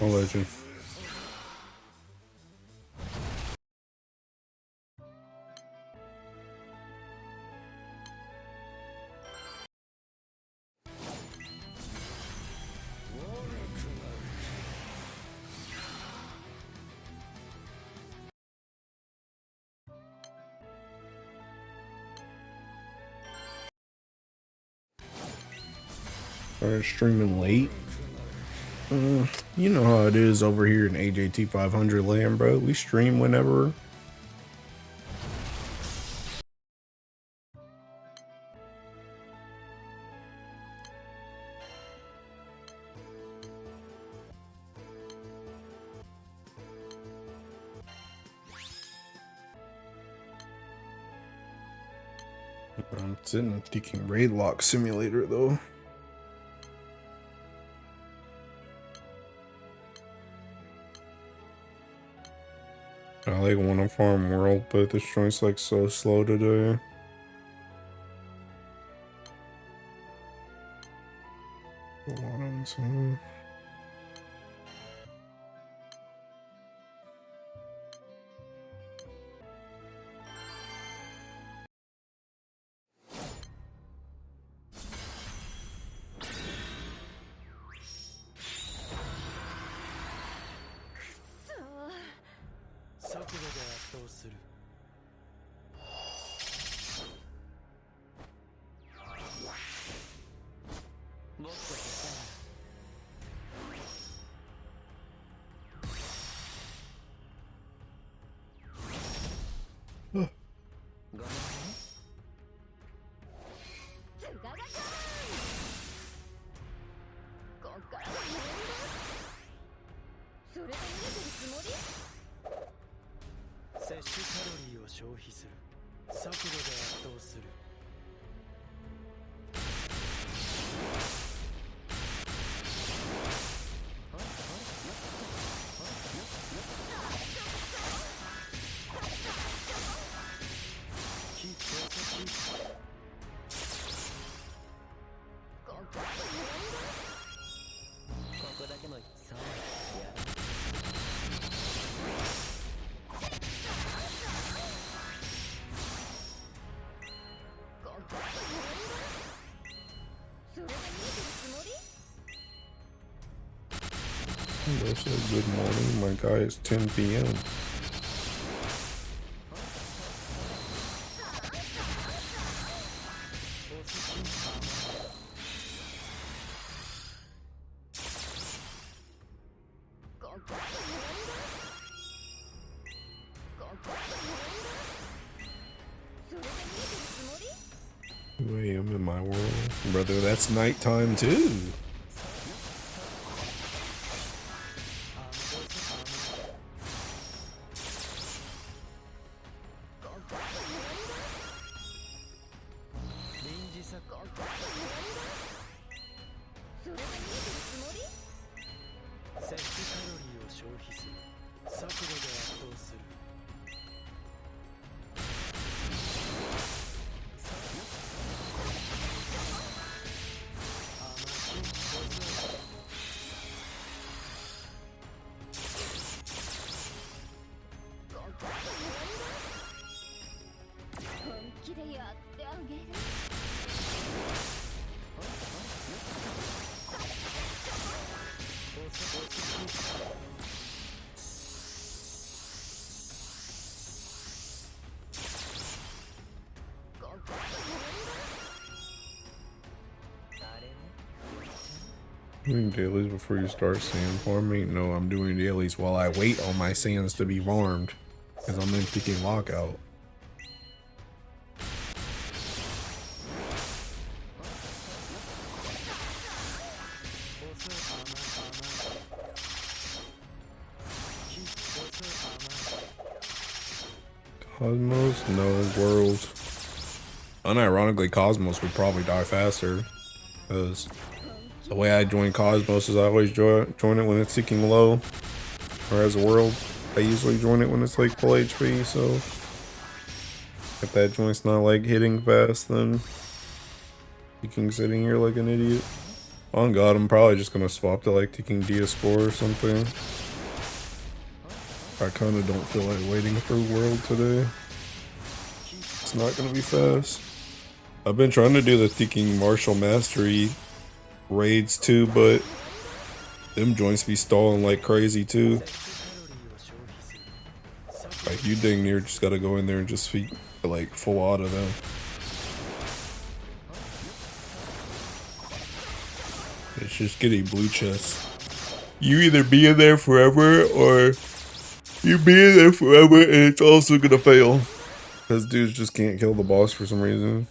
I'll let you. Started streaming late. You know how it is over here in AJT 500 land, bro. We stream whenever. I'm sitting thinking raid lock simulator though. I like wanna farm world, but this joint's like so slow today. Good morning, my guy. It's 10 p.m. Wait, I'm in my world. Brother, that's nighttime too. Doing dailies before you start sand farming? No, I'm doing dailies while I wait on my sands to be farmed, because I'm in picking lockout. Cosmos? No, world. Unironically, Cosmos would probably die faster, because the way I join Cosmos is I always join it when it's seeking low, whereas a world, I usually join it when it's like full HP, so if that joint's not like hitting fast, then seeking sitting here like an idiot. On God, I'm probably just gonna swap to like taking Diaspora or something. I kind of don't feel like waiting for World today. It's not gonna be fast. I've been trying to do the Thinking Martial Mastery raids too, but them joints be stalling like crazy too. Like you dang near just gotta go in there and just feed like full out of them. It's just getting blue chest. You either be in there forever or you be in there forever and it's also gonna fail. Because dudes just can't kill the boss for some reason.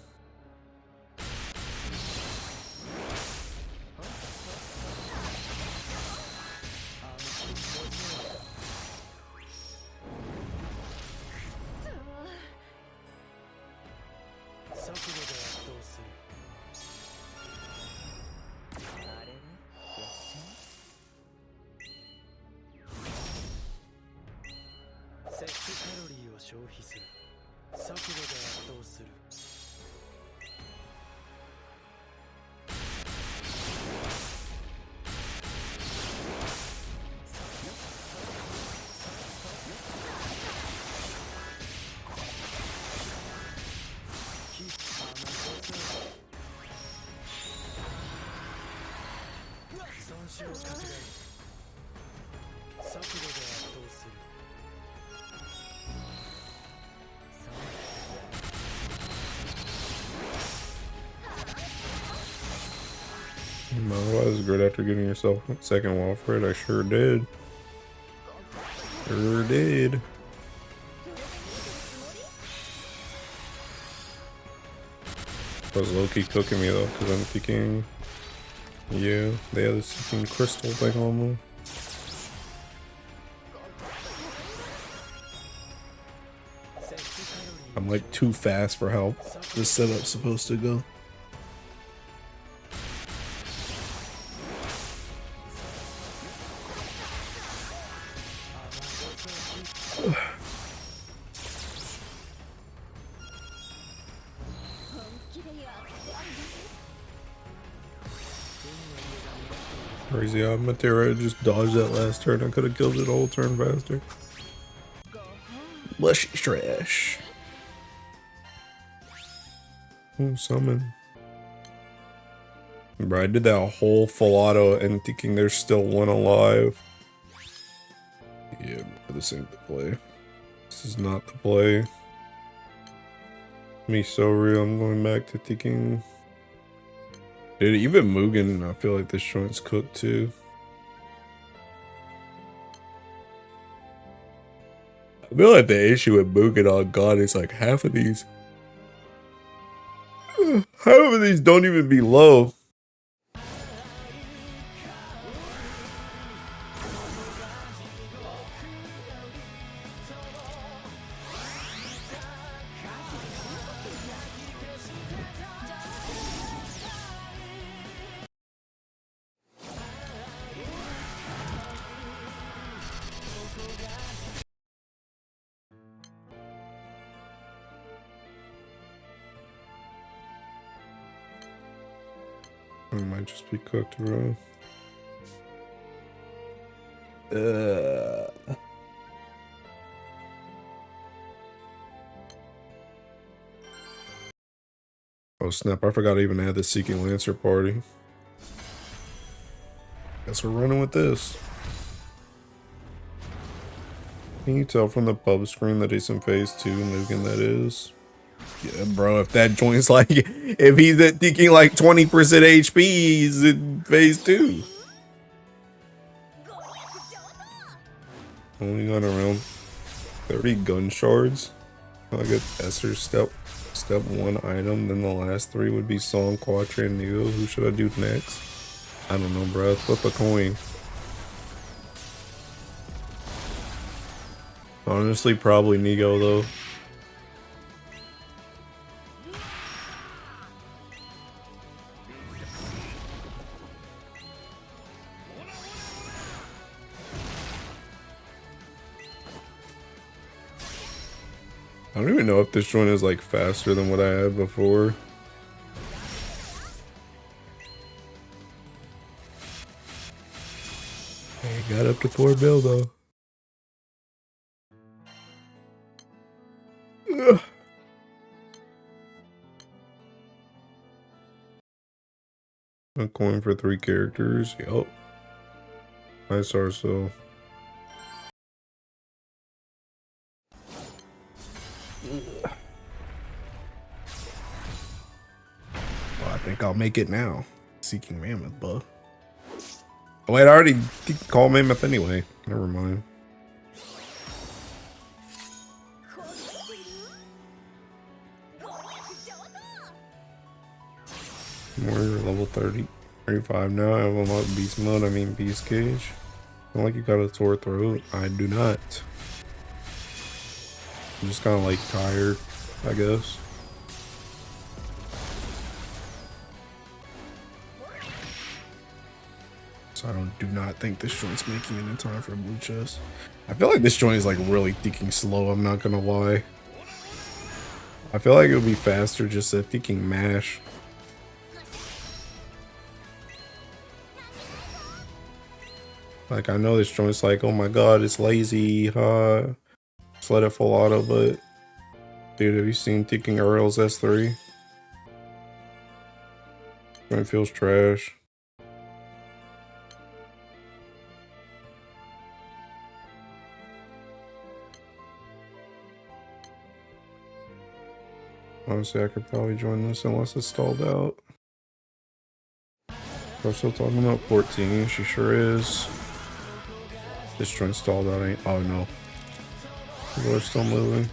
That was good after getting yourself a second wall for it. I sure did. Sure did. That was low-key cooking me though, because I'm thinking, yeah, they have this fucking crystal thing on them. I'm like too fast for how this setup's supposed to go. Crazy how Matera just dodged that last turn. I could have killed it a whole turn faster. Mushy trash. Ooh, summon. Bro, I did that whole full auto and thinking there's still one alive. Yeah, this ain't the play. This is not the play. Me so real, I'm going back to thinking. Dude, even Mugen, I feel like this joint's cooked too. I feel like the issue with Mugen on God is like half of these don't even be low. It might just be cooked wrong. Oh snap, I forgot to even add the Seeking Lancer party. Guess we're running with this. Can you tell from the pub screen that he's in phase 2, Mugen that is? Yeah, bro, if that joint's like, if he's at thinking like 20% HP, he's in phase 2. Only got around 30 gun shards. I get Esther's step 1 item, then the last 3 would be Song, Quattro, and Neo. Who should I do next? I don't know, bro. Flip a coin. Honestly, probably Nego though. I don't even know if this one is like faster than what I had before. I got up to 4 mil though. Ugh. A coin for 3 characters. Yup. Nice Arsenal. Well, I think I'll make it now. Seeking Mammoth, buh. Oh, wait, I already called Mammoth anyway. Never mind. Warrior level 30. 35 now. I have unlocked Beast Mode. I mean Beast Cage. Not like you got a sore throat. I do not. I'm just kind of like tired, I guess. So I do not think this joint's making it in time for blue chest. I feel like this joint is like really ticking slow. I'm not gonna lie. I feel like it would be faster just at ticking mash. Like, I know this joint's like, oh my god, it's lazy, just let it full auto, but dude, have you seen ticking Aurel's S3? Joint feels trash. Honestly, I could probably join this unless it's stalled out. We're still talking about 14, she sure is. This joint stalled out, ain't. Oh no. People are still moving.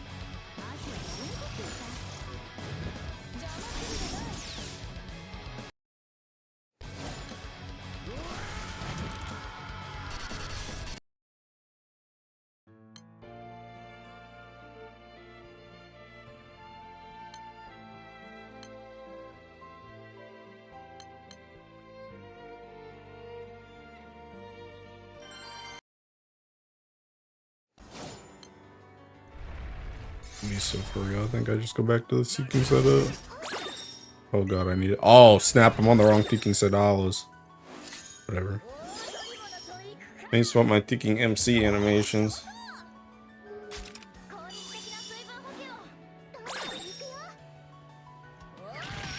Me so for real. I think I just go back to the seeking setup. Oh god, I need it. Oh snap! I'm on the wrong ticking sedalas. Whatever. I need to swap my ticking MC animations.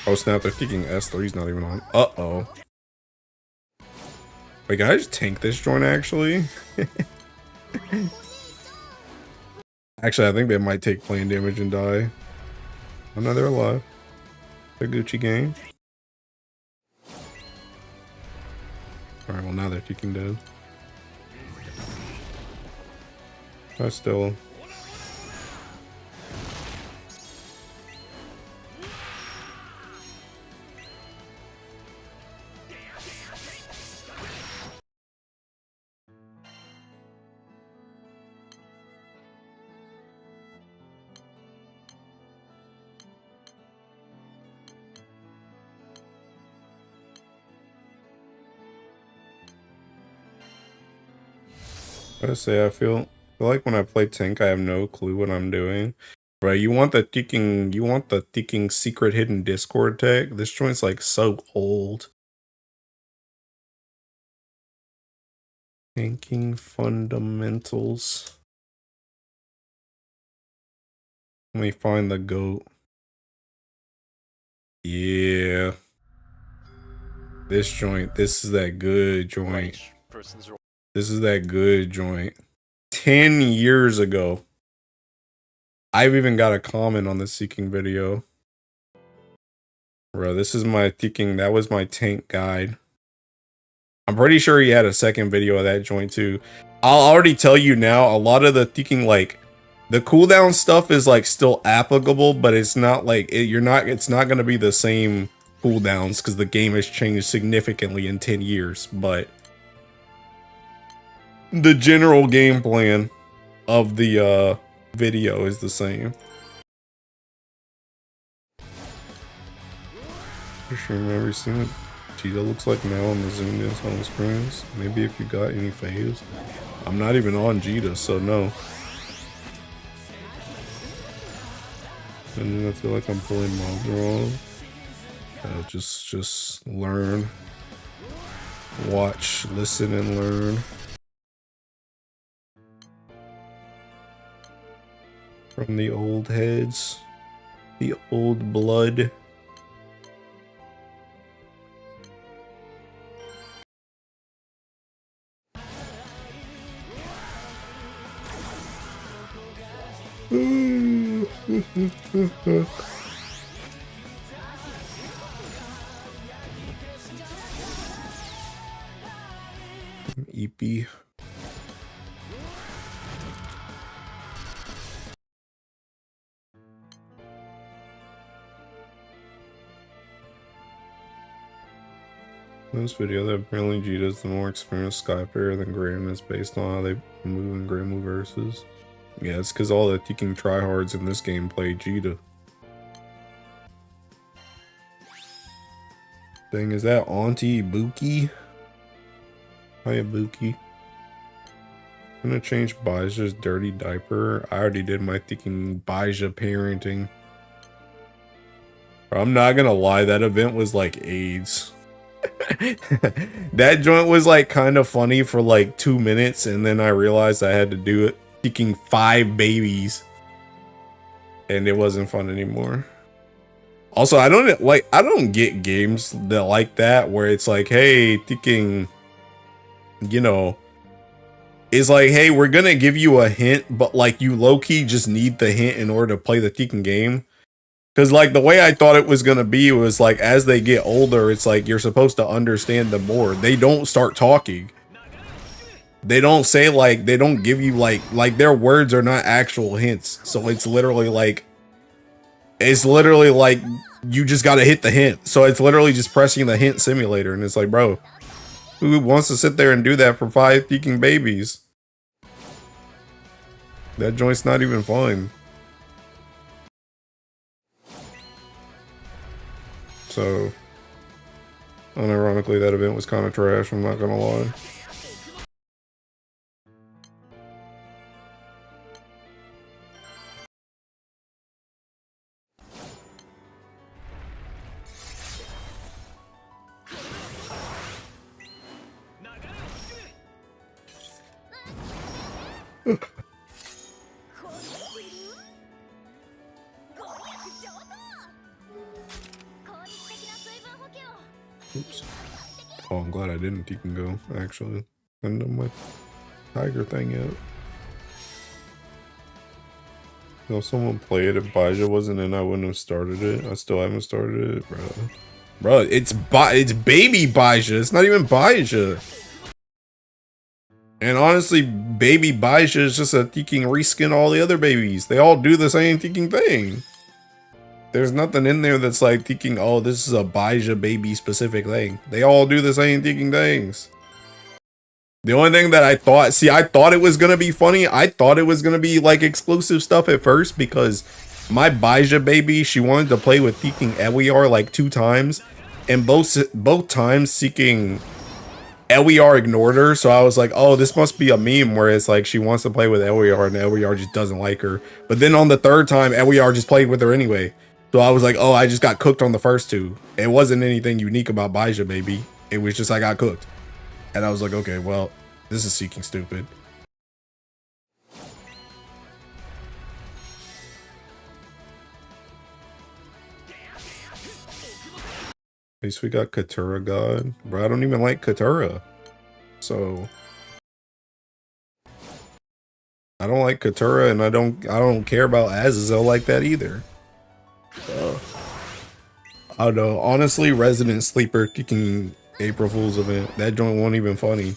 Oh snap! They're ticking S3's not even on. Uh oh. Wait, can I just tank this joint actually? Actually, I think they might take plane damage and die. Oh no, they're alive. They're Gucci gang. Alright, well now they're ticking dead. I still. I say I feel like when I play tank, I have no clue what I'm doing. Right, you want the ticking secret hidden Discord tag. This joint's like so old. Tanking fundamentals. Let me find the goat. Yeah. This joint, this is that good joint. This is that good joint. 10 years ago. I've even got a comment on the seeking video. Bro, this is my ticking. That was my tank guide. I'm pretty sure he had a second video of that joint too. I'll already tell you now, a lot of the ticking, like, the cooldown stuff is like still applicable, but it's not like, it's not going to be the same cooldowns because the game has changed significantly in 10 years, but the general game plan of the video is the same. For sure, remember seeing what Cheetah looks like now on the zoom in on the screens? Maybe if you got any faves. I'm not even on Jita, so no. And then I feel like I'm pulling mobs wrong. Just learn, watch, listen, and learn. From the old heads. The old blood. EP. In this video, that apparently Vegeta is the more experienced Skyfarer than Gran is based on how they move in Granblue versus. Yeah, it's because all the Tekken tryhards in this game play Vegeta. Dang, is that Auntie Buki? Hiya, Buki. I'm gonna change Baja's dirty diaper. I already did my Tekken Baja parenting. I'm not gonna lie, that event was like AIDS. That joint was like kind of funny for like 2 minutes, and then I realized I had to do it taking 5 babies, and it wasn't fun anymore. Also, I don't get games that like that where it's like, hey, taking, you know, it's like, hey, we're gonna give you a hint, but like you low-key just need the hint in order to play the Tekken game. Because, like, the way I thought it was going to be was, like, as they get older, it's like you're supposed to understand them more. They don't start talking. They don't say, like, they don't give you, like, their words are not actual hints. So it's literally like you just got to hit the hint. So it's literally just pressing the hint simulator. And it's like, bro, who wants to sit there and do that for 5 peeking babies? That joint's not even fun. So, unironically, that event was kind of trash, I'm not gonna lie. Oops. Oh, I'm glad I didn't Tekken Go, actually. I haven't done my tiger thing yet. If someone played it, Baja wasn't in, I wouldn't have started it. I still haven't started it, bro. Bro, it's baby Baja. It's not even Baja. And honestly, baby Baja is just a Tekken reskin all the other babies. They all do the same Tekken thing. There's nothing in there that's like thinking, oh, this is a Baja baby specific thing. They all do the same thinking things. The only thing that I thought it was going to be funny. I thought it was going to be like exclusive stuff at first because my Baja baby, she wanted to play with Seeking Ewiar like 2 times. And both times Seeking Ewiar ignored her. So I was like, oh, this must be a meme where it's like she wants to play with Ewiar and Ewiar just doesn't like her. But then on the 3rd time, Ewiar just played with her anyway. So I was like, oh, I just got cooked on the first 2. It wasn't anything unique about Baja baby. It was just I got cooked. And I was like, okay, well, this is Seeking stupid. At least we got Katura God. Bro, I don't even like Katura. So I don't like Katura, and I don't care about Azazel like that either. I don't know. Honestly, Resident Sleeper kicking April Fool's event. That joint wasn't even funny.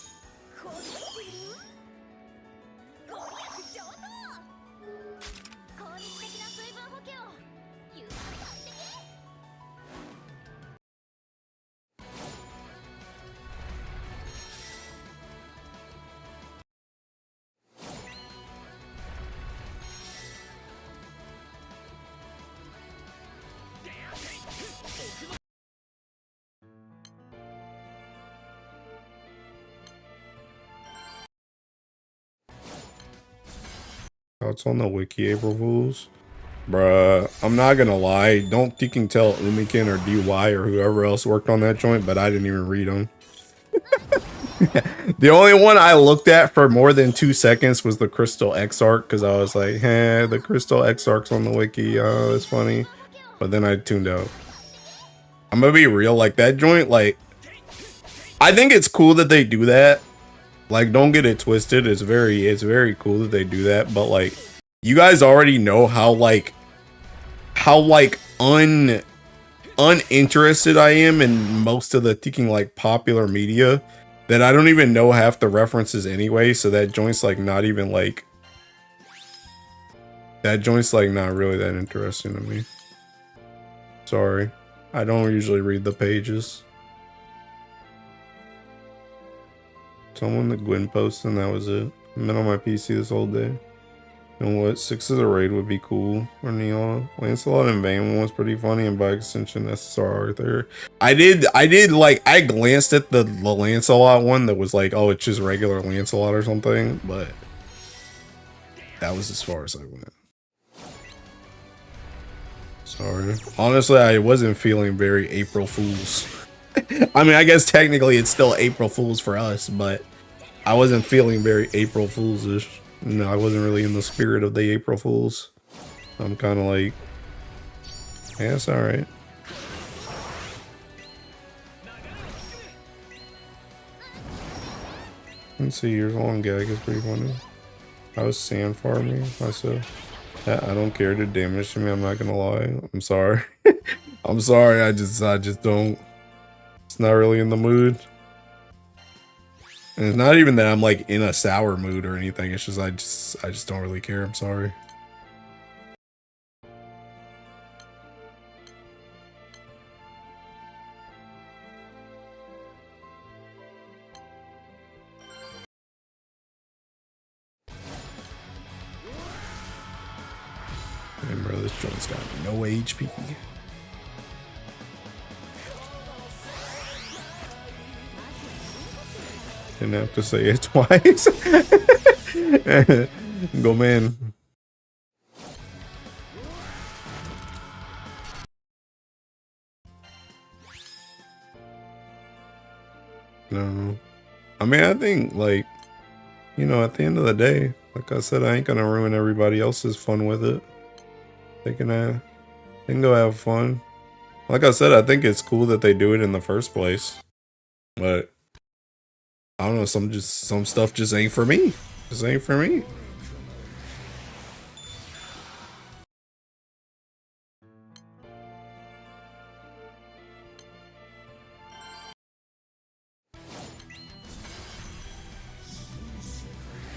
Thoughts on the wiki, April Fools? Bruh, I'm not gonna lie. Don't you can tell Umikin or DY or whoever else worked on that joint, but I didn't even read them. The only one I looked at for more than 2 seconds was the Crystal Exarch, because I was like, "Hey, the Crystal Exarch's on the wiki. Oh, that's funny." But then I tuned out. I'm gonna be real, like that joint, like I think it's cool that they do that. Like, don't get it twisted. It's very cool that they do that. But like, you guys already know how uninterested I am in most of the thinking like popular media, that I don't even know half the references anyway. So that joint's like not even like not really that interesting to me. Sorry, I don't usually read the pages. Someone the Gwyn post and that was it. I've been on my PC this whole day. You know what? 6 as a raid would be cool for Neon. Lancelot and Vayne was pretty funny, and by extension SSR Arthur. I glanced at the Lancelot one that was like, oh, it's just regular Lancelot or something, but that was as far as I went. Sorry. Honestly, I wasn't feeling very April Fools. I mean, I guess technically it's still April Fools for us, but I wasn't feeling very April Fools-ish. No, I wasn't really in the spirit of the April Fools. I'm kind of like, yeah, it's alright. Let's see, your long gag is pretty funny. I was sand farming myself. I don't care to damage to me, I'm not gonna lie. I'm sorry. I'm sorry, I just don't. It's not really in the mood. And it's not even that I'm like in a sour mood or anything. It's just I just don't really care. I'm sorry. Remember, this joint's got no HP. Didn't have to say it twice. Go, man. No. I mean, I think, like, you know, at the end of the day, like I said, I ain't gonna ruin everybody else's fun with it. They can go have fun. Like I said, I think it's cool that they do it in the first place. But I don't know, some stuff just ain't for me. Just ain't for me.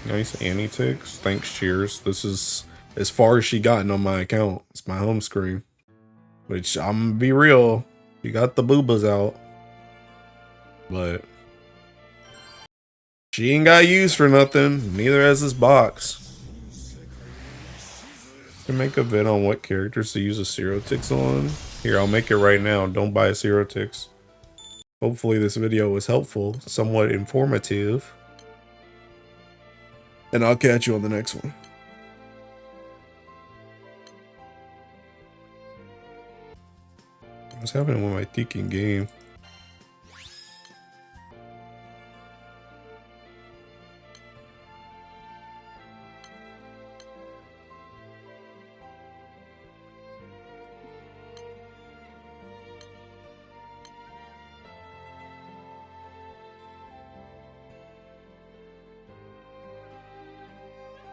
Nice Annie ticks. Thanks, cheers. This is as far as she gotten on my account. It's my home screen. Which, I'm gonna be real, you got the boobas out. But she ain't got used for nothing. Neither has this box. Can make a vid on what characters to use a Zero Ticks on. Here, I'll make it right now. Don't buy a Zero Ticks. Hopefully this video was helpful, somewhat informative. And I'll catch you on the next one. What's happening with my thinking game?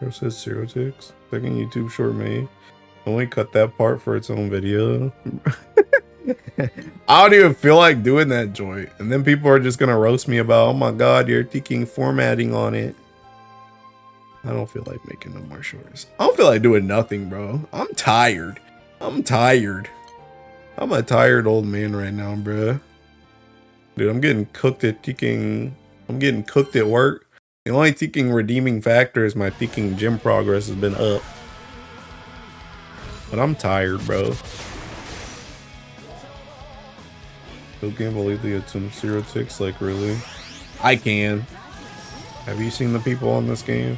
It says Zero Ticks. Second YouTube short made. Only cut that part for its own video. I don't even feel like doing that joint. And then people are just gonna roast me about, oh my god, you're thinking formatting on it. I don't feel like making no more shorts. I don't feel like doing nothing, bro. I'm tired. I'm tired. I'm a tired old man right now, bro. Dude, I'm getting cooked at thinking. I'm getting cooked at work. The only thinking redeeming factor is my thinking gym progress has been up. But I'm tired, bro. Still can't believe they had some Zero Ticks, like really? I can. Have you seen the people on this game?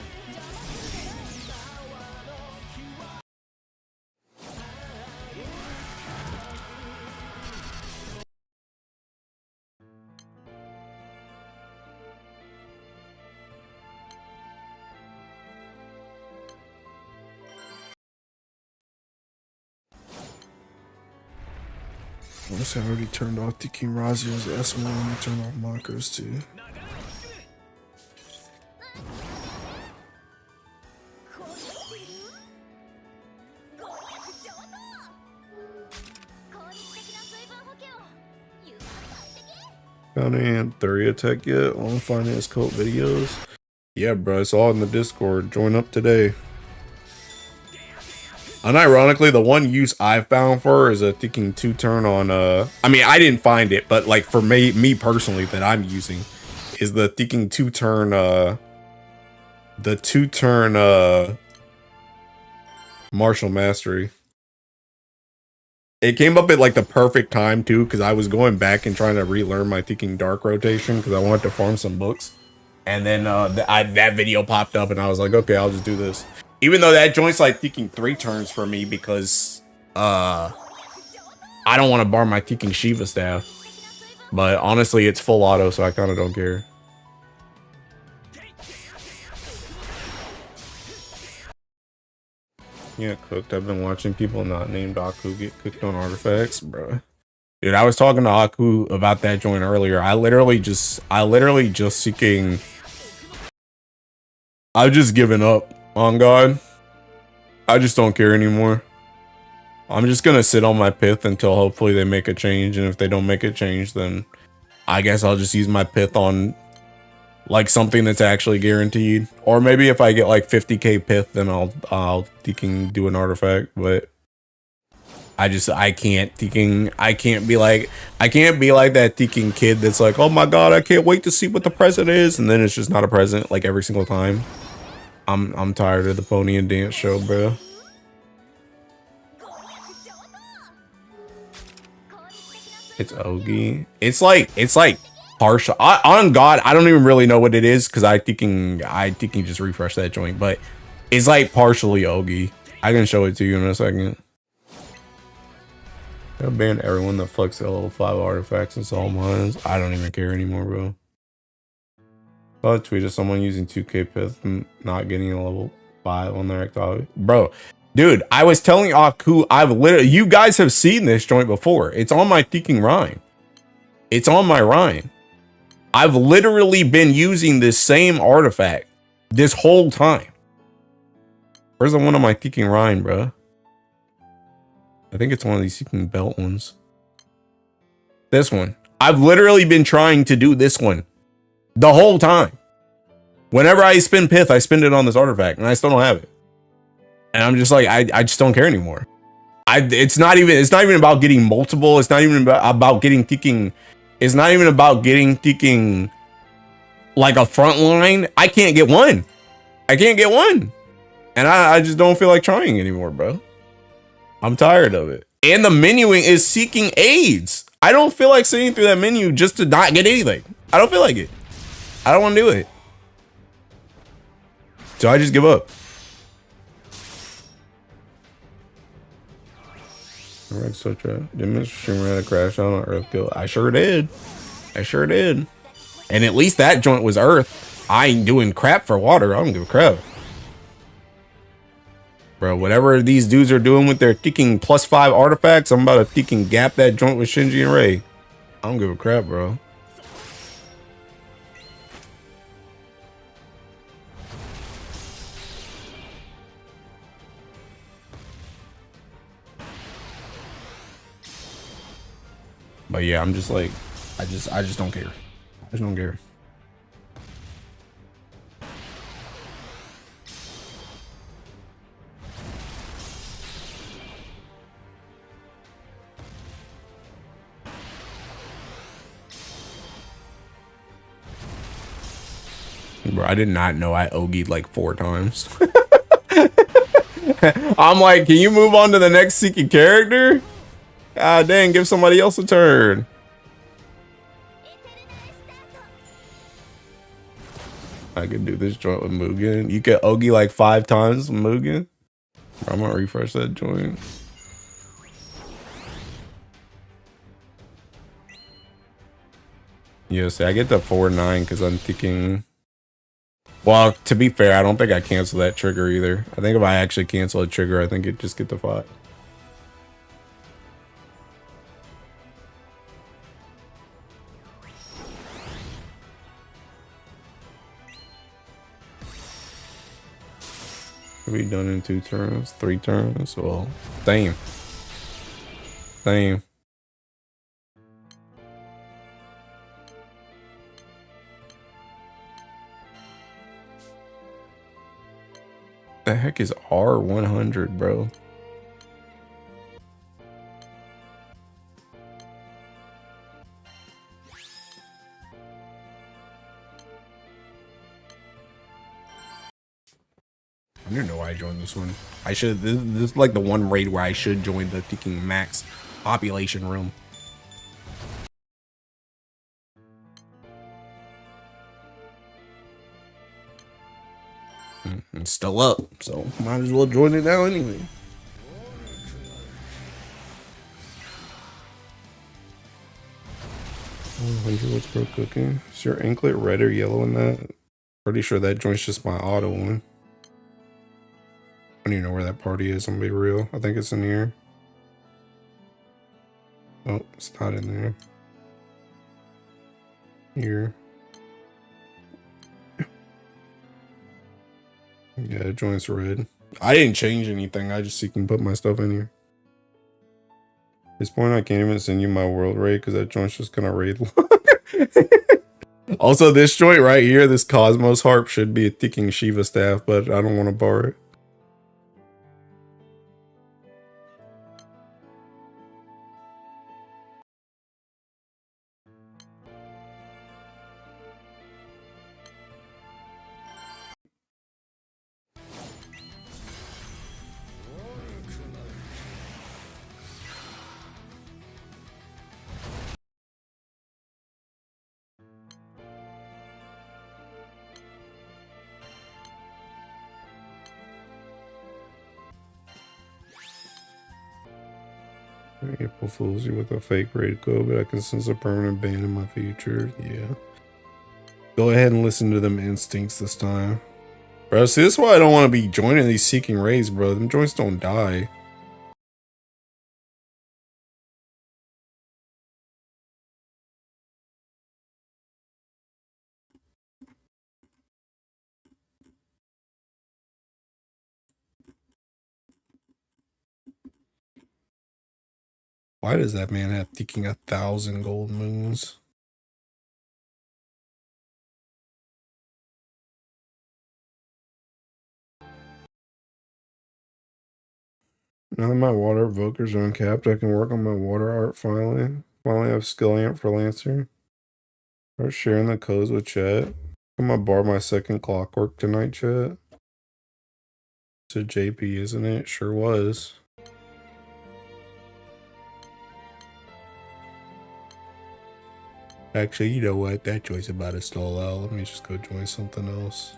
Once I already turned off the King Razio's S1, I turned off Mockers too. Found any 3 attack yet on finance cult videos? Yeah, bro, it's all in the Discord. Join up today. Unironically, the one use I found for her is a ticking 2-turn on I mean, I didn't find it, but like for me personally that I'm using is the ticking 2-turn the 2-turn martial mastery. It came up at like the perfect time too, because I was going back and trying to relearn my ticking dark rotation because I wanted to farm some books. And then that video popped up and I was like, okay, I'll just do this. Even though that joint's like ticking 3 turns for me because I don't want to bar my ticking Shiva staff. But honestly, it's full auto, so I kind of don't care. Yeah, cooked. I've been watching people not named Aku get cooked on artifacts, bro. Dude, I was talking to Aku about that joint earlier. I literally just seeking. I've just given up on God. I just don't care anymore. I'm just gonna sit on my pith until hopefully they make a change, and if they don't make a change, then I guess I'll just use my pith on like something that's actually guaranteed. Or maybe if I get like 50k pith, then I'll thinking do an artifact, but I can't be like that thinking kid that's like, oh my god, I can't wait to see what the present is, and then it's just not a present like every single time. I'm tired of the pony and dance show, bro. It's Ogi. It's like partial. On God, I don't even really know what it is because I thinking just refresh that joint, but it's like partially Ogi. I can show it to you in a second. I ban everyone that flex their level 5 artifacts and all mines. I don't even care anymore, bro. I tweeted someone using 2k pith and not getting a level 5 on their activity. Bro, dude, I was telling Aku, you guys have seen this joint before. It's on my thinking Rhine. It's on my Rhine. I've literally been using this same artifact this whole time. Where's the one on my thinking Rhine, bro? I think it's one of these seeking belt ones. This one. I've literally been trying to do this one the whole time. Whenever I spin pith, I spend it on this artifact, and I still don't have it. And I'm just like, I just don't care anymore. It's not even about getting multiple. It's not even about getting ticking. It's not even about getting ticking like a front line. I can't get one. I can't get one. And I just don't feel like trying anymore, bro. I'm tired of it. And the menuing is seeking aids. I don't feel like sitting through that menu just to not get anything. I don't feel like it. I don't want to do it. So I just give up. Alright, so did Mr. Streamer had a crash on Earth kill? I sure did. I sure did. And at least that joint was Earth. I ain't doing crap for water. I don't give a crap. Bro, whatever these dudes are doing with their ticking +5 artifacts, I'm about to ticking gap that joint with Shinji and Ray. I don't give a crap, bro. But yeah, I'm just like, I just don't care. I just don't care. Bro, I did not know I OG'd like 4 times. I'm like, can you move on to the next seeking character? God dang, give somebody else a turn. I could do this joint with Mugen. You can Ogi like 5 times with Mugen. I'm gonna refresh that joint. Yeah, see, I get the 4-9 because I'm thinking. Well, to be fair, I don't think I cancel that trigger either. I think if I actually cancel a trigger, I think it just get the 5. Could be done in 2 turns, 3 turns. Well, damn. Damn. The heck is R100, bro? I didn't know why I joined this one. I should. This is like the one raid where I should join the freaking max population room. It's still up, so might as well join it now anyway. What's pro cooking? Is your anklet red or yellow in that? Pretty sure that joint's just my auto one. I don't even know where that party is, I'm gonna be real. I think it's in here. Oh, it's not in there. Here. Yeah, the joint's red. I didn't change anything, I just can put my stuff in here. At this point, I can't even send you my world raid because that joint's just gonna raid long. Also, this joint right here, this Cosmos harp should be a ticking Shiva staff, but I don't want to borrow it. April fools you with a fake raid code, but I can sense a permanent ban in my future. Yeah. Go ahead and listen to them instincts this time. Bro, see, this is why I don't want to be joining these seeking raids, bro. Them joints don't die. Why does that man have ticking 1,000 gold moons? Now that my water evokers are uncapped, I can work on my water art finally. Finally have skill amp for Lancer. Start sharing the codes with chat. I'm gonna borrow my second clockwork tonight, chat. It's a JP, isn't it? Sure was. Actually, you know what? That joint's about to stall out. Let me just go join something else.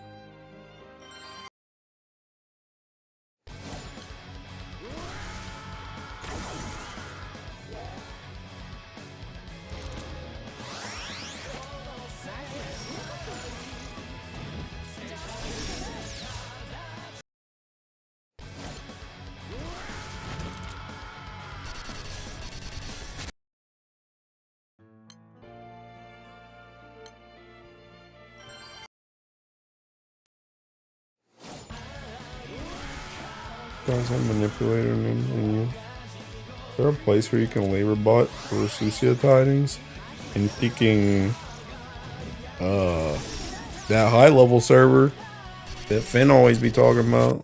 Guys, I'm manipulator menu. Is there a place where you can labor bot for Sucia tidings? And thinking that high level server that Finn always be talking about.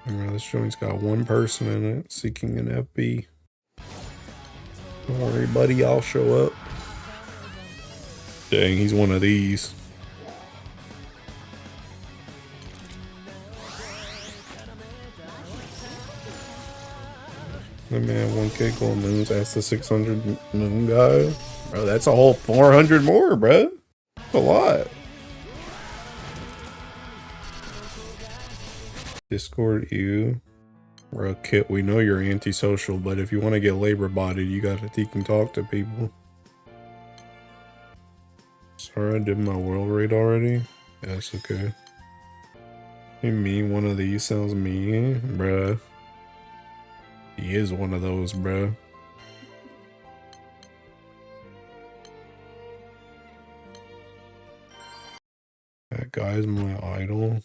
Remember, this joint's got one person in it seeking an FB. Don't worry, buddy, I'll show up. Dang, he's one of these. That man 1K gold moons. That's the 600 moon guy. Bro, that's a whole 400 more, bro. That's a lot. Discord you. Bro, Kit, we know you're antisocial, but if you want to get labor bodied, you gotta can talk to people. Sorry, I did my world raid already. That's okay. Hey, me, one of these sounds mean, bruh. He is one of those, bro. That guy's my idol.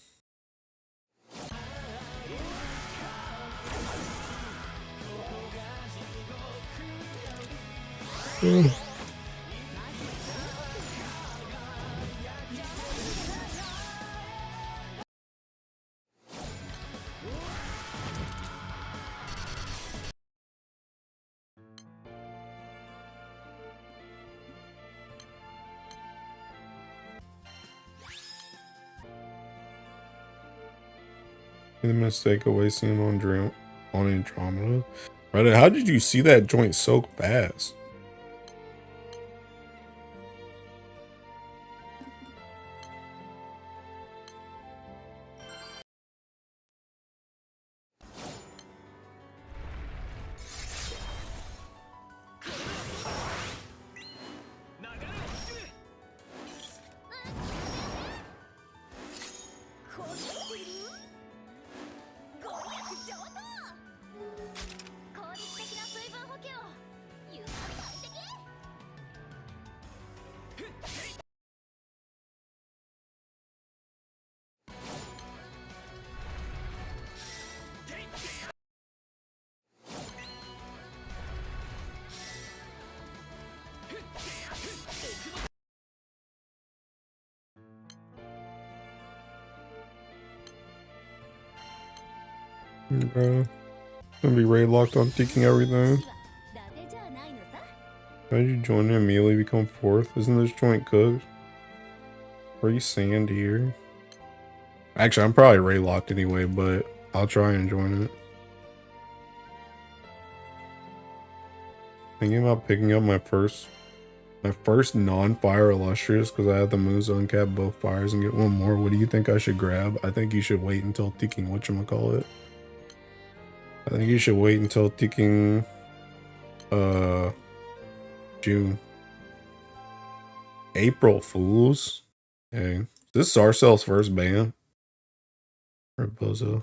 The mistake of wasting on Andromeda. Brother, how did you see that joint so fast? Bro, gonna be raid locked on taking everything. How did you join and immediately become fourth? Isn't this joint cooked? Are you sand here? Actually, I'm probably raid locked anyway, but I'll try and join it. Thinking about picking up my first non-fire illustrious because I have the moves to uncap both fires and get one more. What do you think I should grab? I think you should wait until ticking whatchamacallit. I think you should wait until ticking June. April Fools. Hey, this is Sarcel's first ban. Bozo.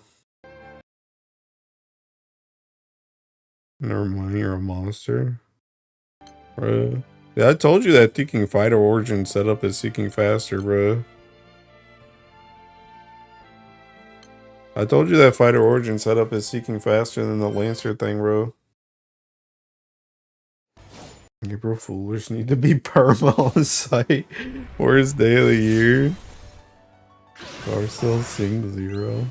Never mind, you're a monster. Bro. Yeah, I told you that ticking fighter origin setup is seeking faster, bro. I told you that fighter origin setup is seeking faster than the Lancer thing, bro. April Foolish need to be perma on site. Worst day of the year. Sarcel Sing 0.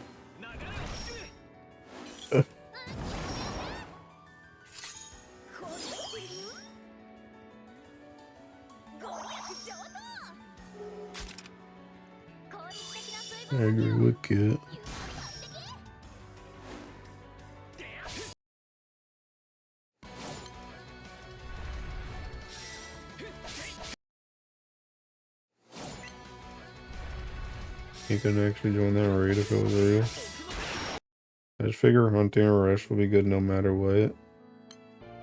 I agree with Kit. You couldn't actually join that raid if it was real. I just figure hunting or rush will be good no matter what.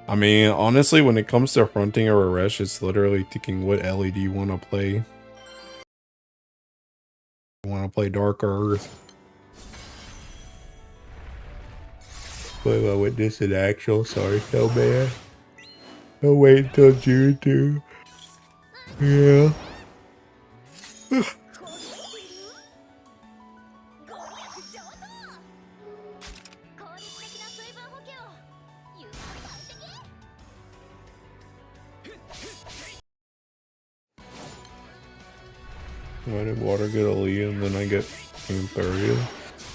I mean, honestly, when it comes to fronting or a rush, it's literally thinking what LED you want to play. You want to play Dark Earth. Play my Witness in Actual, sorry so bad. I'll wait until June 2. Yeah. Why did Water get Aaliyah and then I get Team 30?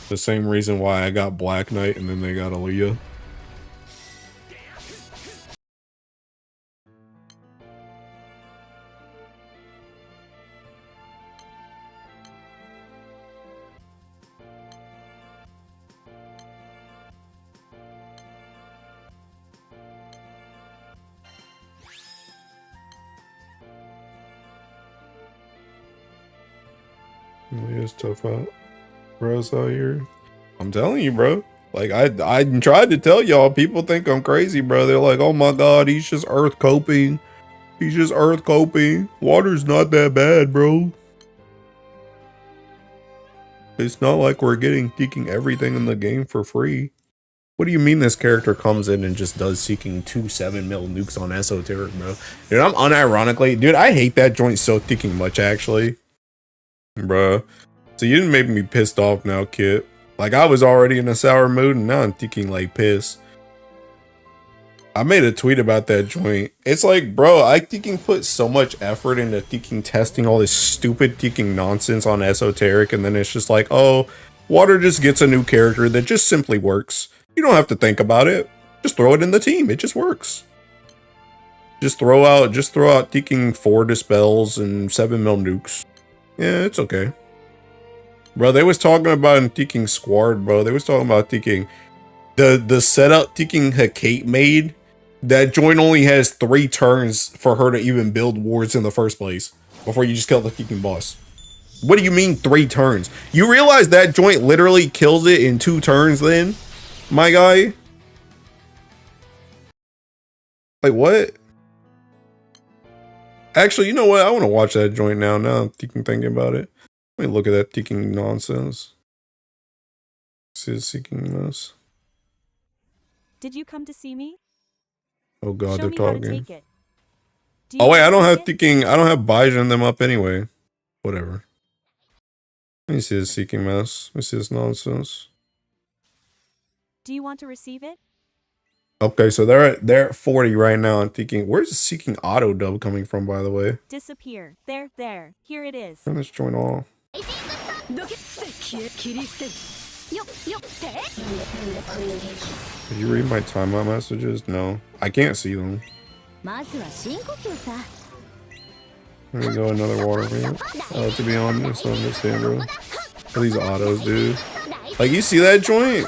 The same reason why I got Black Knight and then they got Aaliyah. Aaliyah's tough out. Bros out here. I'm telling you, bro. Like, I tried to tell y'all. People think I'm crazy, bro. They're like, oh my god, he's just earth coping. He's just earth coping. Water's not that bad, bro. It's not like we're getting everything in the game for free. What do you mean this character comes in and just does seeking 2 7-mil nukes on esoteric, bro? Dude, I'm unironically, dude, I hate that joint so ticking much, actually. Bruh. So you didn't make me pissed off now, kid. Like, I was already in a sour mood, and now I'm ticking like piss. I made a tweet about that joint. It's like, bro, I ticking put so much effort into ticking testing all this stupid ticking nonsense on esoteric, and then it's just like, oh, water just gets a new character that just simply works. You don't have to think about it. Just throw it in the team. It just works. Just throw out ticking 4 dispels and 7-mil nukes. Yeah, it's okay. Bro, they was talking about in ticking squad, bro. They was talking about ticking the setup ticking Hecate made. That joint only has 3 turns for her to even build wards in the first place before you just kill the ticking boss. What do you mean 3 turns? You realize that joint literally kills it in 2 turns then, my guy? Like, what? Actually, you know what? I want to watch that joint now. Now I'm thinking about it. Let me look at that ticking nonsense. See the seeking this. Did you come to see me? Oh god, Show they're me how to talking. take it. Oh wait, I don't have ticking. I don't have Baizhan them up anyway. Whatever. Let me see this seeking mess. Let me see this nonsense. Do you want to receive it? Okay, so they're at 40 right now. I'm thinking, where's the seeking auto dub coming from, by the way? Disappear. There. Here it is. Turn this joint off. Did you read my timeout messages? No, I can't see them. There we go, another water wheel. To be honest, I understand, bro. These autos, dude. Like, you see that joint?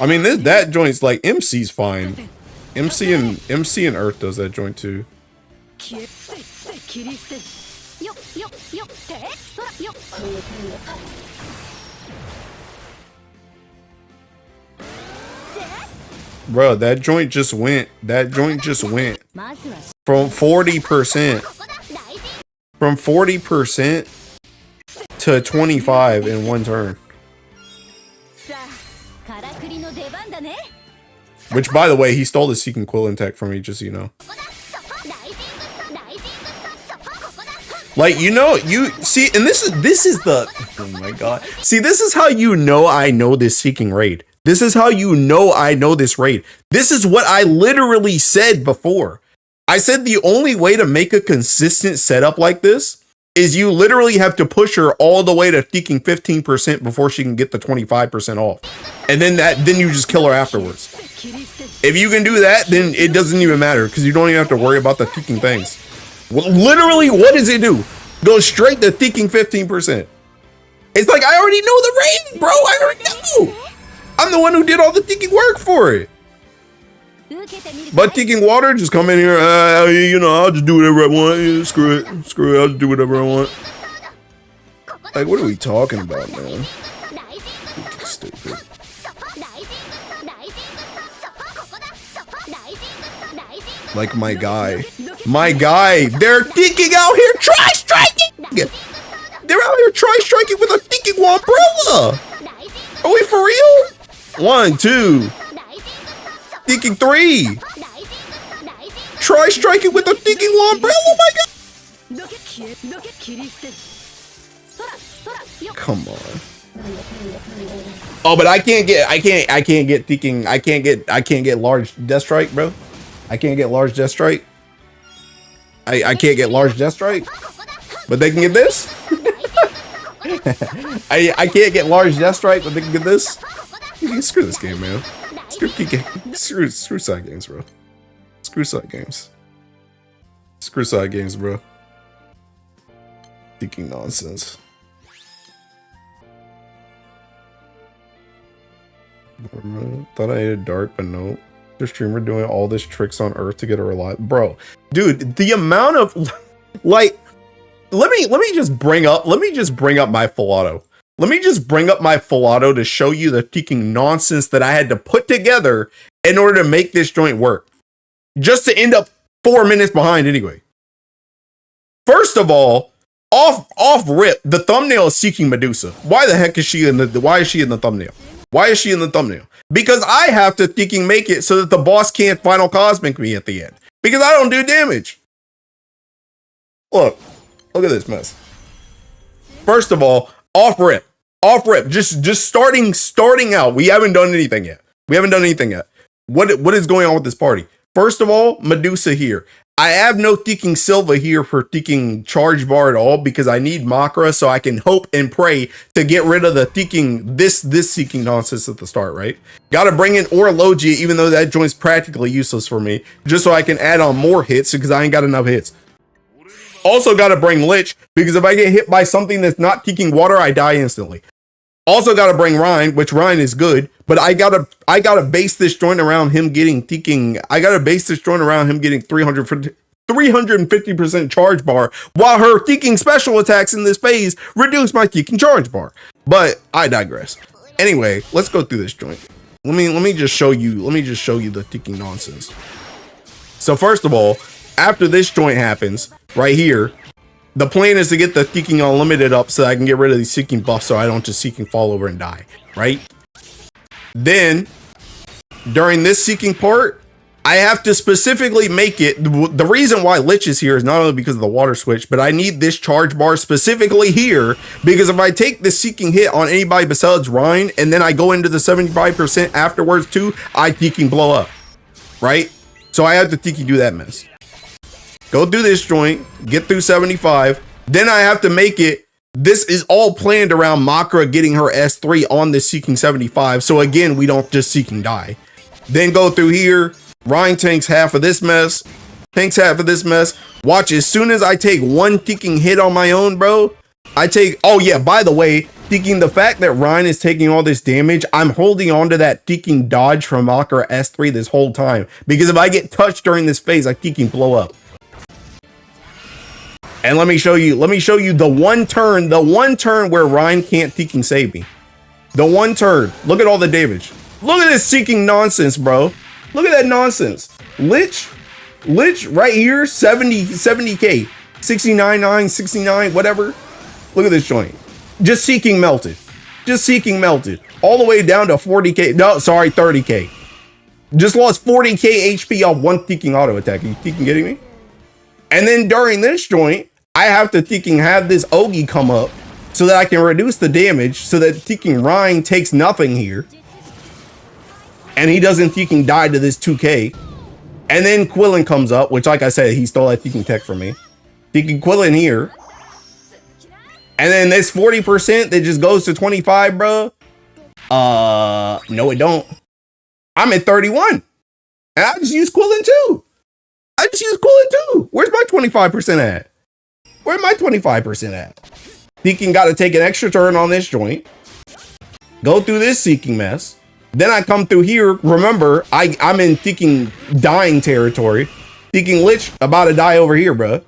I mean, that joint's like, MC's fine. MC and Earth does that joint too. Bro, that joint just went from 40%. From 40% to 25 in 1 turn. Which, by the way, he stole the Seeking Quillen tech from me, just so you know. Like, you know, you see, and this is the, oh my god. See, this is how you know I know this Seeking raid. This is how you know I know this raid. This is what I literally said before. I said the only way to make a consistent setup like this is you literally have to push her all the way to Seeking 15% before she can get the 25% off. And then you just kill her afterwards. If you can do that, then it doesn't even matter because you don't even have to worry about the Seeking things. Well, literally, what does it do? Go straight to Seeking 15%. It's like, I already know the raid, bro. I already know. I'm the one who did all the Seeking work for it. But Seeking water, just come in here, you know, I'll just do whatever I want. Yeah, screw it, I'll just do whatever I want. Like, what are we talking about, man? Stupid. Like, my guy, they're thinking out here tri-striking. They're out here tri-striking with a thinking umbrella. Are we for real? 1, 2. Thinking 3. Tri-striking with a thinking umbrella. Oh my god. Come on. Oh, but I can't get thinking. I can't get large death strike, bro. I can't get large death strike. I can't get large death strike. But they can get this. I can't get large death strike, but they can get this. Screw this game, man. Screw side games, bro. Screw side games. Screw side games, bro. Thinking nonsense. Thought I ate a dart, but no. The streamer doing all this tricks on Earth to get a reliable, bro. Dude, the amount of like, let me just bring up my full auto. Let me just bring up my full auto to show you the freaking nonsense that I had to put together in order to make this joint work. Just to end up 4 minutes behind anyway. First of all, off rip, the thumbnail is Seeking Medusa. Why the heck is she in the thumbnail? Why is she in the thumbnail? Because I have to thinking make it so that the boss can't final cosmic me at the end. Because I don't do damage. Look at this mess. First of all, off rip, just starting out. We haven't done anything yet. What is going on with this party? First of all, Medusa here. I have no thinking Silva here for thinking charge bar at all because I need Makra so I can hope and pray to get rid of the thinking this seeking nonsense at the start, right? Gotta bring in Orologia even though that joint's practically useless for me, just so I can add on more hits because I ain't got enough hits. Also gotta bring Lich because if I get hit by something that's not thinking water, I die instantly. Also gotta bring Ryan, which Ryan is good, but I gotta base this joint around him getting thinking. I gotta base this joint around him getting 350% charge bar, while her thinking special attacks in this phase reduce my thinking charge bar. But I digress. Anyway, let's go through this joint. Let me just show you the thinking nonsense. So first of all, after this joint happens, right here, the plan is to get the Seeking Unlimited up so I can get rid of these Seeking buffs so I don't just Seeking fall over and die, right? Then, during this Seeking part, I have to specifically make it, the reason why Lich is here is not only because of the water switch, but I need this charge bar specifically here, because if I take this Seeking hit on anybody besides Ryan, and then I go into the 75% afterwards too, I Seeking blow up, right? So I have to Seeking do that mess. Go through this joint, get through 75. Then I have to make it. This is all planned around Makra getting her S3 on this Seeking 75. So again, we don't just Seeking die. Then go through here. Ryan tanks half of this mess. Watch, as soon as I take one Seeking hit on my own, bro, I take, oh yeah, by the way, thinking the fact that Ryan is taking all this damage, I'm holding on to that Seeking dodge from Makra S3 this whole time. Because if I get touched during this phase, I Seeking blow up. And let me show you the one turn where Ryan can't Seeking save me. The one turn. Look at all the damage. Look at this Seeking nonsense, bro. Look at that nonsense. Lich right here, 70k. 69, 69, whatever. Look at this joint. Just Seeking melted. All the way down to 40k. No, sorry, 30k. Just lost 40k HP on one Seeking auto attack. Are you Seeking getting me? And then during this joint, I have to Seeking have this Ogi come up so that I can reduce the damage so that Seeking Ryan takes nothing here. And he doesn't Seeking die to this 2k. And then Quillen comes up, which like I said, he stole that Seeking tech from me. Seeking Quillen here. And then this 40% that just goes to 25, bro. No, it don't. I'm at 31. And I just use Quillen too. Where's my 25% at? Seeking got to take an extra turn on this joint. Go through this Seeking mess. Then I come through here. Remember, I'm in Seeking dying territory. Seeking Lich about to die over here, bro.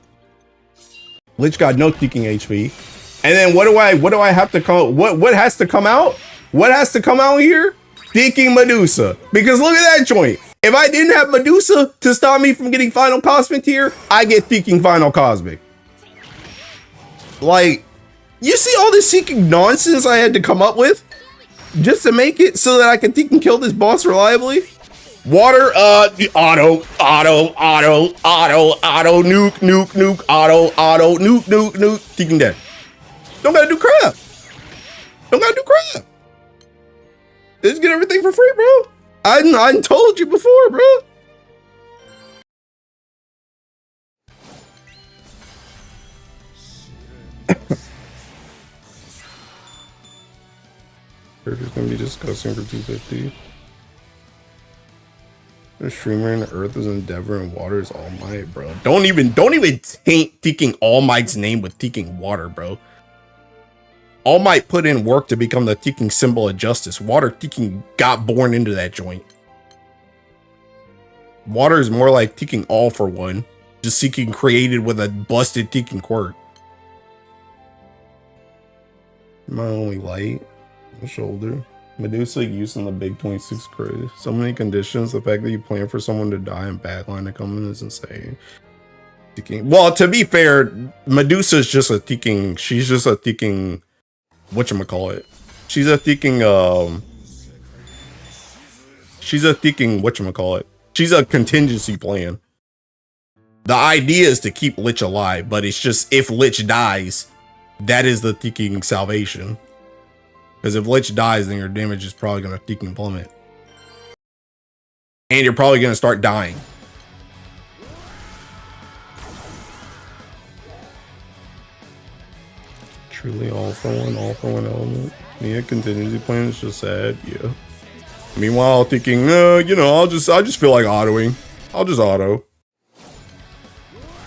Lich got no Seeking HP. And then what do I have to come? What has to come out? What has to come out here? Seeking Medusa. Because look at that joint. If I didn't have Medusa to stop me from getting Final Cosmic here, I get Seeking Final Cosmic. Like, you see all this Seeking nonsense I had to come up with just to make it so that I can Seeking kill this boss reliably? Water, auto, nuke, nuke, Seeking dead. Don't gotta do crap. Just get everything for free, bro. I told you before, bro. Character's gonna be disgusting for 250. The streamer in the earth is Endeavor and water is All Might, bro. Don't even taint Seeking All Might's name with Seeking water, bro. All Might put in work to become the Seeking symbol of justice. Water Seeking got born into that joint. Water is more like Seeking All for one. Just Seeking created with a busted Seeking quirk. My only light. My shoulder. Medusa use in the big 26 craze. So many conditions. The fact that you plan for someone to die and backline to come in is insane. Seeking. Well, to be fair, Medusa's just a Seeking. She's just a Seeking. Whatchamacallit. She's a Seeking She's a thinking whatchamacallit. She's a contingency plan. The idea is to keep Lich alive, but it's just if Lich dies, that is the thinking salvation. Because if Lich dies, then your damage is probably gonna thinking plummet. And you're probably gonna start dying. Truly all for one element. Yeah, contingency plan is just sad, yeah. Meanwhile, thinking, you know, I'll just feel like autoing. I'll just auto.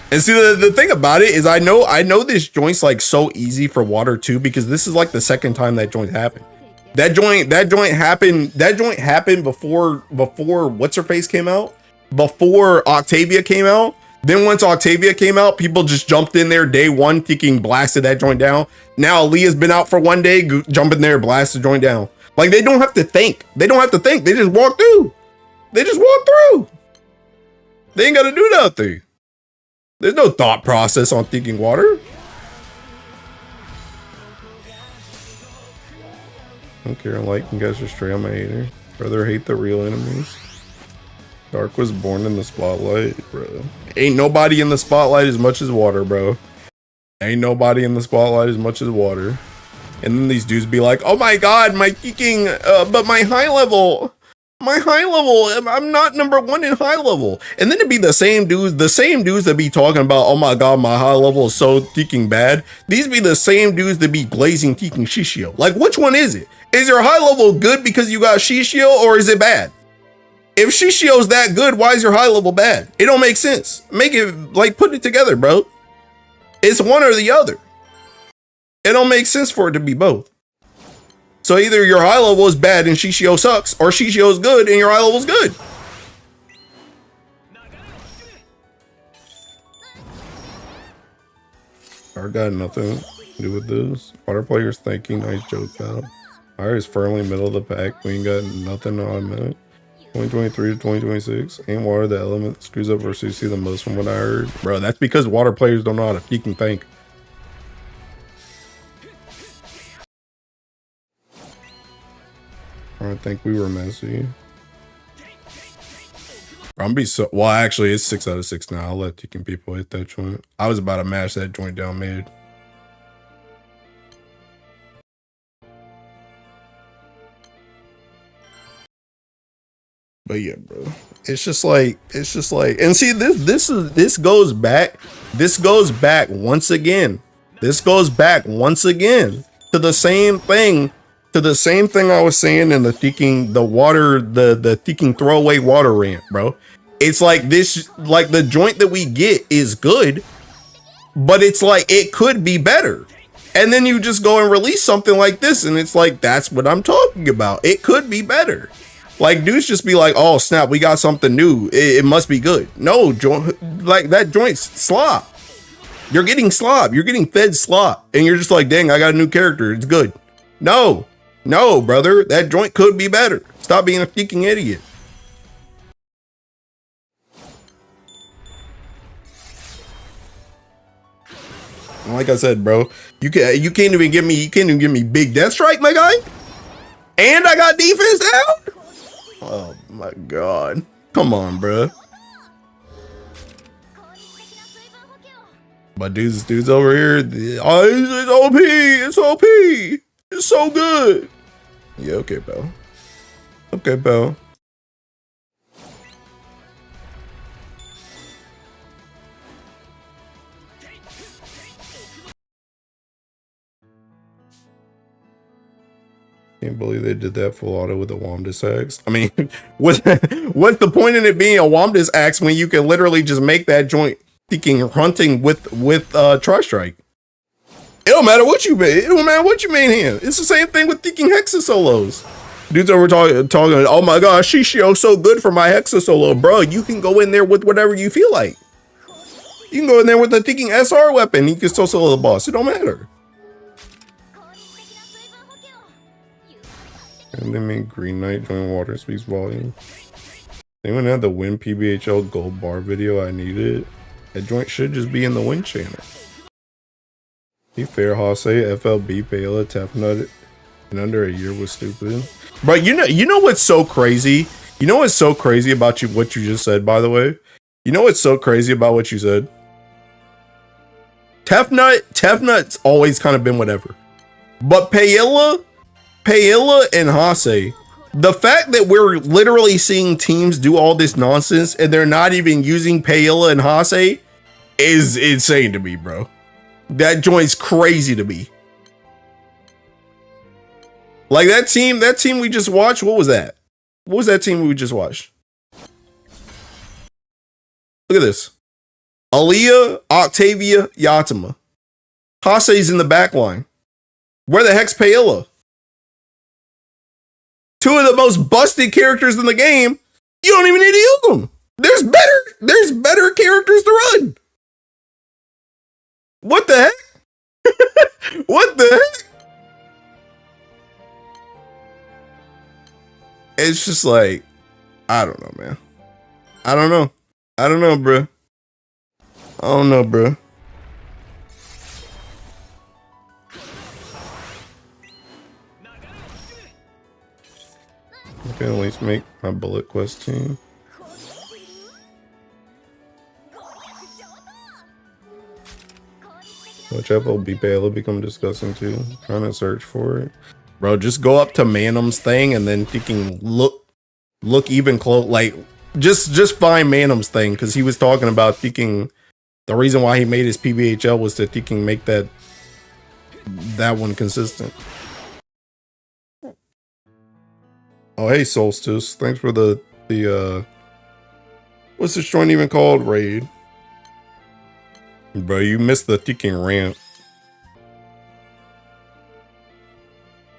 And see, the thing about it is I know this joint's like so easy for water too, because this is like the second time that joint happened. That joint happened before what's her face came out, before Octavia came out. Then once Octavia came out, people just jumped in there day one, thinking blasted that joint down. Now Aaliyah's been out for one day, jump in there, blast the joint down. Like they don't have to think. They don't have to think. They just walk through. They just walk through. They ain't got to do nothing. There's no thought process on thinking water. I don't care. I'm liking guys are straight. I'm a hater. Rather hate the real enemies. Dark was born in the spotlight, bro. Ain't nobody in the spotlight as much as water, bro. Ain't nobody in the spotlight as much as water. And then these dudes be like, oh my god, my kicking, but my high level, I'm not #1 in high level. And then it'd be the same dudes that be talking about, oh my god, my high level is so kicking bad. These be the same dudes that be glazing kicking Shishio. Like, which one is it? Is your high level good because you got Shishio, or is it bad? If Shishio's that good, why is your high level bad? It don't make sense. Make it, like, put it together, bro. It's one or the other. It don't make sense for it to be both. So either your high level is bad and Shishio sucks, or Shishio is good and your high level is good. I got nothing to do with this. Water players thinking, nice joke out. Fire is firmly middle of the pack. We ain't got nothing on a minute. 2023 to 2026. Ain't water the element that screws up versus see the most from what I heard. Bro, that's because water players don't know how to peek and think. I think we were messy. I'm be so well. Actually, it's 6 out of 6 now. I'll let Tekken people hit that joint. I was about to mash that joint down mid. But yeah, bro. It's just like, and see, this goes back once again. This goes back once again to the same thing. To the same thing I was saying in the thinking the thinking throwaway water rant, bro. It's like this, like the joint that we get is good, but it's like it could be better. And then you just go and release something like this, and it's like, that's what I'm talking about. It could be better. Like dudes just be like, oh snap, we got something new. It must be good. No, like that joint's slop. You're getting slop. You're getting fed slop, and you're just like, dang, I got a new character. It's good. No, brother, that joint could be better. Stop being a freaking idiot. And like I said, bro, you can't even give me big death strike, my guy. And I got defense down. Oh my god, come on, bro. But dudes over here, oh, it's OP, it's OP, it's so good. Yeah, okay, pal. Okay, pal. Can't believe they did that full auto with a Womdus axe. I mean, what's the point in it being a Womdus axe when you can literally just make that joint thinking hunting with Tri-Strike? It don't matter what you made. It don't matter what you made here. It's the same thing with thinking Hexa solos. Dudes over talking, oh my gosh, Shishio's so good for my Hexa solo. Bro, you can go in there with whatever you feel like. You can go in there with the thinking SR weapon. You can still solo the boss. It don't matter. And they made Green Knight join Water speaks volume. Anyone had the Win PBHL gold bar video? I needed it. That joint should just be in the Win channel. He fair Hase, FLB, Payla, Tap Nut, in under a year was stupid. But you know what's so crazy You know what's so crazy about what you just said, by the way? You know what's so crazy about what you said? Tefnut's always kind of been whatever. But Paella and Hase, the fact that we're literally seeing teams do all this nonsense and they're not even using Paella and Hase is insane to me, bro. That joint's crazy to me. Like that team we just watched, what was that? What was that team we just watched? Look at this. Aaliyah, Octavia, Yatima. Hase's in the back line. Where the heck's Paella? Two of the most busted characters in the game. You don't even need to use them. There's better characters to run. What the heck? What the heck? It's just like, I don't know, man. I don't know, bro. I don't know, bro. I can at least make my bullet quest team. Which FLB Paella become disgusting too. Trying to search for it. Bro, just go up to Manum's thing and then thinking look even close, like just find Manum's thing, because he was talking about thinking the reason why he made his PBHL was to thinking make that one consistent. Oh hey Solstice, thanks for the what's this joint even called? Raid. Bro, you missed the thinking rant.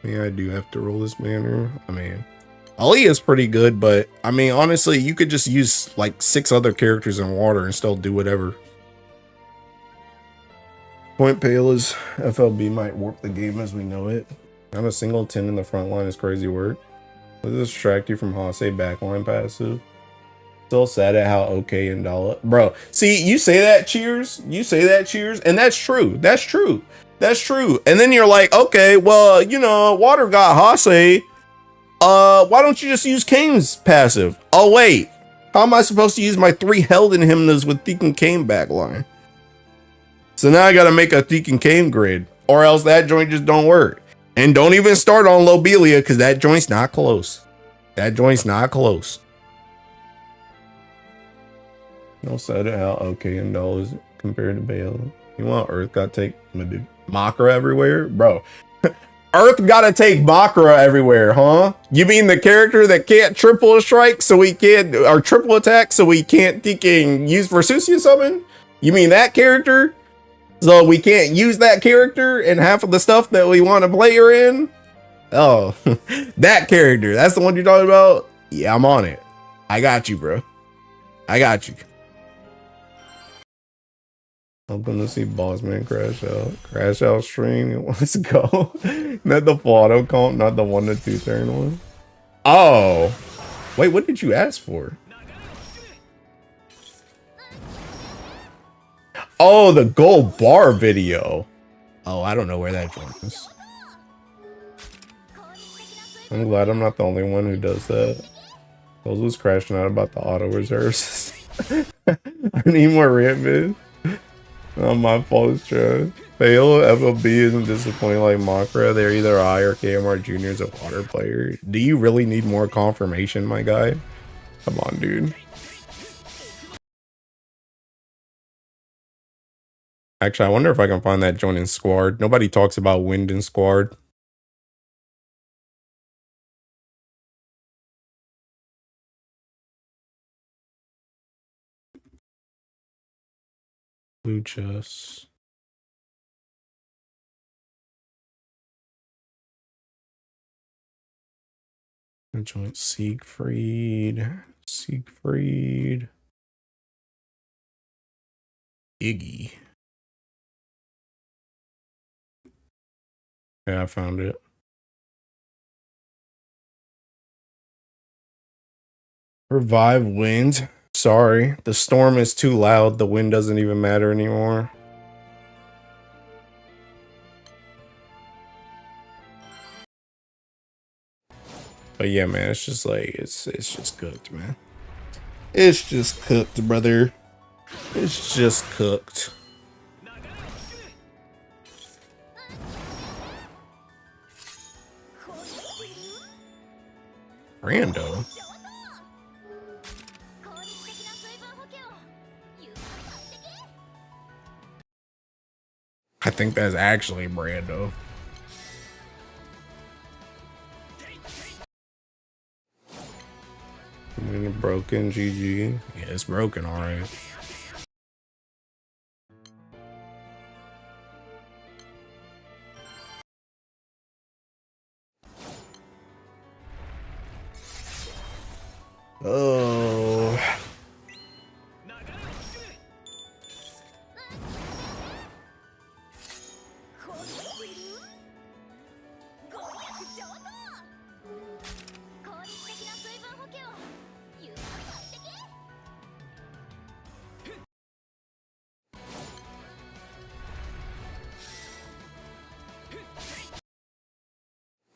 Yeah, I do have to roll this banner. I mean, Ali is pretty good, but I mean, honestly, you could just use like 6 other characters in water and still do whatever. Point Paela's FLB might warp the game as we know it. Not a single 10 in the front line is crazy work. Does this distract you from Hase backline passive? Still sad at how okay and Dala. Bro, see, you say that, Cheers. You say that, Cheers, and that's true. That's true. That's true. And then you're like, okay, well, you know, Water got Hase. Why don't you just use Kane's passive? Oh, wait. How am I supposed to use my 3 Helden Hymnas with Theek Kane backline? So now I gotta make a Theek Kane grid, or else that joint just don't work. And don't even start on Lobelia, because that joint's not close. That joint's not close. No said it how okay and dull is compared to Bale. You want Earth gotta take Makara everywhere? Bro. Earth gotta take Makara everywhere, huh? You mean the character that can't triple strike so we can't, or triple attack so we can't use Versusia summon? You mean that character? So we can't use that character in half of the stuff that we want to play her in? Oh, that character. That's the one you're talking about? Yeah, I'm on it. I got you, bro. I got you. I'm gonna see Bossman crash out. Crash out stream. Let's go. Not the full auto comp, not the 1 to 2 turn one. Oh. Wait, what did you ask for? Oh, the gold bar video. Oh, I don't know where that joins. I'm glad I'm not the only one who does that. Those was crashing out about the auto reserves. I need more rant vid. Not my fault, it's trash. Fail FLB isn't disappointing like Makara. They're either I or KMR Jr. is a water player. Do you really need more confirmation, my guy? Come on, dude. Actually, I wonder if I can find that joint in Squad. Nobody talks about wind in Squad. Blue chest. The joint Siegfried. Iggy. Yeah, I found it. Revive wind. Sorry, the storm is too loud. The wind doesn't even matter anymore. But yeah, man, it's just like it's just cooked, man. It's just cooked, brother. It's just cooked. Rando. I think that's actually Brando. Broken GG. Yeah, it's broken, alright. Oh.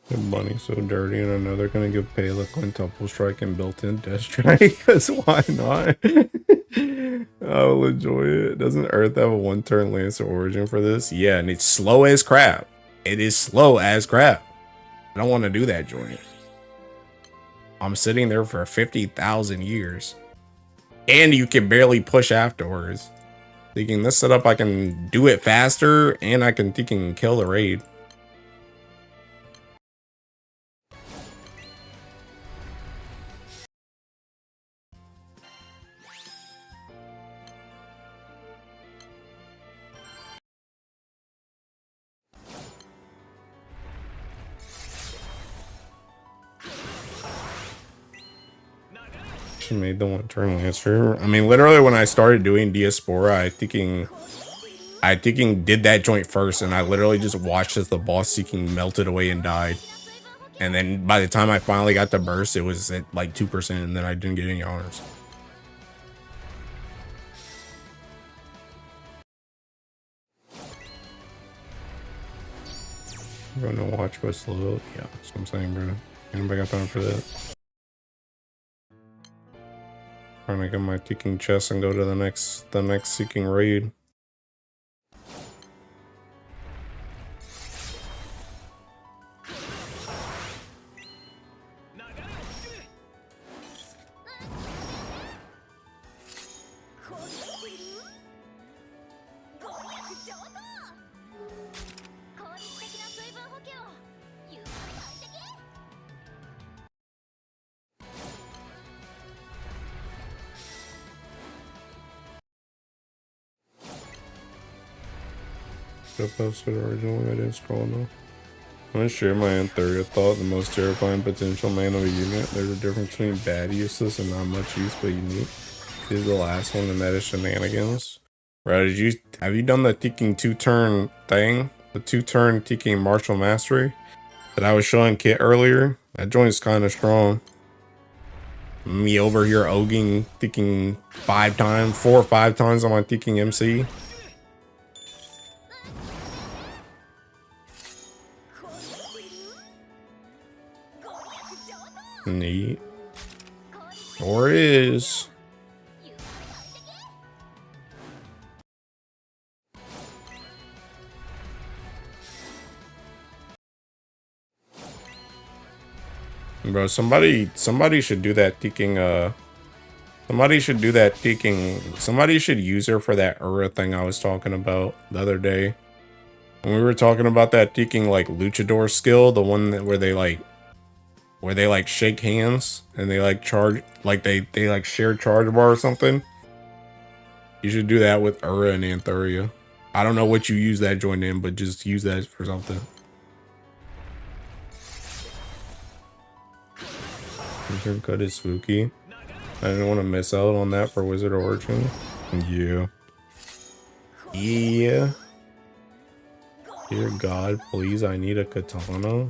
The bunny's so dirty, and another gonna give Pela quintuple strike and built-in death strike. Because why not? I will enjoy it. Doesn't Earth have a one-turn Lancer origin for this? Yeah, and it's slow as crap. It is slow as crap. I don't want to do that joint. I'm sitting there for 50,000 years, and you can barely push afterwards. Thinking this setup, I can do it faster, and I can kill the raid. She made the one-turn Lancer. I mean, literally, when I started doing Diaspora, I thinking did that joint first, and I literally just watched as the boss seeking melted away and died. And then by the time I finally got the burst, it was at like 2%, and then I didn't get any honors. I'm gonna watch what's slow. Yeah, that's what I'm saying, bro. Anybody got time for that? Trying to get my ticking chest and go to the next seeking raid. I posted originally, I didn't scroll enough. I'm gonna share my Antheria thought, the most terrifying potential man of a unit. There's a difference between bad useless and not much use but unique. This is the last one, and that is shenanigans. Bro, have you done the ticking 2-turn thing? The 2-turn ticking martial mastery that I was showing Kit earlier? That joint's kinda strong. Me over here ogging ticking 4 or 5 times on my ticking MC. Neat. Or is. Bro, somebody should do that ticking, somebody should use her for that Ura thing I was talking about the other day. When we were talking about that ticking, like, luchador skill, the one that where they like shake hands and they like charge, like they like share charge bar or something. You should do that with Ura and Antheria. I don't know what you use that joint in, but just use that for something. Your cut is spooky. I didn't want to miss out on that for Wizard Origin. Yeah. Yeah. Dear God, please, I need a katana.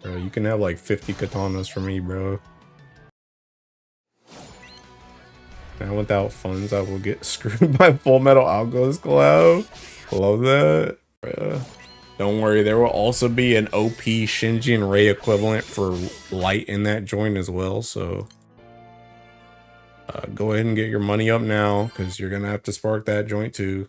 Bro, you can have like 50 katanas for me, bro. Now without funds, I will get screwed by Full Metal Alchemist Cloud. Love that. Bro. Don't worry, there will also be an OP Shinji and Rei equivalent for light in that joint as well, so go ahead and get your money up now, because you're gonna have to spark that joint too.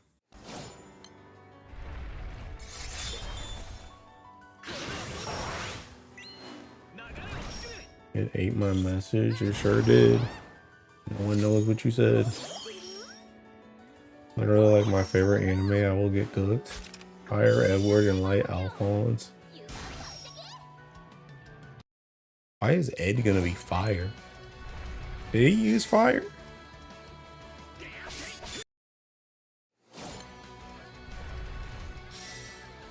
It ate my message, it sure did. No one knows what you said. Literally like my favorite anime, I will get cooked. Fire Edward and Light Alphonse. Why is Ed gonna be fire? Did he use fire?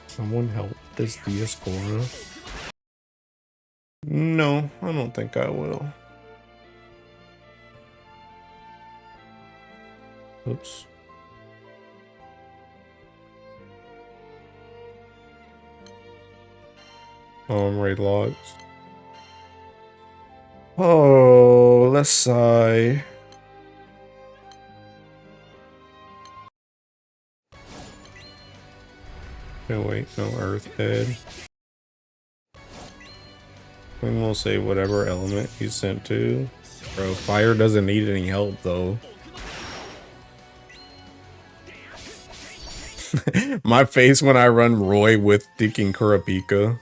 Someone help this Diaspora. No, I don't think I will. Oops. Raid logs. Oh, let's sigh. No, wait, no Earth Ed. And we'll say whatever element he's sent to. Bro, fire doesn't need any help though. My face when I run Roy with thinking Kurapika.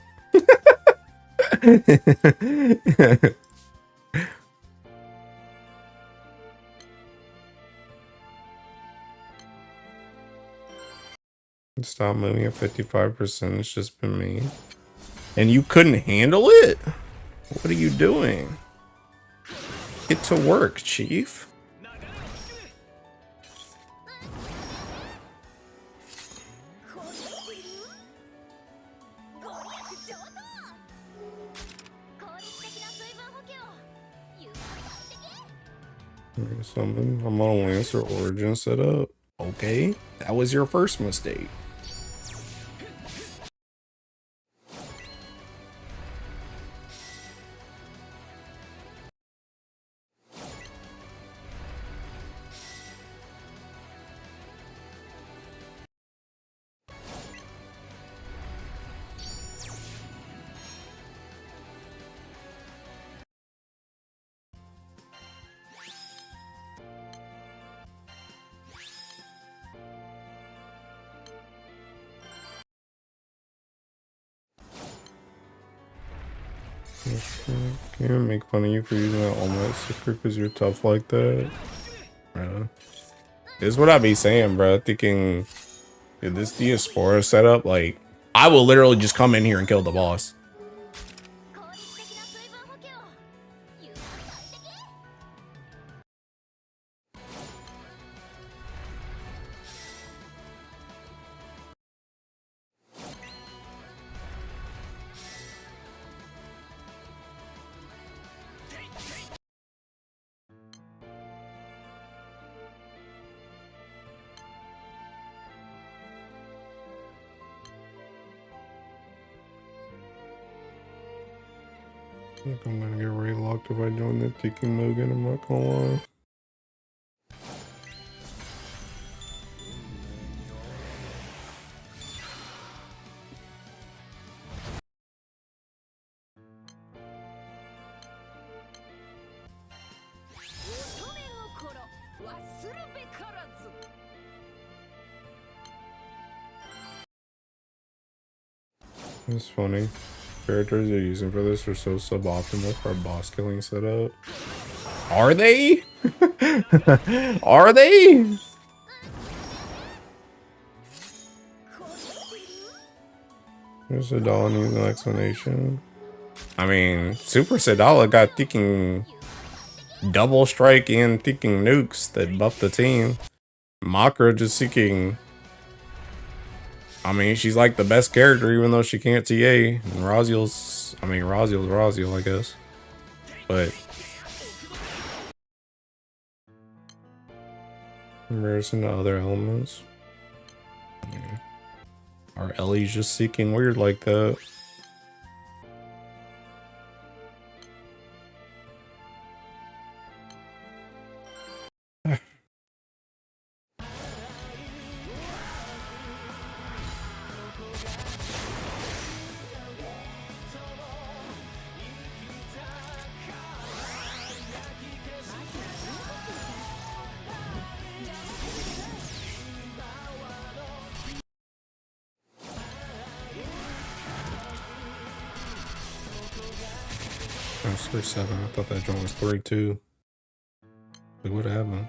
Stop moving at 55%. It's just been me. And you couldn't handle it? What are you doing? Get to work, Chief. Something. I'm on Lancer Origin setup. Okay, that was your first mistake. Can't even make fun of you for using that all-night secret because you're tough like that. Bro. This is what I be saying, bro. Thinking, dude, this Diaspora setup, like, I will literally just come in here and kill the boss. I think I'm gonna get Ray locked if I join the Tiki Mugen, I'm not gonna lie. It's funny. Characters you're using for this are so suboptimal for a boss killing setup. Are they? Are they? There's Sadala needs an explanation. I mean, Super Sadala got thinking double strike and thinking nukes that buff the team. Makra just seeking. I mean, she's like the best character, even though she can't TA. And Raziel's, I mean, Raziel's Raziel, I guess. But comparison to other elements. Our Ellie's just seeking weird like that. That's 3-7. I thought that joint was 3-2. Like, what happened?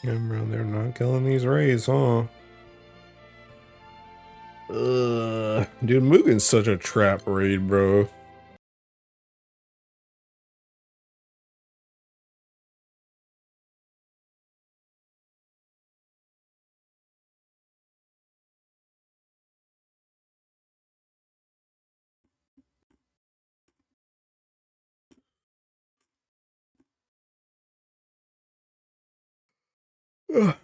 Yeah, bro, they're not killing these rays, huh? Dude, Mugen's such a trap raid, bro. Ugh.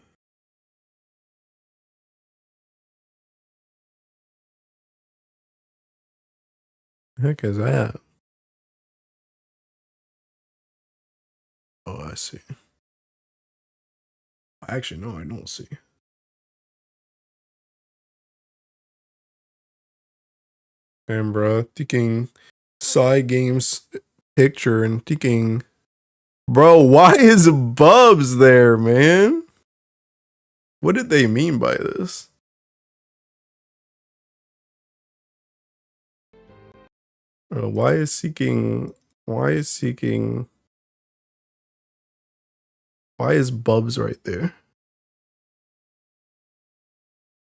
The heck is that? Oh, I see. Actually, no, I don't see. And bro, taking side games picture and taking, bro, why is Bubs there, man? What did they mean by this? Why is seeking? Why is Bubs right there?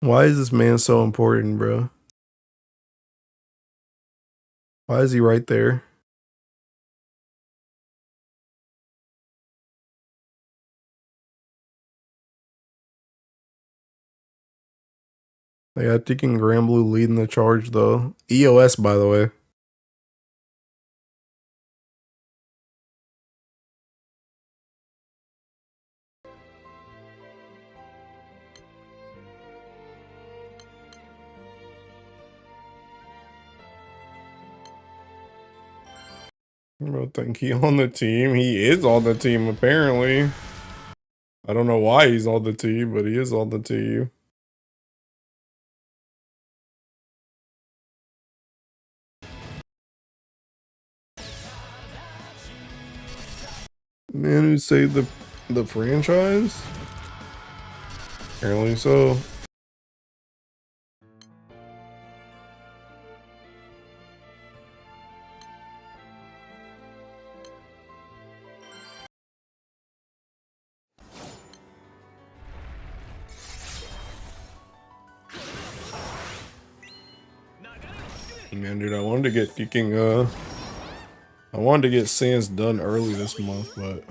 Why is this man so important, bro? Why is he right there? They got taking Granblue leading the charge though. EOS, by the way. I don't think he on the team. He is on the team apparently. I don't know why he's on the team, but he is on the team. Man who saved the franchise? Apparently so. Man, dude, I wanted to get I wanted to get Sans done early this month, but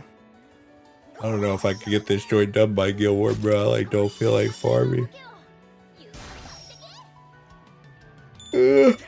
I don't know if I could get this joint done by Guild War, bro. I like don't feel like farming. Ugh.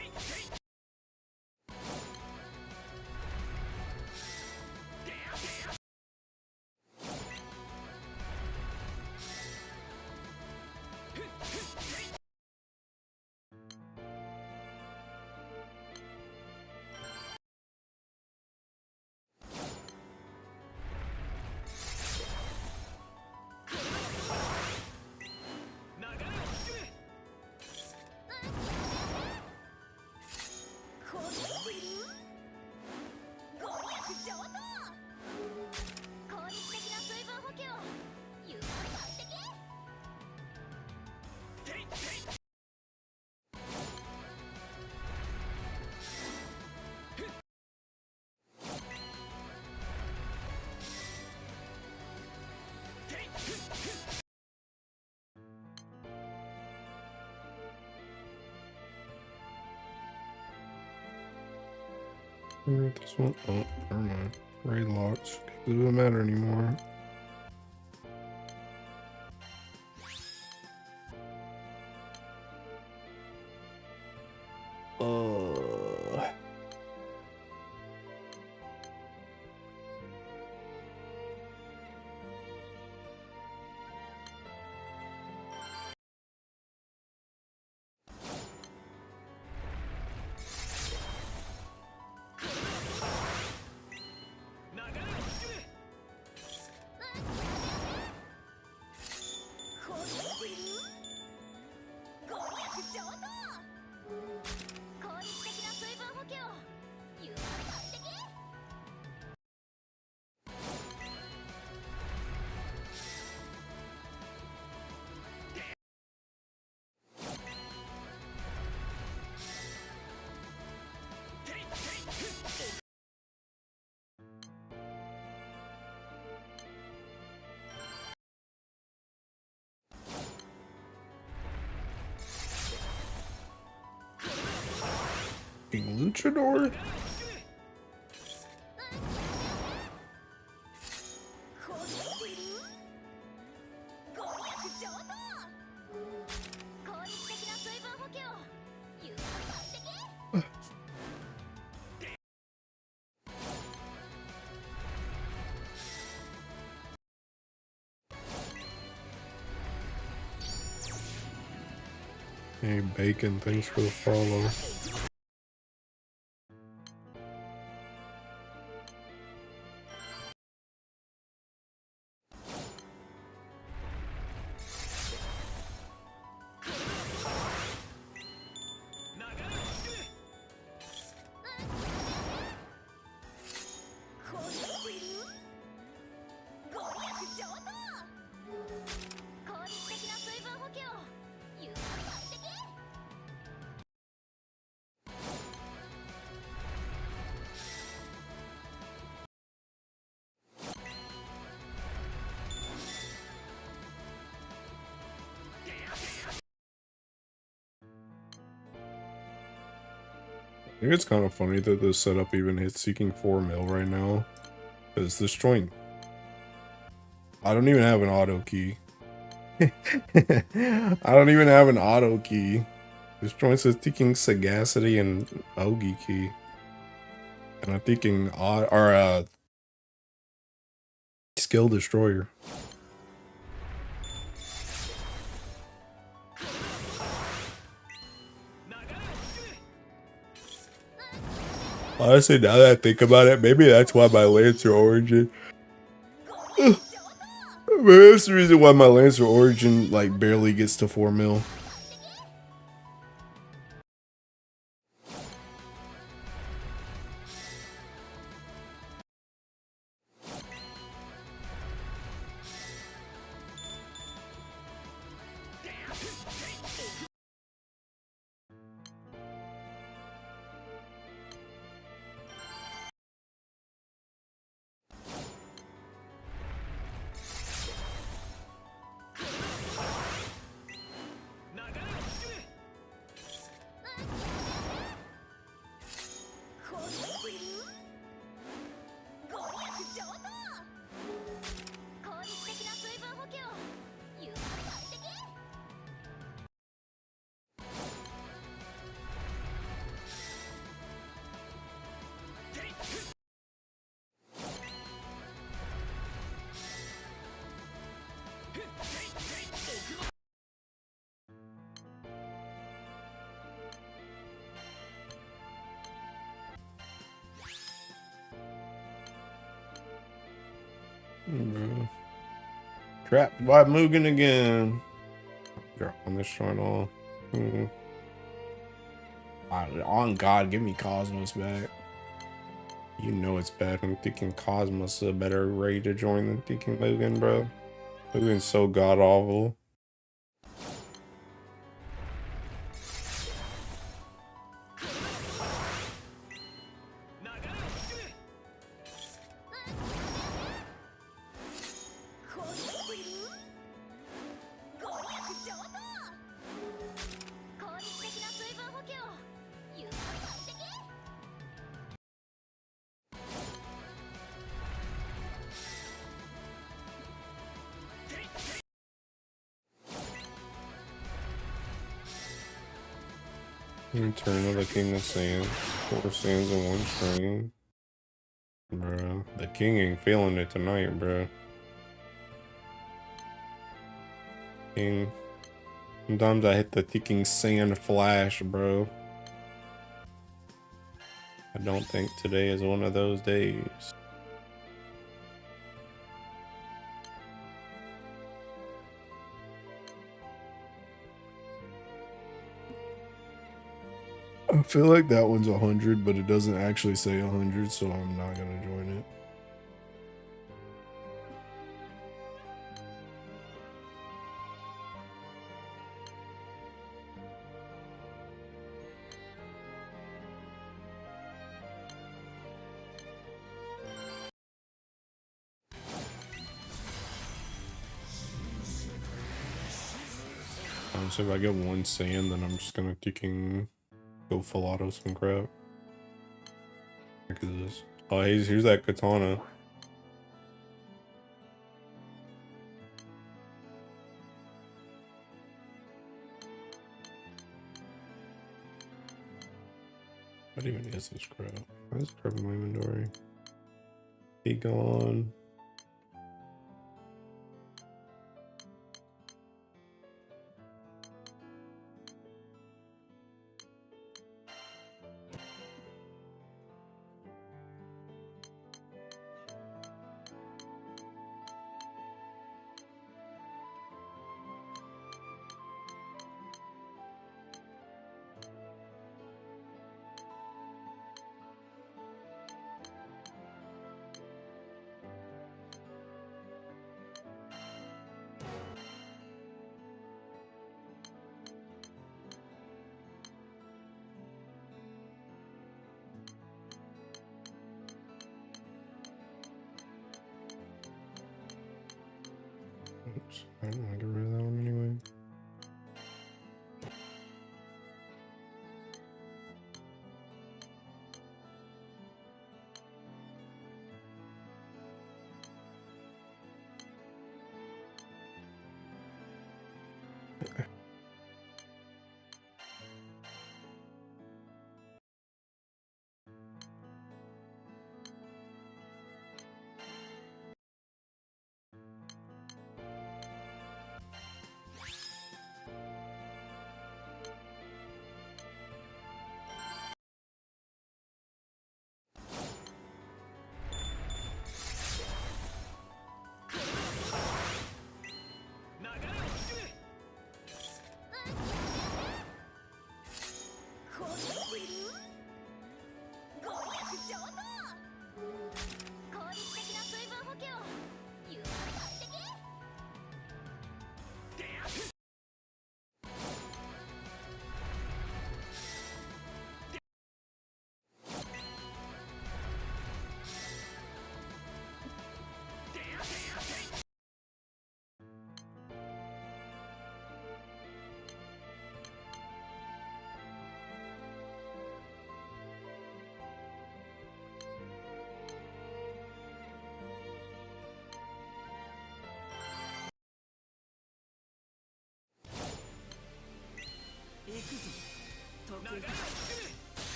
This one. Oh, never mind. Raid locked. It doesn't matter anymore. Luchador? Hey, Bacon, thanks for the follow. I think it's kind of funny that this setup even hits seeking 4 mil right now. Because this joint, I don't even have an auto key. I don't even have an auto key. This joint says seeking sagacity and Ogi key. And I'm thinking skill destroyer. Honestly, now that I think about it, maybe that's why my Lancer Origin. Maybe that's the reason why my Lancer Origin like barely gets to 4 mil. Trapped by Mugen again. Drop on this joint all. On God, give me Cosmos back. You know it's bad when thinking Cosmos is a better raid to join than thinking Mugen, bro. Mugen's so god awful. Return of the King of Sands. 4 sands in 1 stream. Bruh. The king ain't feeling it tonight, bruh. King. Sometimes I hit the ticking sand flash, bro. I don't think today is one of those days. I feel like that one's 100, but it doesn't actually say 100, so I'm not gonna join it. So if I get 1 sand, then I'm just gonna go full auto some crap. Look at this. Oh, here's that katana. What even is this crap? Why is crap in my inventory? Be gone. Oops, I don't want to get rid of that one anyway.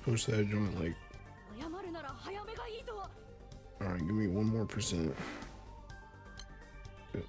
Push that joint like. Alright, give me 1 more %. Good.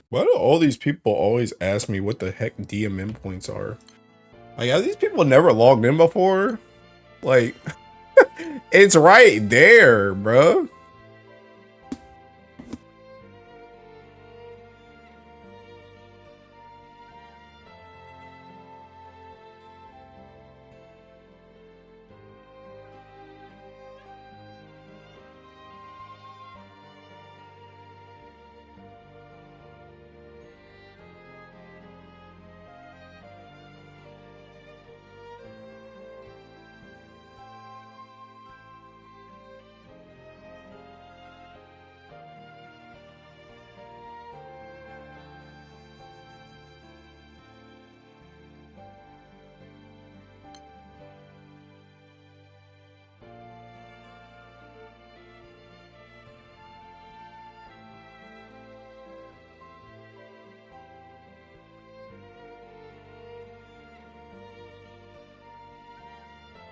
Why do all these people always ask me what the heck DMM points are? Like, have these people never logged in before? Like, it's right there, bro.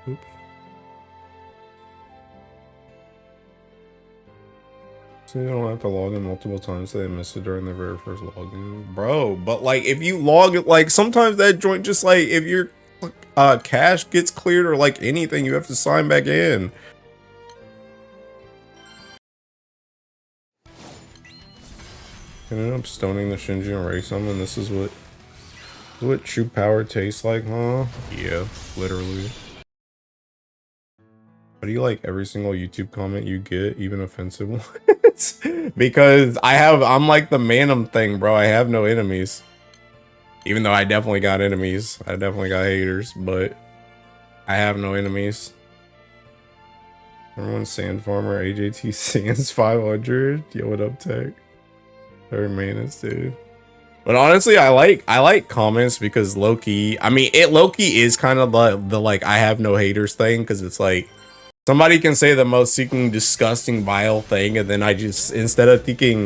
Oops. So you don't have to log in multiple times, so they missed it during the very first login. Bro, but like if you log it, like sometimes that joint just like if your cache gets cleared or like anything, you have to sign back in. Ended up stoning the Shinji and race him, and this is what true power tastes like, huh? Yeah, literally. How do you like every single YouTube comment you get, even offensive ones? Because I'm like the Manum thing, bro. I have no enemies. Even though I definitely got enemies. I definitely got haters, but I have no enemies. Everyone Sand Farmer, AJT Sands 500. Yo, what up, Tech? Third maintenance, dude. But honestly, I like comments because low-key, I mean, low-key is kind of the like I have no haters thing, because it's like somebody can say the most seeking disgusting vile thing, and then I just instead of being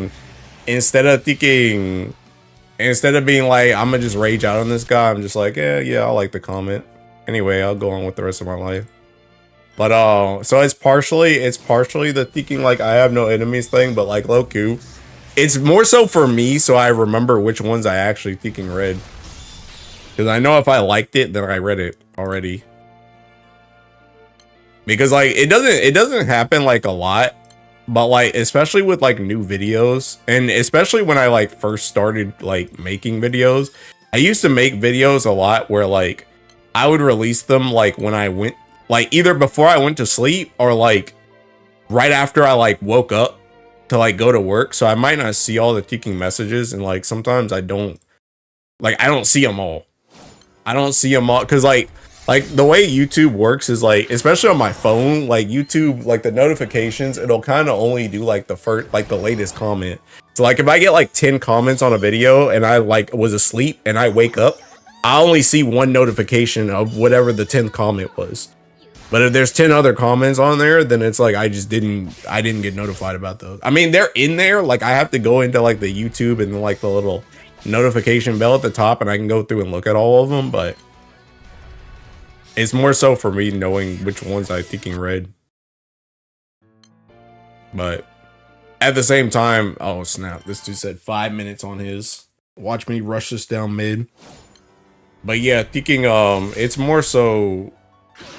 like I'm gonna just rage out on this guy, I'm just like, yeah, I'll like the comment. Anyway, I'll go on with the rest of my life. But so it's partially the thinking like I have no enemies thing, but like low-key, it's more so for me, so I remember which ones I actually thinking read. Because I know if I liked it, then I read it already. Because like it doesn't happen like a lot, but like especially with like new videos, and especially when I like first started like making videos, I used to make videos a lot where like I would release them like when I went, like either before I went to sleep or like right after I like woke up to like go to work. So I might not see all the ticking messages, and like sometimes I don't see them all. I don't see them all because like the way YouTube works is like, especially on my phone, like YouTube, like the notifications, it'll kind of only do like the first, like the latest comment. So like if I get like 10 comments on a video and I like was asleep and I wake up, I only see one notification of whatever the 10th comment was. But if there's 10 other comments on there, then it's like I didn't get notified about those. I mean, they're in there. Like I have to go into like the YouTube and like the little notification bell at the top, and I can go through and look at all of them, but it's more so for me knowing which ones I ticking read. But at the same time, oh snap, this dude said 5 minutes on his. Watch me rush this down mid. But yeah, ticking, it's more so,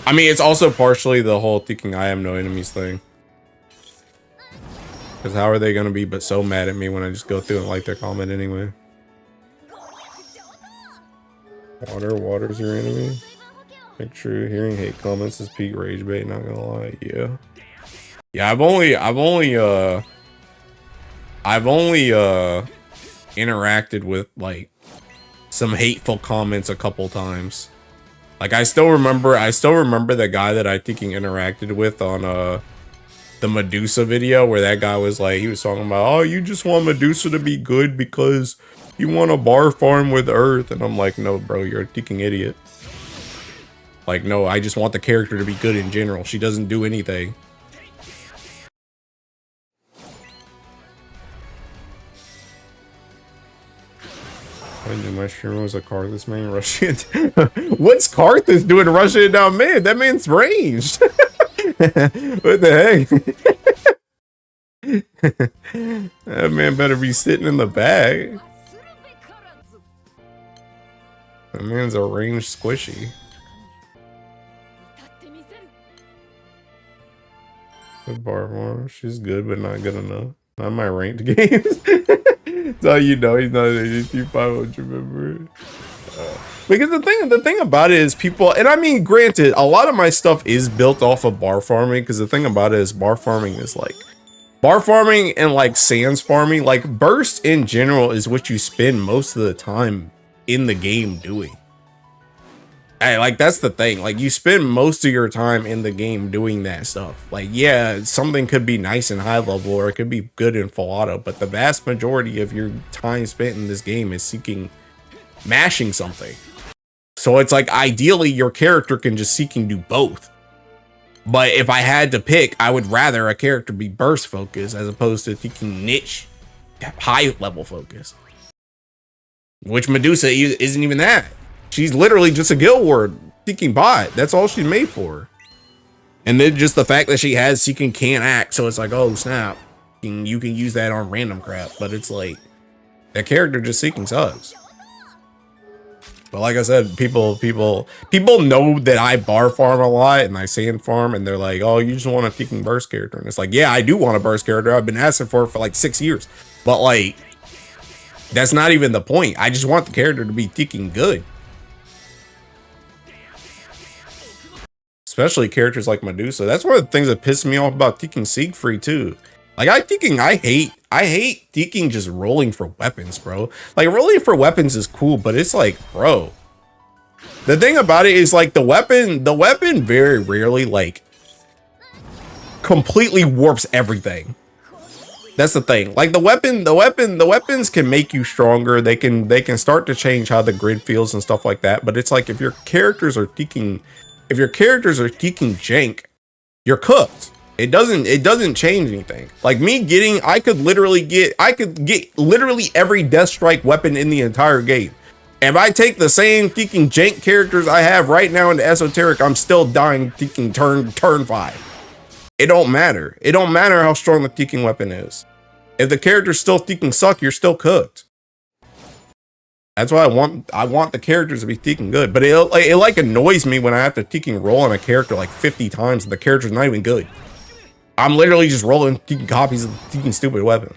I mean, it's also partially the whole ticking I have no enemies thing. Because how are they going to be but so mad at me when I just go through and like their comment anyway? Water's your enemy. Make sure hearing hate comments is peak rage bait, not gonna lie. Yeah, I've only interacted with like some hateful comments a couple times. Like I still remember the guy that I think he interacted with on the Medusa video, where that guy was like, he was talking about, oh, you just want Medusa to be good because you want a bar farm with Earth. And I'm like, no, bro, you're a ticking idiot. Like, no, I just want the character to be good in general. She doesn't do anything. I did my stream was a Karthus main rushing it. What's Karthus doing rushing it down mid? That man's ranged. What the heck? That man better be sitting in the back. That man's a ranged squishy. Good bar farm. She's good, but not good enough. Not my ranked games. That's how you know he's not an 82-500 member. Because the thing about it is people, and I mean, granted, a lot of my stuff is built off of bar farming. Because the thing about it is bar farming is like, bar farming and like sands farming, like burst in general is what you spend most of the time in the game doing. Hey, like that's the thing, like you spend most of your time in the game doing that stuff. Like, yeah, something could be nice and high level, or it could be good in full auto, but the vast majority of your time spent in this game is mashing something. So it's like ideally your character can just do both. But if I had to pick, I would rather a character be burst focused as opposed to seeking niche high level focus, which Medusa isn't even that. She's literally just a guild ward seeking bot. That's all she's made for. And then just the fact that she has seeking can't act, so it's like, oh snap, you can use that on random crap. But it's like that character just seeking sucks. But like I said, people know that I bar farm a lot and I sand farm, and they're like, oh, you just want a seeking burst character. And it's like, yeah, I do want a burst character. I've been asking for it for like 6 years. But like, that's not even the point. I just want the character to be seeking good. Especially characters like Medusa. That's one of the things that pisses me off about Teeking Siegfried too. Like I hate Teeking just rolling for weapons, bro. Like rolling for weapons is cool, but it's like, bro. The thing about it is like the weapon very rarely like completely warps everything. That's the thing. Like the weapons can make you stronger. They can start to change how the grid feels and stuff like that. But it's like if your characters are Teeking jank, you're cooked. It doesn't change anything. Like me getting, I could get literally every Death Strike weapon in the entire game. If I take the same Teeking jank characters I have right now in the esoteric, I'm still dying Teeking turn 5. It don't matter. It don't matter how strong the Teeking weapon is. If the characters still Teeking suck, you're still cooked. That's why I want the characters to be Teeking good, but it like annoys me when I have to Teeking roll on a character like 50 times and the character's not even good. I'm literally just rolling Teeking copies of the Teeking stupid weapon.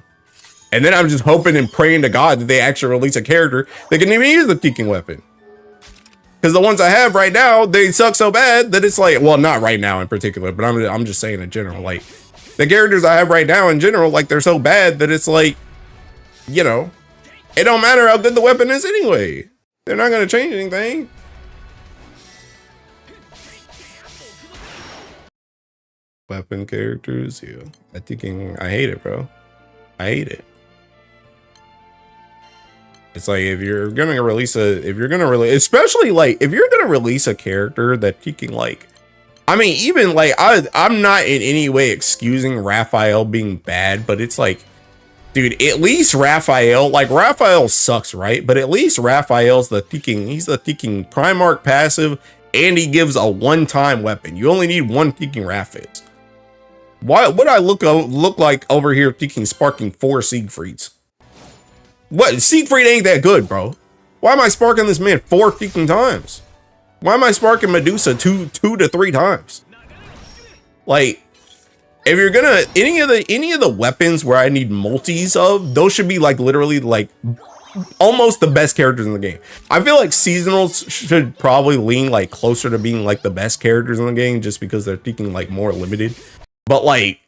And then I'm just hoping and praying to God that they actually release a character that can even use the kicking weapon. Because the ones I have right now, they suck so bad that it's like, well, not right now in particular, but I'm just saying in general, like the characters I have right now in general, like they're so bad that it's like, you know, it don't matter how good the weapon is anyway. They're not going to change anything. Weapon characters, yeah. I hate it, bro. I hate it. It's like if you're gonna release especially like if you're gonna release a character that you can like, I mean, even like I'm not in any way excusing Raphael being bad, but it's like, dude, at least Raphael, like Raphael sucks, right? But at least Raphael's he's the thinking Primarch passive, and he gives a one-time weapon. You only need one thinking Raphael. Why would I look like over here thinking sparking 4 Siegfrieds? What? Siegfried ain't that good, bro. Why am I sparking this man 4 freaking times? Why am I sparking Medusa 2 to 3 times? Like, if you're gonna any of the weapons where I need multis of, those should be like literally like almost the best characters in the game. I feel like seasonals should probably lean like closer to being like the best characters in the game just because they're thinking like more limited. But like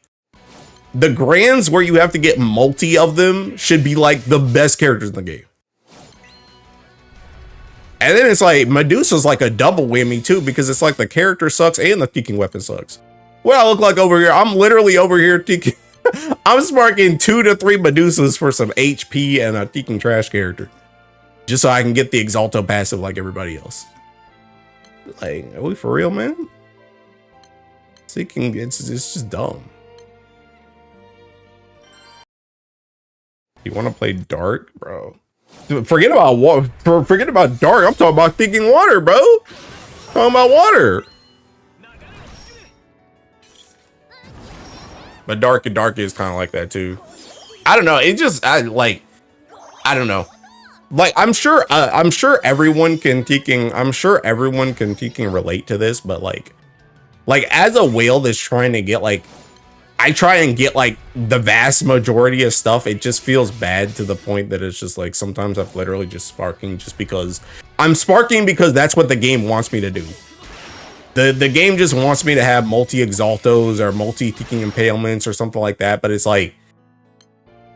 the grands where you have to get multi of them should be like the best characters in the game. And then it's like Medusa's like a double whammy too, because it's like the character sucks and the thinking weapon sucks. What I look like over here, I'm literally over here thinking I'm sparking 2 to 3 Medusas for some HP and a thinking trash character. Just so I can get the Exalto passive like everybody else. Like, are we for real, man? Seeking, it's just dumb. You want to play Dark, bro? Dude, forget about Dark. I'm talking about thinking water, bro. Talking about water. But Dark is kind of like that too. I don't know. It just I don't know. Like I'm sure everyone can relate to this, but like as a whale that's trying to get like, I try and get like the vast majority of stuff. It just feels bad to the point that it's just like sometimes I'm literally just sparking just because I'm sparking because that's what the game wants me to do. The game just wants me to have multi-exaltos or multi-thinking impalements or something like that, but it's like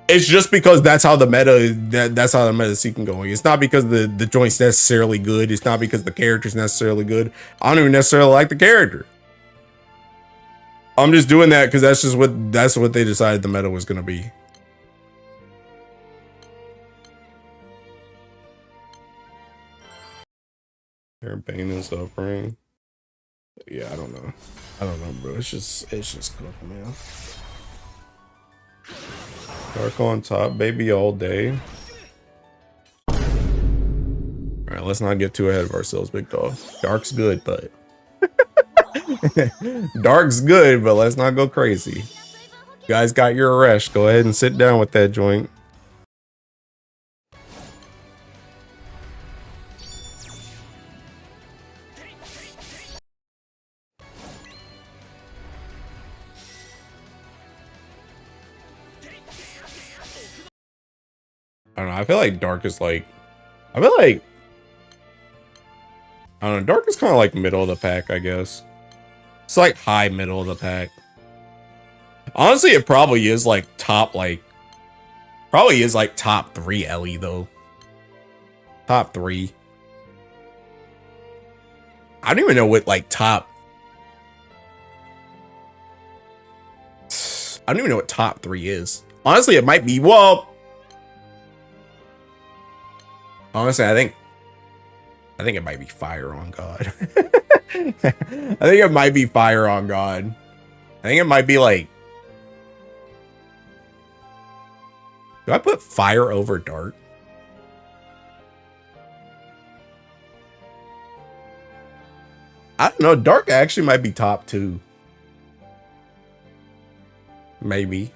it's just because that's how the meta that's how the meta is seeking going. It's not because the joint's necessarily good. It's not because the character's necessarily good. I don't even necessarily like the character. I'm just doing that because that's what they decided the meta was gonna be. Their pain and suffering. Yeah, I don't know, bro. It's just cooked, man. Dark on top, baby, all day. All right, let's not get too ahead of ourselves, big dog. Dark's good, but Dark's good, but let's not go crazy. You guys got your arrest. Go ahead and sit down with that joint. I don't know. I feel like Dark is like, I don't know. Dark is kind of like middle of the pack, I guess. It's like high middle of the pack. Honestly, it probably is like top 3 Ellie though. Top 3. I don't even know what like top. I don't even know what top 3 is. Honestly, it might be, well, honestly, I think it might be Fire on God. I think it might be Fire on God. I think it might be like, do I put Fire over Dark? I don't know. Dark actually might be top 2. Maybe.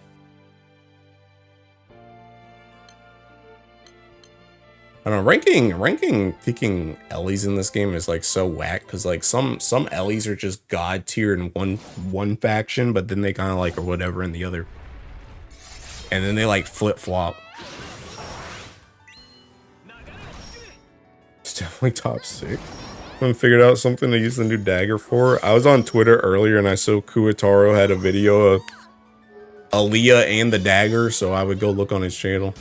I don't know, ranking picking Ellies in this game is like so whack because like some Ellies are just god tier in one faction, but then they kind of like or whatever in the other. and then they like flip flop. It's definitely top 6. I haven't figured out something to use the new dagger for. I was on Twitter earlier and I saw Kuwataro had a video of Aaliyah and the dagger, so I would go look on his channel.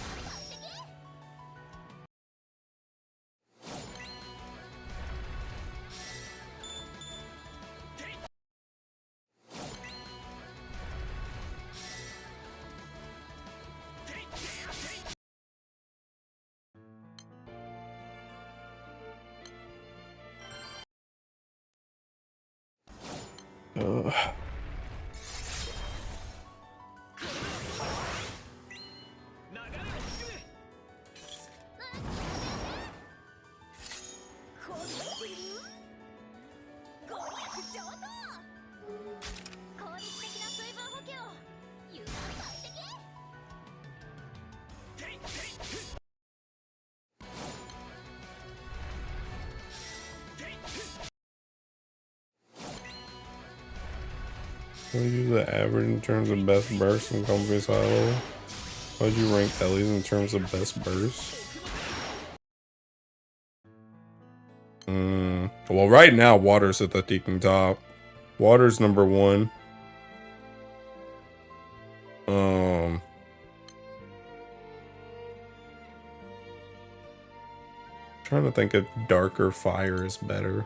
Ugh. What would you use the average in terms of best burst and company's high level? How would you rank Ellie's in terms of best burst? Well, right now, Water's at the Teking top. Water's number 1. Trying to think if Darker Fire is better.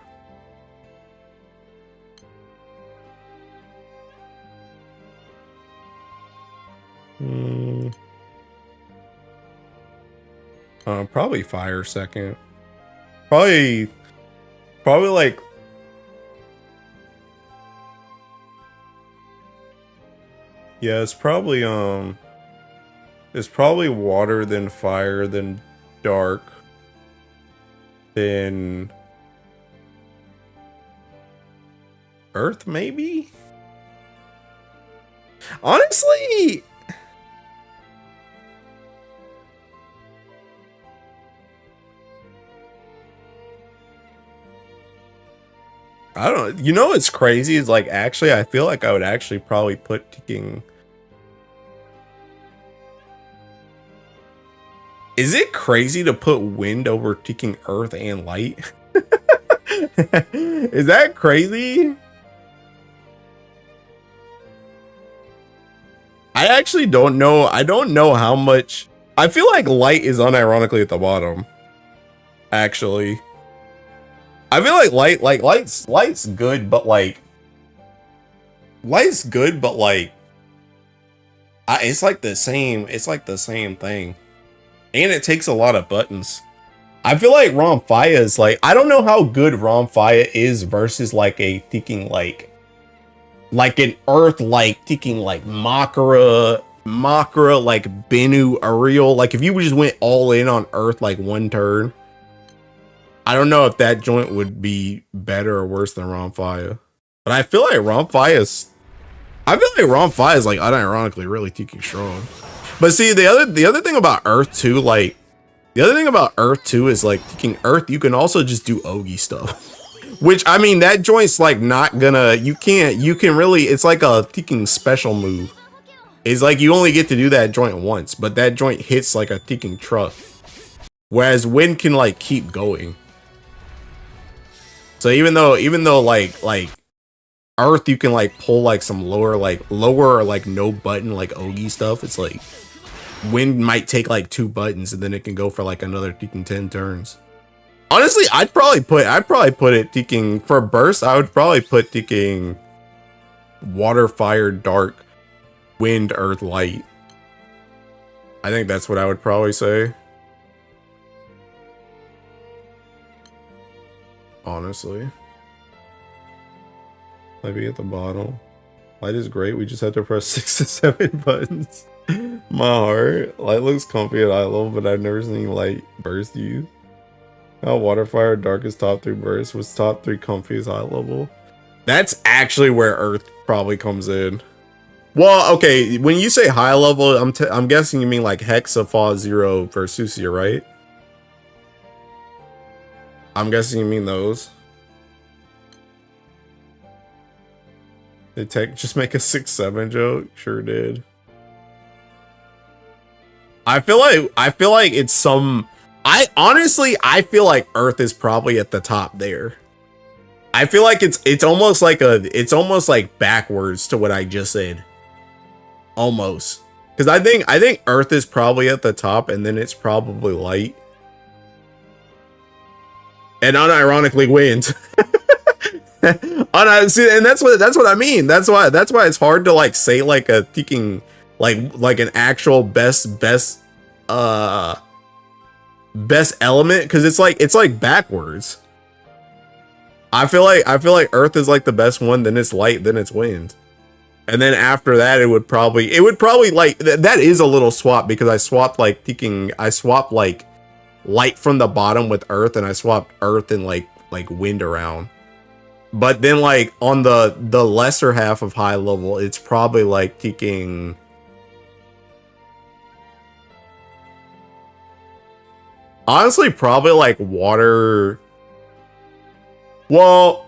Probably Fire second. Probably like yeah, it's probably Water, then Fire, then Dark, then Earth, maybe? Honestly, I don't know. You know what's crazy is like actually I feel like I would actually probably put Teking. Is it crazy to put Wind over Teking Earth and Light? Is that crazy? I actually don't know. I don't know how much. I feel like Light is unironically at the bottom. Actually. I feel like Light's good, but like it's like the same thing. And it takes a lot of buttons. I feel like Ramphia is like, I don't know how good Ramphia is versus like a Teking like an Earth like Teking like Makara like Bennu Uriel. Like if you just went all in on Earth like one turn, I don't know if that joint would be better or worse than Ramphia. But I feel like Ramphia is like unironically really Teking strong. But see, the other thing about Earth too, like the other thing about Earth too is like Teking Earth, you can also just do Ogi stuff. Which I mean that joint's like not gonna you can really, it's like a Teking special move. It's like you only get to do that joint once, but that joint hits like a Teking truck. Whereas Wind can like keep going. So even though like Earth you can like pull like some lower or like no button like Ogi stuff, it's like Wind might take like 2 buttons and then it can go for like another Teking 10 turns. Honestly, I'd probably put it Teking for burst. I would probably put Teking Water, Fire, Dark, Wind, Earth, Light. I think that's what I would probably say. Honestly. Maybe at the bottom. Light is great. We just have to press 6 to 7 buttons. My heart. Light looks comfy at eye level, but I've never seen Light burst used. Now Water, Fire, Dark is top 3 burst. Was top 3 comfy as eye level? That's actually where Earth probably comes in. Well, okay, when you say high level, I'm guessing you mean like Hexa, Fall Zero, Versusia, right? I'm guessing you mean those. Did Tech just make a 6-7 joke? Sure did. I feel like it's some. I feel like Earth is probably at the top there. I feel like it's almost like backwards to what I just said. Almost. Because I think Earth is probably at the top and then it's probably Light. And unironically wins. See, and that's what I mean. That's why it's hard to like say like a thinking like an actual best element, because it's like backwards. I feel like Earth is like the best one, then it's Light, then it's Wind. And then after that it would probably like that is a little swap, because I swapped like Light from the bottom with Earth, and I swapped Earth and like Wind around. But then like on the lesser half of high level, it's probably like taking honestly probably like water. Well,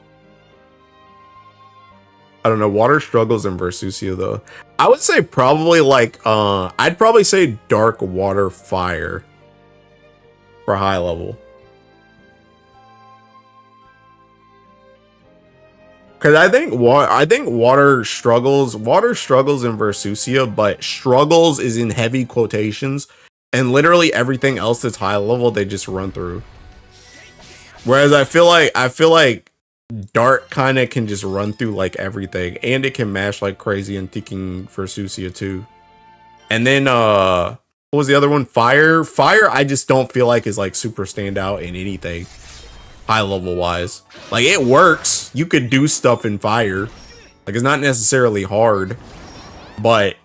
I don't know, water struggles in Versusia though. I would say probably like I'd probably say dark, water, fire for high level. Cause I think water struggles in Versusia, but struggles is in heavy quotations, and literally everything else that's high level they just run through. Whereas I feel like Dark kind of can just run through like everything, and it can mash like crazy in Thinking Versusia too. And then what was the other one? Fire I just don't feel like is like super standout in anything high level wise. Like it works, you could do stuff in fire, like it's not necessarily hard, but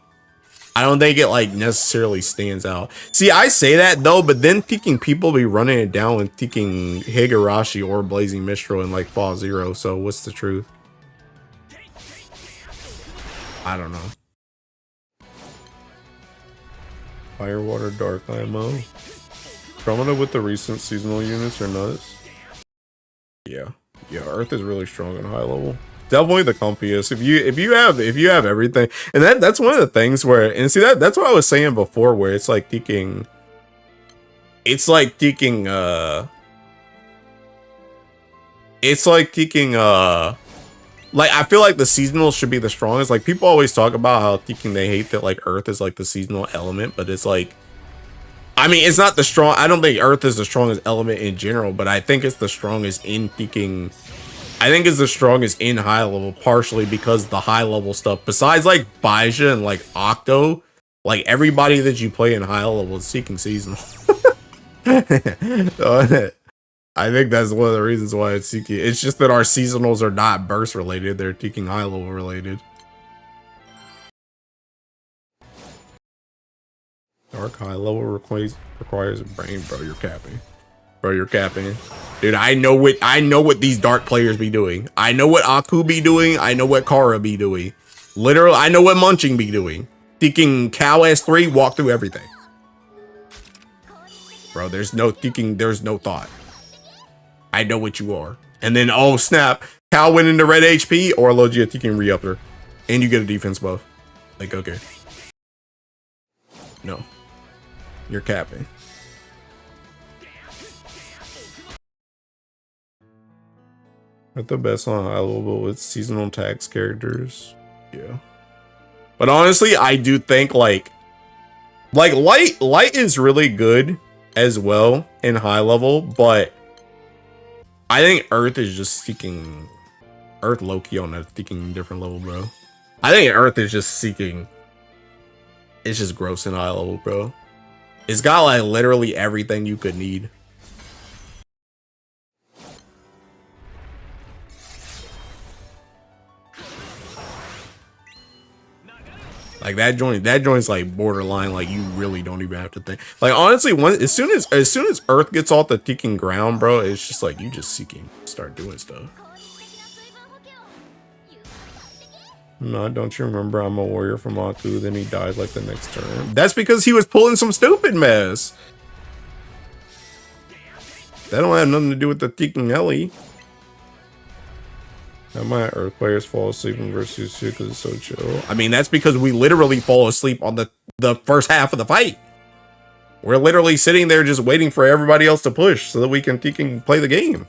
I don't think it like necessarily stands out. See, I say that though, but then thinking people be running it down with thinking Higurashi or Blazing Mistral in like Fall Zero. So what's the truth? I don't know. Fire, water, dark IMO. Andromeda with the recent seasonal units are nuts. Yeah, Earth is really strong in high level. Definitely the comfiest. If you have everything, and that's one of the things where, and see that's what I was saying before, where it's like thinking like I feel like the seasonal should be the strongest. Like people always talk about how thinking they hate that like Earth is like the seasonal element, but it's like, I mean, it's not the strong. I don't think Earth is the strongest element in general, but I think it's the strongest in thinking. I think it's the strongest in high level, partially because the high level stuff, besides like Baija and like Octo, like everybody that you play in high level is seeking seasonal. So, I think that's one of the reasons why it's seeking. It's just that our seasonals are not burst related; they're seeking high level related. Dark high level requires a brain, bro. You're capping. Bro, you're capping. Dude, I know what these dark players be doing. I know what Aku be doing. I know what Kara be doing. Literally, I know what Munching be doing. Thinking Cow S3, walk through everything. Bro, there's no thinking, there's no thought. I know what you are. And then, oh snap, Cow went into red HP, or Logia thinking re-upper. And you get a defense buff. Like, okay. No. You're capping. At the best on high level with seasonal tax characters. Yeah. But honestly, I do think like light is really good as well in high level, but I think Earth is just seeking Earth low-key on a seeking different level, bro. I think Earth is just seeking, it's just gross in high level, bro. It's got like literally everything you could need. Like that joint's like borderline, like you really don't even have to think. Like honestly, as soon as Earth gets off the ticking ground, bro, it's just like you just seeking start doing stuff. No, don't you remember I'm a warrior from Aku, then he died like the next turn? That's because he was pulling some stupid mess. That don't have nothing to do with the ticking Ellie. How my Earth players fall asleep in Versus because it's so chill? I mean, that's because we literally fall asleep on the first half of the fight. We're literally sitting there just waiting for everybody else to push so that we can play the game.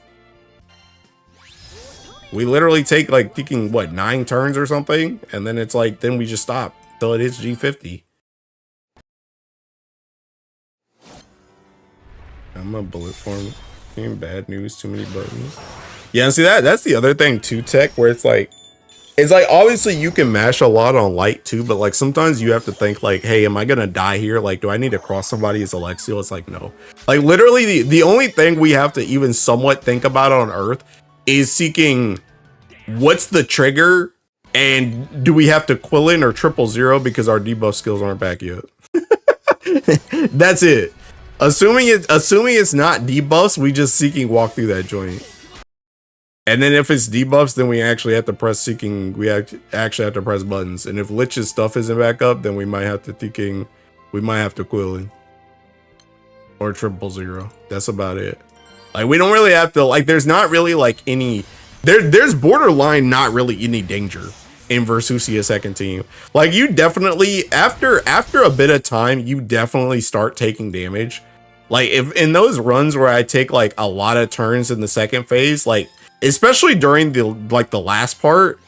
We literally take like what, 9 turns or something, and then it's like then we just stop till it hits G50. I'm a bullet form. Bad news, too many buttons. Yeah, and see that's the other thing too, Tech, where it's like obviously you can mash a lot on light too, but like sometimes you have to think like, hey, am I gonna die here? Like, do I need to cross somebody as Alexiel? It's like, no. Like literally the only thing we have to even somewhat think about on Earth is seeking what's the trigger, and do we have to Quillin or 000 because our debuff skills aren't back yet. That's it. Assuming it's not debuffs, we just seeking walk through that joint. And then if it's debuffs, then we actually have to press seeking. We actually have to press buttons. And if Lich's stuff isn't back up, then we might have to Quillin or 000. That's about it. Like we don't really have to, like, there's not really like any, there's borderline not really any danger in Versusia second team. Like you definitely, after a bit of time, you definitely start taking damage. Like if in those runs where I take like a lot of turns in the second phase, like especially during the last part,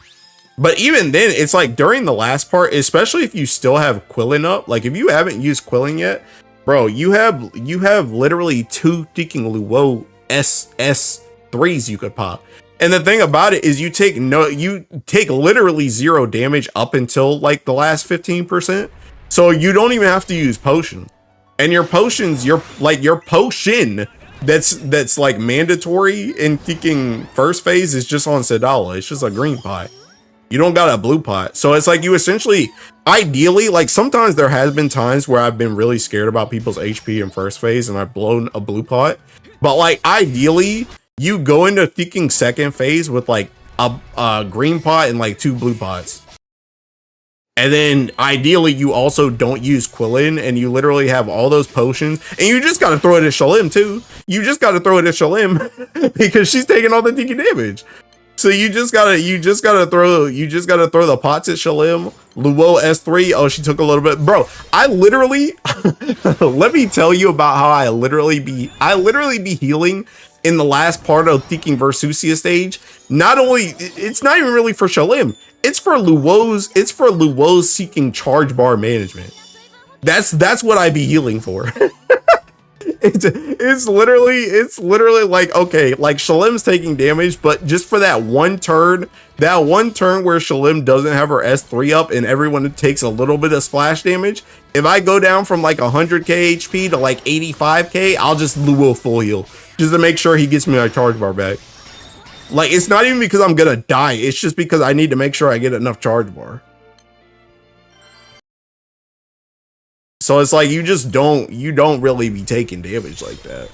but even then it's like during the last part, especially if you still have Quillin up, like if you haven't used Quillin yet, bro, you have literally 2 freaking Luo SS3s you could pop. And the thing about it is you take literally 0 damage up until like the last 15%. So you don't even have to use potions. And your potions, your potion that's like mandatory in freaking first phase is just on Sedala. It's just a green pot. You don't got a blue pot. So it's like you essentially, ideally, like sometimes there has been times where I've been really scared about people's HP in first phase and I've blown a blue pot. But like ideally, you go into freaking second phase with like a green pot and like 2 blue pots. And then ideally you also don't use Quillin and you literally have all those potions, and you just gotta throw it at Shalim too. You just gotta throw it at Shalim because she's taking all the tiki damage. So you just gotta throw the pots at Shalim. Luo S3. Oh, she took a little bit. Bro, I literally let me tell you about how I literally be healing in the last part of Thinking Versusia stage. Not only, it's not even really for Shalim. It's for Luo's seeking charge bar management. That's what I be healing for. It's literally like, okay, like Shalim's taking damage, but just for that one turn where Shalim doesn't have her S3 up and everyone takes a little bit of splash damage, if I go down from like 100k HP to like 85k, I'll just Luo full heal just to make sure he gets me my charge bar back. Like, it's not even because I'm gonna die, it's just because I need to make sure I get enough charge bar. So it's like you don't really be taking damage like that.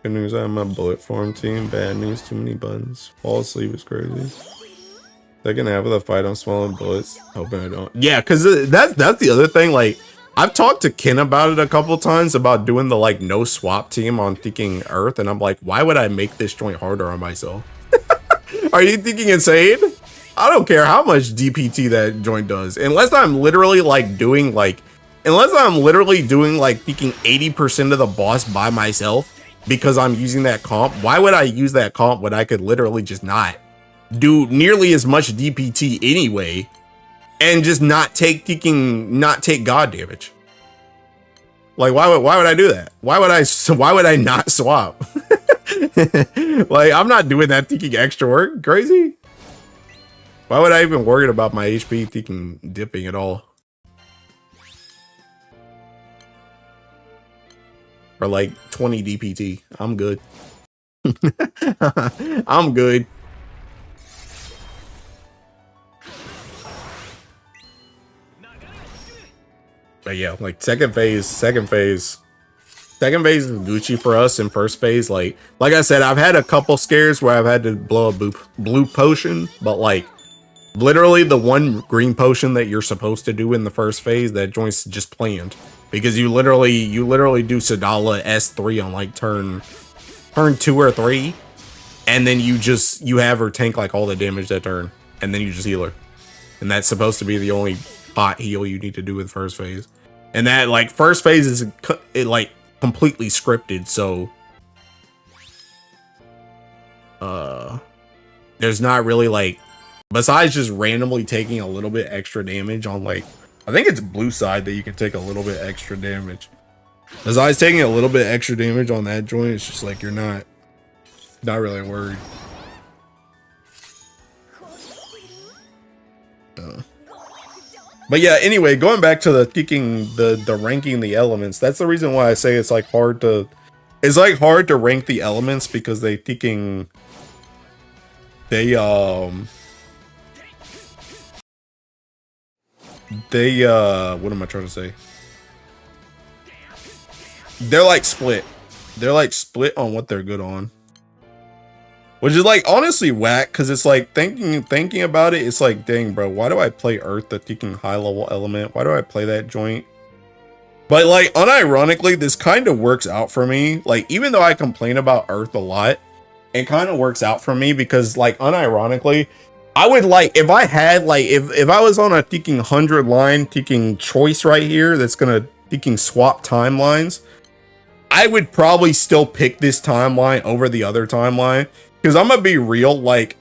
Good news, I'm a bullet form team. Bad news, too many buttons. Fall asleep is crazy. Second half of the fight, I'm swallowing bullets. Hoping I don't. Yeah, because that's the other thing. Like, I've talked to Ken about it a couple times about doing the like no swap team on thinking Earth, and I'm like, why would I make this joint harder on myself? Are you thinking insane? I don't care how much DPT that joint does, unless I'm literally doing like thinking 80% of the boss by myself because I'm using that comp. Why would I use that comp when I could literally just not do nearly as much DPT anyway and just not take god damage? Like, why would I do that? Why would I not swap? Like, I'm not doing that thinking extra work. Crazy. Why would I even worry about my HP thinking dipping at all? Or like 20 DPT. I'm good. I'm good. But yeah, like second phase is Gucci for us. In first phase, like I said, I've had a couple scares where I've had to blow a blue potion, but like literally the one green potion that you're supposed to do in the first phase, that joint's just planned because you literally do Sedala S3 on like turn 2 or 3, and then you have her tank like all the damage that turn, and then you just heal her, and that's supposed to be the only hot heal you need to do with first phase. And that like first phase is like completely scripted, so there's not really like, besides just randomly taking a little bit extra damage on like, I think it's blue side that you can take a little bit extra damage. Besides taking a little bit extra damage on that joint, it's just like you're not really worried. But yeah, anyway, going back to the ranking the elements, that's the reason why I say it's like hard to rank the elements, because what am I trying to say? They're like split. They're like split on what they're good on. Which is like honestly whack, because it's like thinking about it, it's like, dang bro, why do I play Earth, the freaking high level element? Why do I play that joint? But like unironically, this kind of works out for me. Like even though I complain about Earth a lot, it kind of works out for me, because like unironically, I would like, if I had like, if I was on a freaking 100 line freaking choice right here that's gonna freaking swap timelines, I would probably still pick this timeline over the other timeline. Because I'm gonna be real, like,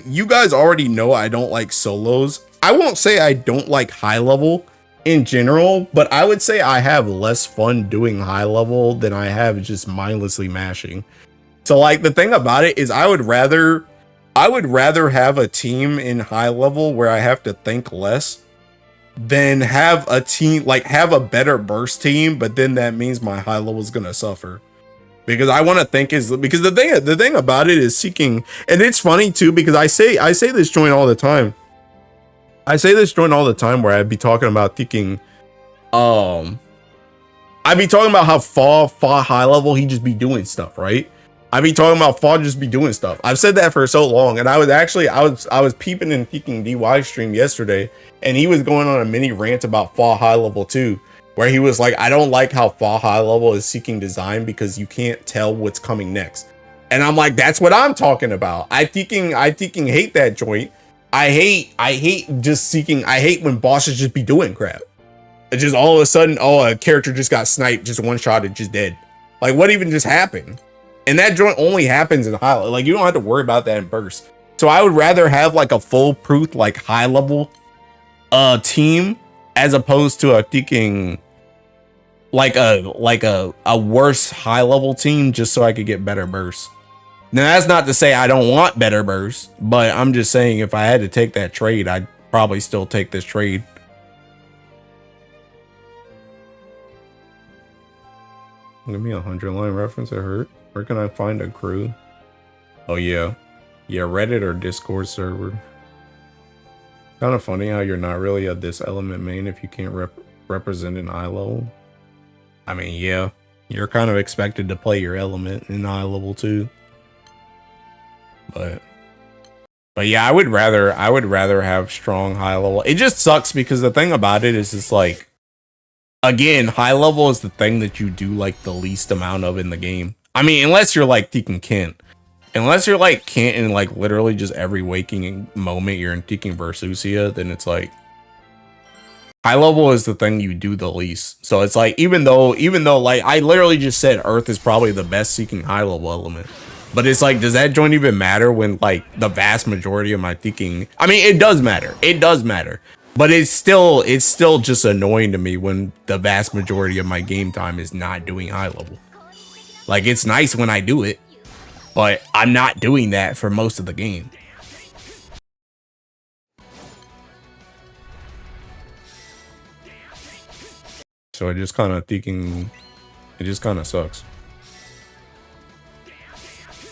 you guys already know I don't like solos. I won't say I don't like high level in general, but I would say I have less fun doing high level than I have just mindlessly mashing. So like the thing about it is I would rather have a team in high level where I have to think less than have a team, like have a better burst team, but then that means my high level is gonna suffer. Because I want to think because the thing about it is seeking, and it's funny too, because I say this joint all the time. I say this joint all the time where I'd be talking about thinking, I'd be talking about how Fa high level, he just be doing stuff, right? I'd be talking about Fa just be doing stuff. I've said that for so long, and I was peeping and peeking DY stream yesterday, and he was going on a mini rant about Fa high level too. Where he was like, I don't like how Fa high level is seeking design because you can't tell what's coming next. And I'm like, that's what I'm talking about. I freaking hate that joint. I hate just seeking. I hate when bosses just be doing crap. It's just all of a sudden, oh, a character just got sniped, just one shot, and just dead. Like, what even just happened? And that joint only happens in high level. Like, you don't have to worry about that in burst. So I would rather have like a foolproof, like high level team, as opposed to a freaking like a worse high level team, just so I could get better bursts. Now that's not to say I don't want better bursts, but I'm just saying if I had to take that trade, I'd probably still take this trade. Give me a 100 line reference, it hurt. Where can I find a crew? Oh yeah, Reddit or Discord server. Kind of funny how you're not really a this element main if you can't represent an eye level. I mean, yeah, you're kind of expected to play your element in eye level too. But yeah, I would rather have strong high level. It just sucks because the thing about it is, it's like, again, high level is the thing that you do like the least amount of in the game. I mean, unless you're like Tekken Kent. Unless you're like Kent in like literally just every waking moment you're in Tekken Versusia, then it's like high level is the thing you do the least. So it's like, even though like I literally just said Earth is probably the best seeking high level element. But it's like, does that joint even matter when like the vast majority of my thinking? I mean, it does matter. It does matter. But it's still just annoying to me when the vast majority of my game time is not doing high level. Like, it's nice when I do it, but I'm not doing that for most of the game. So it just kind of thinking, it just kind of sucks.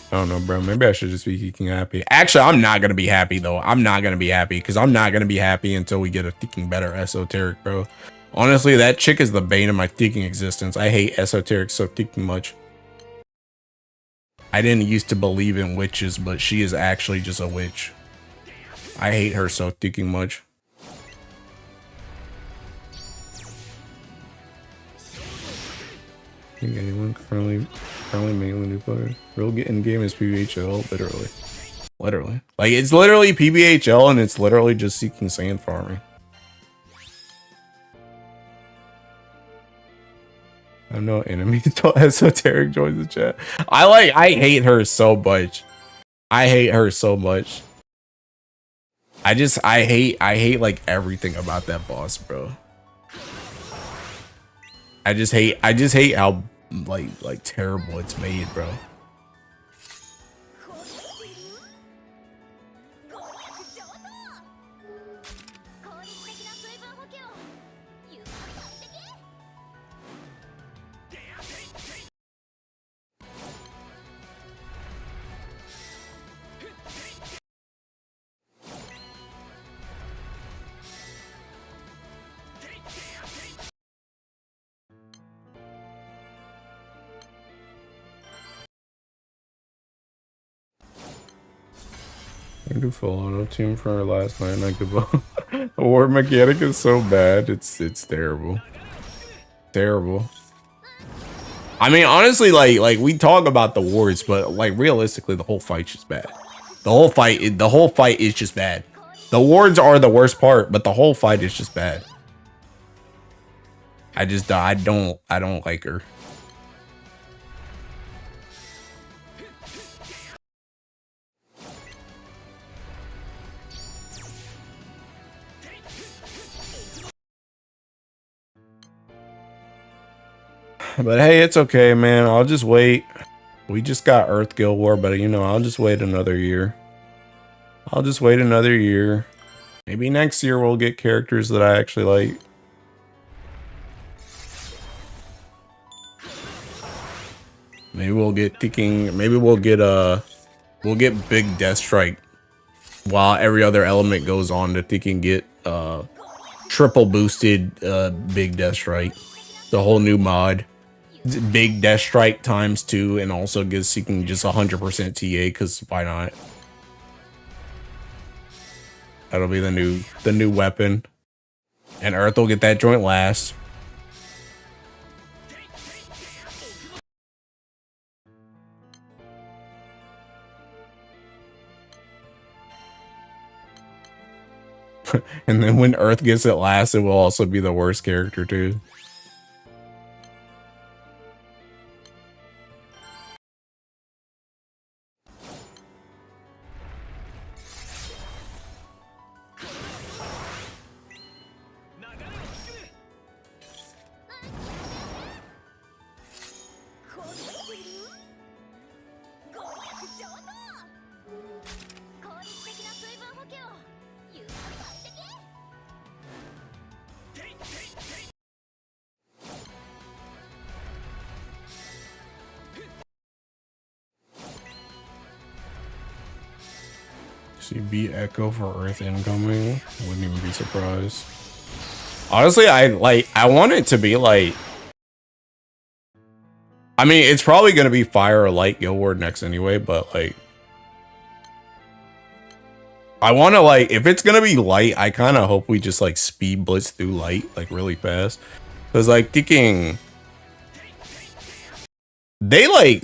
I don't know, bro. Maybe I should just be geeking happy. Actually, I'm not going to be happy, though. I'm not going to be happy because I'm not going to be happy until we get a thinking better esoteric, bro. Honestly, that chick is the bane of my thinking existence. I hate esoteric so thinking much. I didn't used to believe in witches, but she is actually just a witch. I hate her so thinking much. Anyone currently mainly new player. Real in game is PBHL, literally. Like, it's literally PBHL and it's literally just seeking sand farming. I know enemies don't esoteric joins the chat. I hate her so much. I hate her so much. I hate like everything about that boss, bro. I just hate how like terrible it's made, bro. I do full auto team for our last night. I give up. The war mechanic is so bad. It's terrible. Terrible. I mean, honestly, like we talk about the wars, but like realistically, the whole fight's just bad. The whole fight is just bad. The wards are the worst part, but the whole fight is just bad. I don't like her. But hey, it's okay, man. I'll just wait. We just got Earth Guild War, but you know, I'll just wait another year. I'll just wait another year. Maybe next year we'll get characters that I actually like. Maybe we'll get Ticking. Maybe we'll get Big Death Strike, while every other element goes on that they can get triple boosted Big Death Strike. The whole new mod. Big Death Strike ×2, and also gives Seeking just 100% TA, because why not? That'll be the new weapon. And Earth will get that joint last. And then when Earth gets it last, it will also be the worst character too. See, beat Echo for Earth incoming. Wouldn't even be surprised. Honestly, I want it to be like, I mean, it's probably gonna be Fire or Light Guild Ward next anyway, but like, I want to like, if it's gonna be Light, I kind of hope we just like speed blitz through Light like really fast, because like thinking they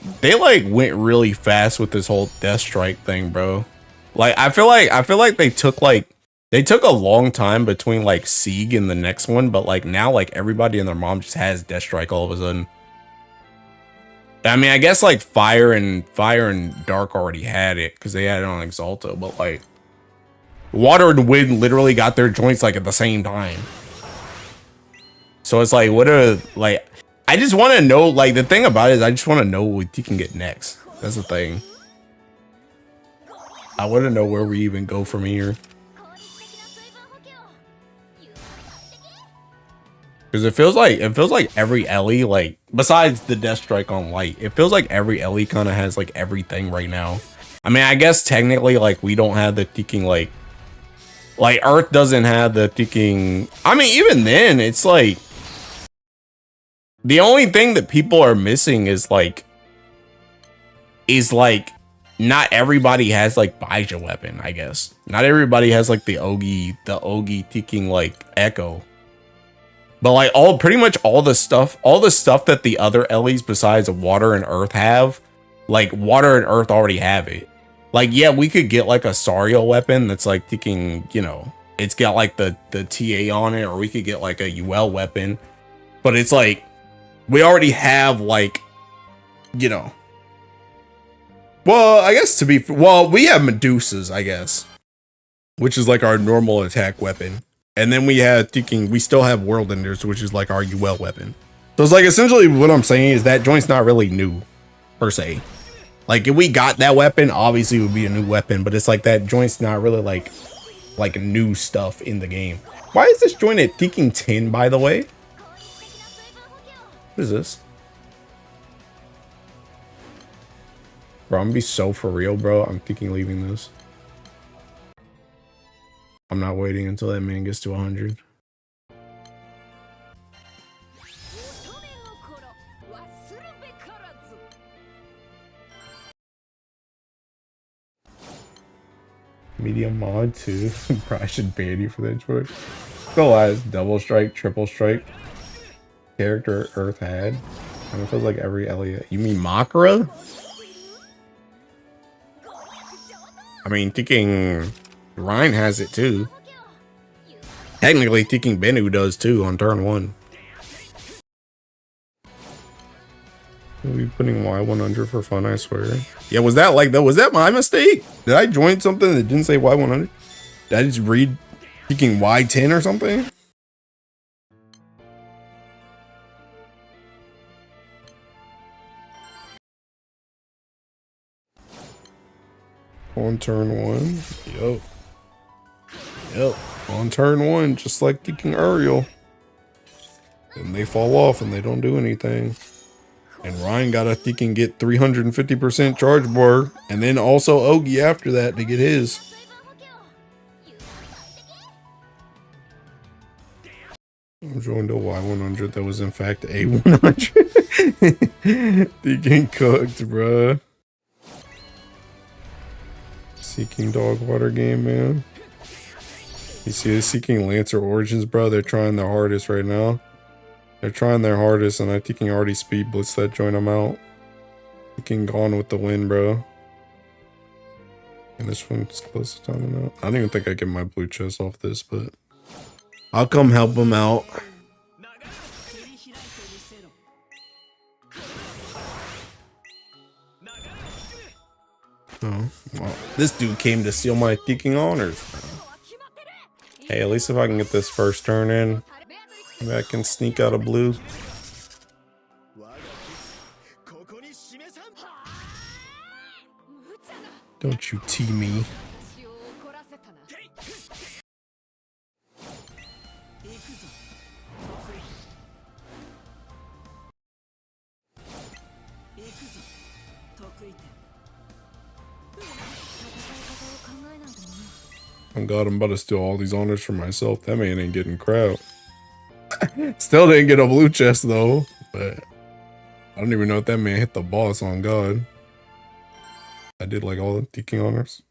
went really fast with this whole Death Strike thing, bro. Like I feel like they took a long time between like Sieg and the next one, but like now like everybody and their mom just has Death Strike all of a sudden. I mean, I guess like Fire and Dark already had it because they had it on Exalto, but like Water and Wind literally got their joints like at the same time. So it's like, what are like? I just want to know. Like the thing about it is, I just want to know what you can get next. That's the thing. I want to know where we even go from here. Because it feels like every Ellie, like besides the Death Strike on Light, it feels like every Ellie kind of has like everything right now. I mean, I guess technically like we don't have the ticking like Earth doesn't have the ticking. I mean, even then, it's like the only thing that people are missing is like not everybody has like Baija weapon, I guess. Not everybody has like the Ogi ticking like Echo. But like pretty much all the stuff that the other Ellies besides Water and Earth have, like Water and Earth already have it. Like, yeah, we could get like a Sariel weapon that's like ticking, you know, it's got like the TA on it, or we could get like a UL weapon. But it's like We already have like, you know. Well, I guess we have Medusas, I guess, which is like our normal attack weapon. And then we still have World Enders, which is like our UL weapon. So it's like essentially what I'm saying is that joint's not really new per se. Like if we got that weapon, obviously it would be a new weapon, but it's like that joint's not really like new stuff in the game. Why is this joint at ticking 10, by the way? What is this? Bro, I'm gonna be so for real, bro. I'm thinking leaving this. I'm not waiting until that man gets to 100. Medium mod 2. Bro, I should ban you for that choice. Go last. Double strike, triple strike. Character Earth had. And it feels like every Elliot. You mean Makara? I mean, thinking Ryan has it too. Technically, thinking Bennu does too on turn 1. We'll be putting Y100 for fun, I swear. Yeah, was that my mistake? Did I join something that didn't say Y100? Did I just read thinking Y10 or something? On turn 1. Yep. On turn 1, just like thinking Ariel. And they fall off and they don't do anything. And Ryan got to think and get 350% charge bar. And then also Ogi after that to get his. I'm joined a Y100 that was in fact A100. Thinking cooked, bruh. Seeking dog water game, man. You see the Seeking Lancer Origins, bro. They're trying their hardest right now. They're trying their hardest, and I think he already speed blitz that joint. I'm out. Seeking Gone with the win, bro. And this one's close to timing out. I don't even think I get my blue chest off this, but I'll come help him out. Oh, well, this dude came to steal my thinking honors. Hey, at least if I can get this first turn in, maybe I can sneak out a blue. Don't you tee me. Oh god, I'm about to steal all these honors for myself. That man ain't getting crowd. Still didn't get a blue chest though, but I don't even know if that man hit the boss on God. I did like all the thinking honors.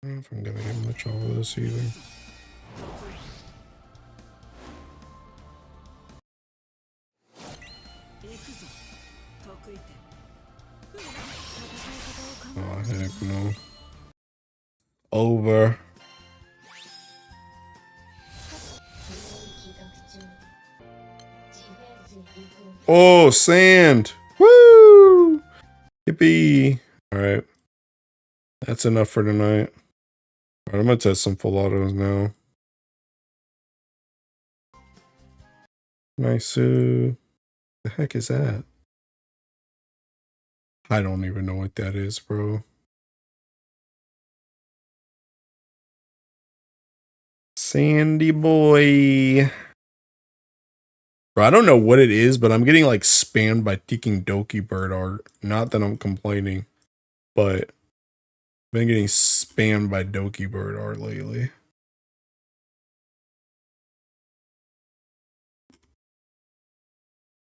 I don't know if I'm gonna get much of this either. Oh heck no. Over. Oh, sand. Woo! Yippee. Alright. That's enough for tonight. Alright, I'm gonna test some full autos now. Nice. The heck is that? I don't even know what that is, bro. Sandy boy. Bro, I don't know what it is, but I'm getting like spammed by Thinking Doki Bird art. Not that I'm complaining, but I've been getting spammed by Doki Bird art lately.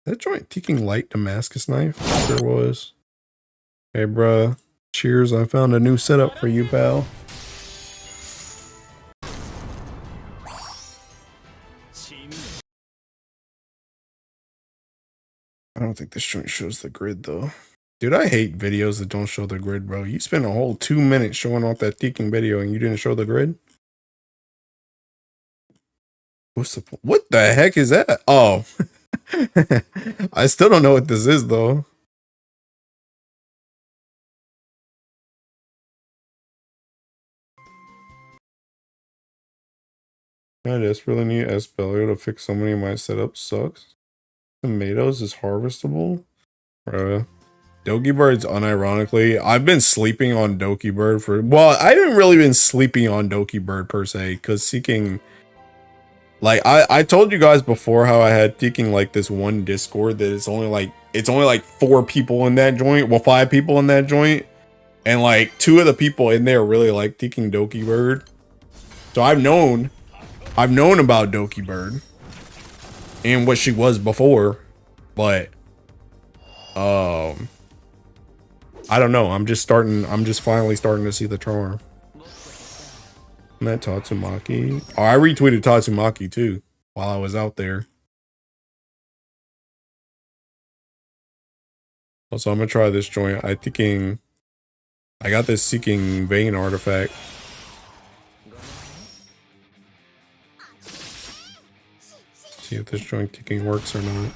That joint Thinking Light Damascus knife? There was. Hey, bruh. Cheers. I found a new setup for you, pal. I don't think this joint shows the grid, though. Dude, I hate videos that don't show the grid, bro. You spent a whole 2 minutes showing off that teaking video and you didn't show the grid? What's the point? What the heck is that? Oh. I still don't know what this is, though. I desperately need Espelio to fix so many of my setups. Sucks. Tomatoes is harvestable? Bruh. Doki Bird's unironically, I've been sleeping on Doki Bird for, well, I haven't really been sleeping on Doki Bird per se, because seeking, like, I told you guys before how I had seeking like this one Discord that it's only like 4 people in that joint, well, 5 people in that joint, and like 2 of the people in there really like seeking Doki Bird. So I've known about Doki Bird and what she was before, but I don't know. I'm just finally starting to see the charm. Met Tatsumaki. Oh, I retweeted Tatsumaki too while I was out there. Also, I'm gonna try this joint. I got this Seeking Vein artifact. See if this joint ticking works or not.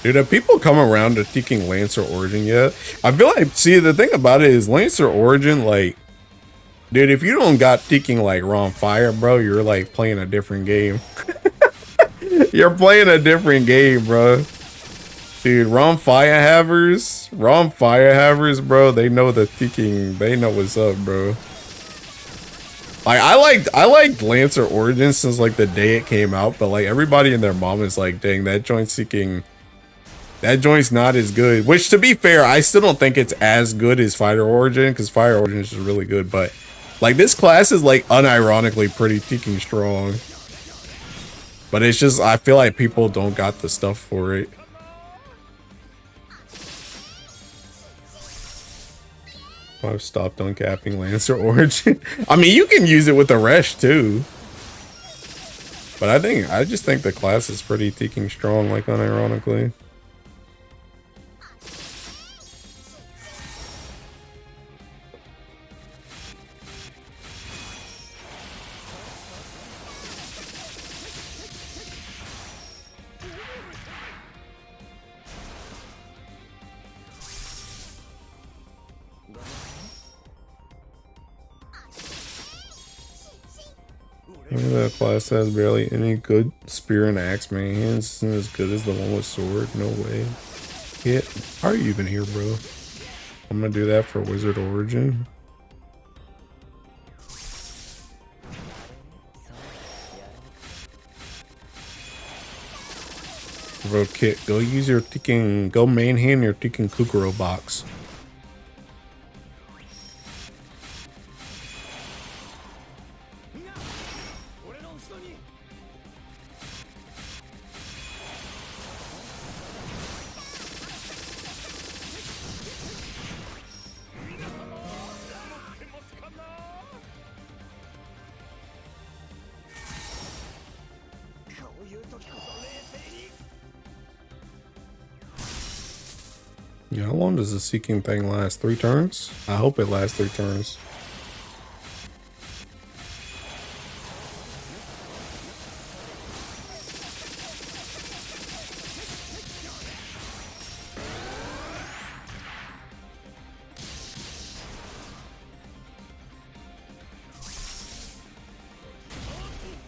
Dude, have people come around to seeking Lancer Origin yet? I feel like, see, the thing about it is Lancer Origin, like, dude, if you don't got seeking like Raw Fire, bro, you're like playing a different game. You're playing a different game, bro. Dude, Raw Fire Havers, bro, they know the seeking, they know what's up, bro. Like, I liked Lancer Origin since like the day it came out, but like everybody and their mom is like, dang, that joint's not as good. Which, to be fair, I still don't think it's as good as Fighter Origin, because Fire Origin is just really good. But like this class is like unironically pretty freaking strong. But it's just, I feel like people don't got the stuff for it. I've stopped uncapping Lancer Origin. I mean, you can use it with the Resh too. But I just think the class is pretty freaking strong, like unironically. That class has barely any good spear and axe main hands. Isn't as good as the one with sword. No way. Yeah, how are you even here, bro? I'm gonna do that for Wizard Origin. Bro, Kit, go use your ticking, go main hand your ticking Kukuro box. Yeah, how long does the Seeking thing last? 3 turns? I hope it lasts 3 turns.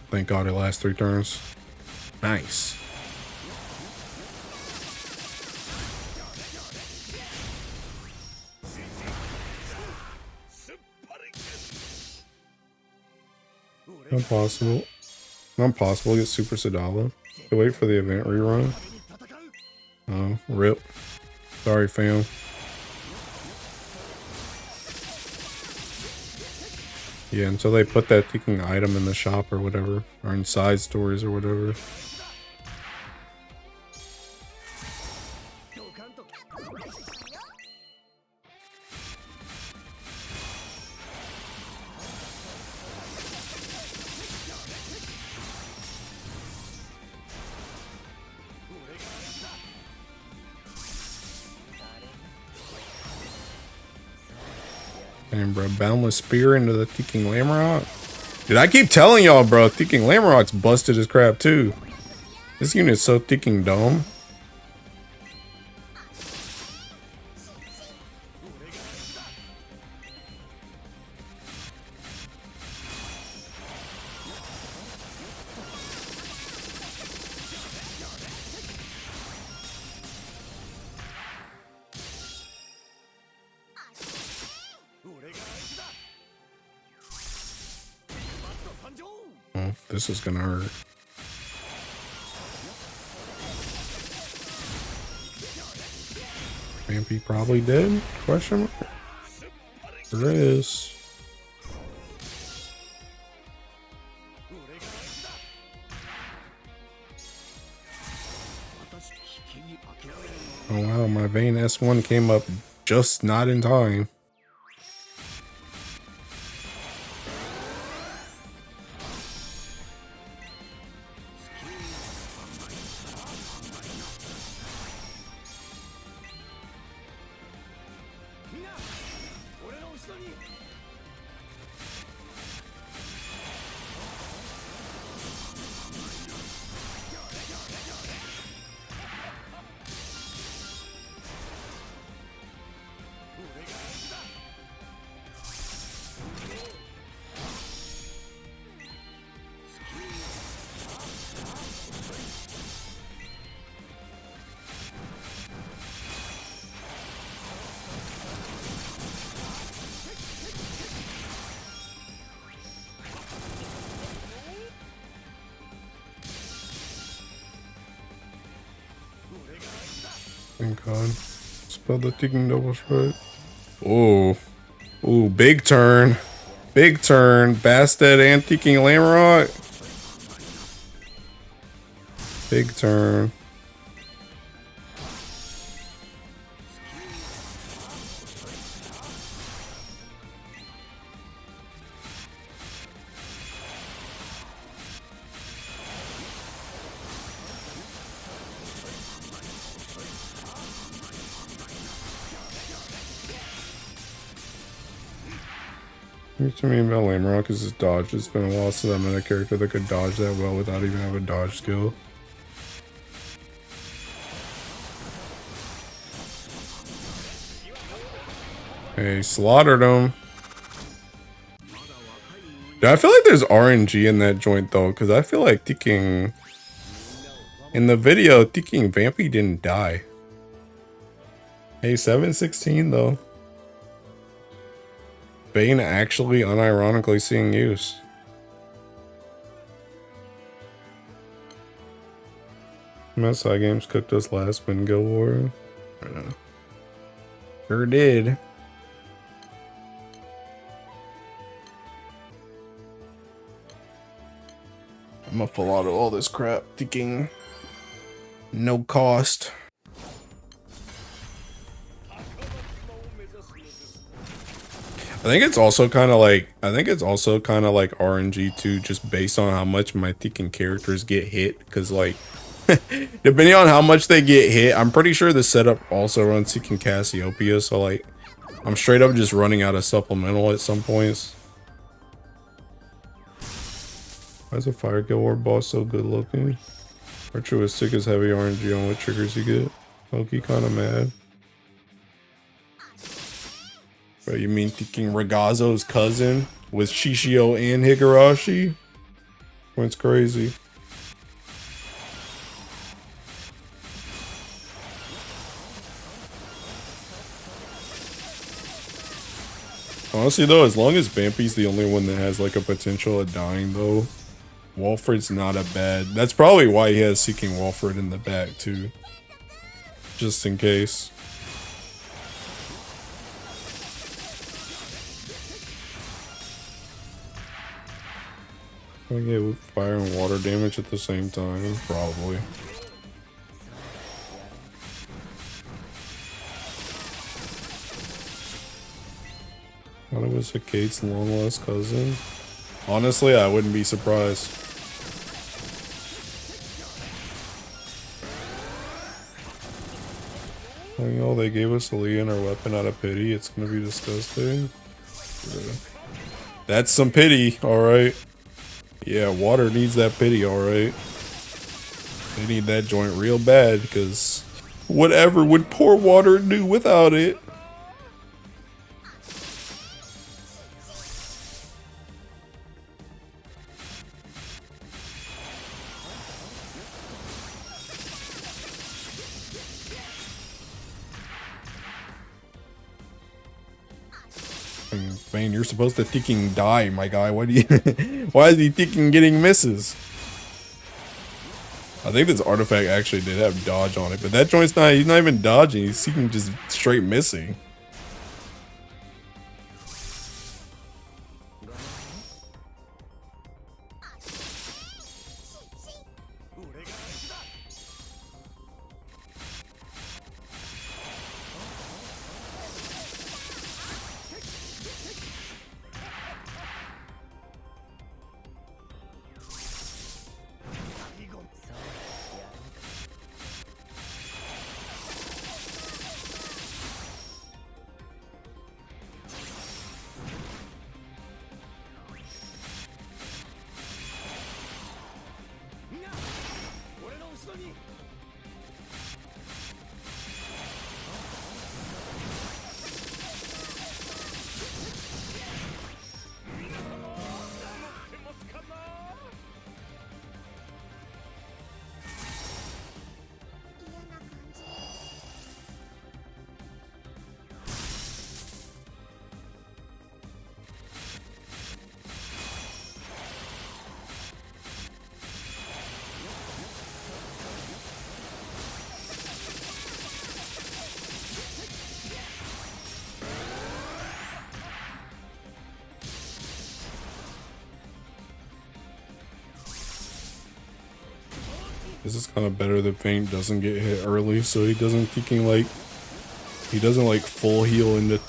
Thank God it lasts 3 turns. Nice. Not possible. Not possible. Get Super Sadala. Wait for the event rerun. Oh, rip. Sorry, fam. Yeah, until they put that ticking item in the shop or whatever, or in side stories or whatever. Damn, bro, Boundless Spear into the Ticking Lamrock. Dude, I keep telling y'all, bro, Ticking Lamrock's busted as crap, too. This unit's so ticking dumb. Oh, this is gonna hurt. Vampy probably dead? Question mark? There is. Oh wow, my Vayne S1 came up just not in time. Thank God. Spell the ticking double right. Oh. Ooh, big turn. Big turn. Bastet and ticking Lamrock. Big turn. What you mean about Lamrock is his dodge. It's been a while since I met a character that could dodge that well without even having a dodge skill. Hey, slaughtered him. Dude, I feel like there's RNG in that joint though, because I feel like ticking in the video, ticking Vampy didn't die. Hey, 716 though. Vayne actually unironically seeing use. MSI Games cooked us last win Guild War. Sure did. I'm gonna pull out of all this crap, thinking no cost. I think it's also kind of like RNG too, just based on how much my Tekken characters get hit. Because like, depending on how much they get hit, I'm pretty sure the setup also runs Tekken Cassiopeia. So like, I'm straight up just running out of supplemental at some points. Why is a Fire Guild War boss so good looking? Artuistic is heavy RNG on what triggers you get. Loki kind of mad. Bro, you mean thinking Ragazzo's cousin with Shishio and Higurashi? That's crazy. Honestly though, as long as Vampy's the only one that has like a potential of dying though, Walfred's not a bad. That's probably why he has Seeking Walfred in the back too. Just in case. I get fire and water damage at the same time, probably. Thought it was Kate's long lost cousin. Honestly, I wouldn't be surprised. Oh, they gave us a Leon our weapon out of pity. It's gonna be disgusting. That's some pity, alright. Yeah, water needs that pity, alright. They need that joint real bad, because whatever would pour water do without it? Vayne, you're supposed to thinking die, my guy. Why do you why is he thinking getting misses? I think this artifact actually did have dodge on it, but that joint's not, he's not even dodging, he's seeking just straight missing. This is kind of better that Vayne doesn't get hit early, so he doesn't like full heal into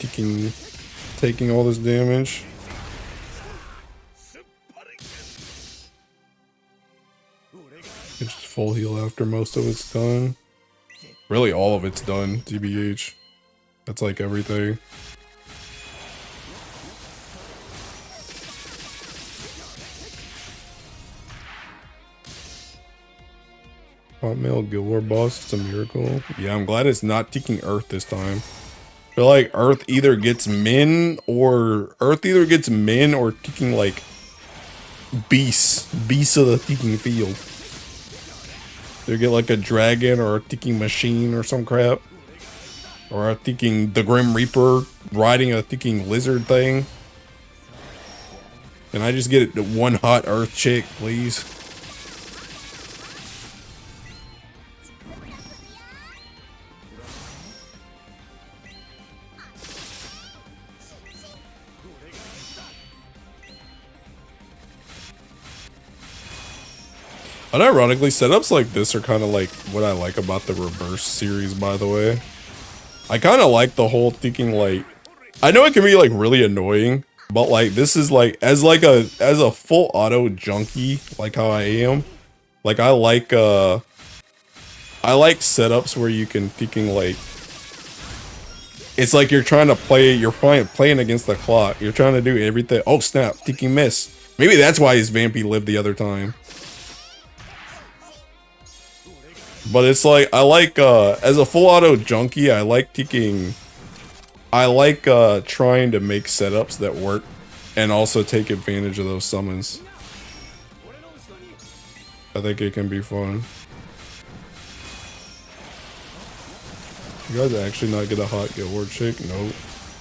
taking all this damage. It's just full heal after most of it's done. Really, all of it's done, TBH. That's like everything. Hotmail Guild War boss, it's a miracle. Yeah, I'm glad it's not taking Earth this time. I feel like Earth either gets min or taking like beasts of the taking field. They get like a dragon or a taking machine or some crap. Or a taking the Grim Reaper riding a taking lizard thing. Can I just get one hot Earth chick, please? Unironically, setups like this are kind of like what I like about the Reverse series, by the way. I kind of like the whole thinking like, I know it can be like really annoying, but like this is like, as a full auto junkie, like how I am, like I like setups where you can thinking like, it's like you're trying to play, you're playing against the clock. You're trying to do everything. Oh snap, thinking miss. Maybe that's why his Vampy lived the other time. But it's like, I like, as a full auto junkie, I like trying to make setups that work and also take advantage of those summons. I think it can be fun. You guys actually not get a hot Guild War chick? Nope.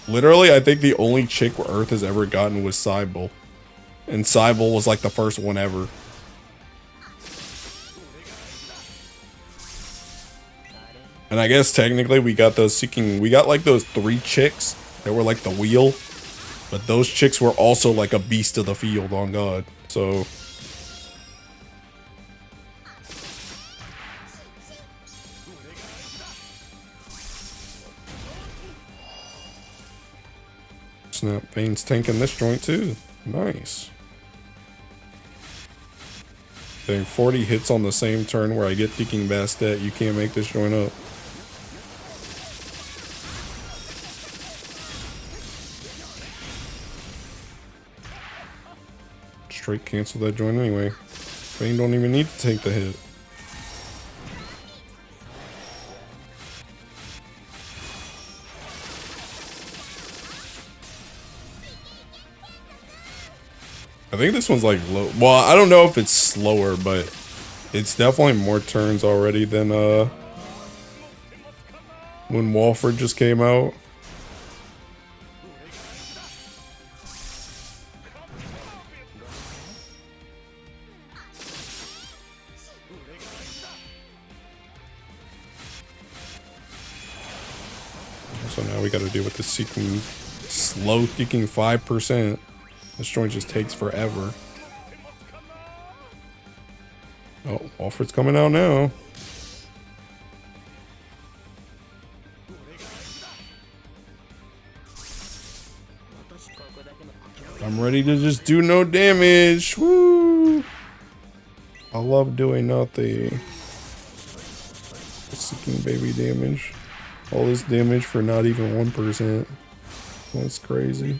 Literally, I think the only chick where Earth has ever gotten was Cybele. And Cybele was like the first one ever. And I guess technically we got those we got like those 3 chicks that were like the wheel. But those chicks were also like a beast of the field, on God. So... Snap Veins tanking this joint too. Nice. Dang, 40 hits on the same turn where I get Thinking Bastet. You can't make this joint up. Straight cancel that joint anyway. Vayne don't even need to take the hit. I think this one's like low. Well, I don't know if it's slower, but it's definitely more turns already than when Walford just came out. So now we got to deal with the seeking, slow seeking 5%. This joint just takes forever. Oh, Walford's coming out now. I'm ready to just do no damage. Woo! I love doing nothing. Seeking baby damage. All this damage for not even 1%. That's crazy.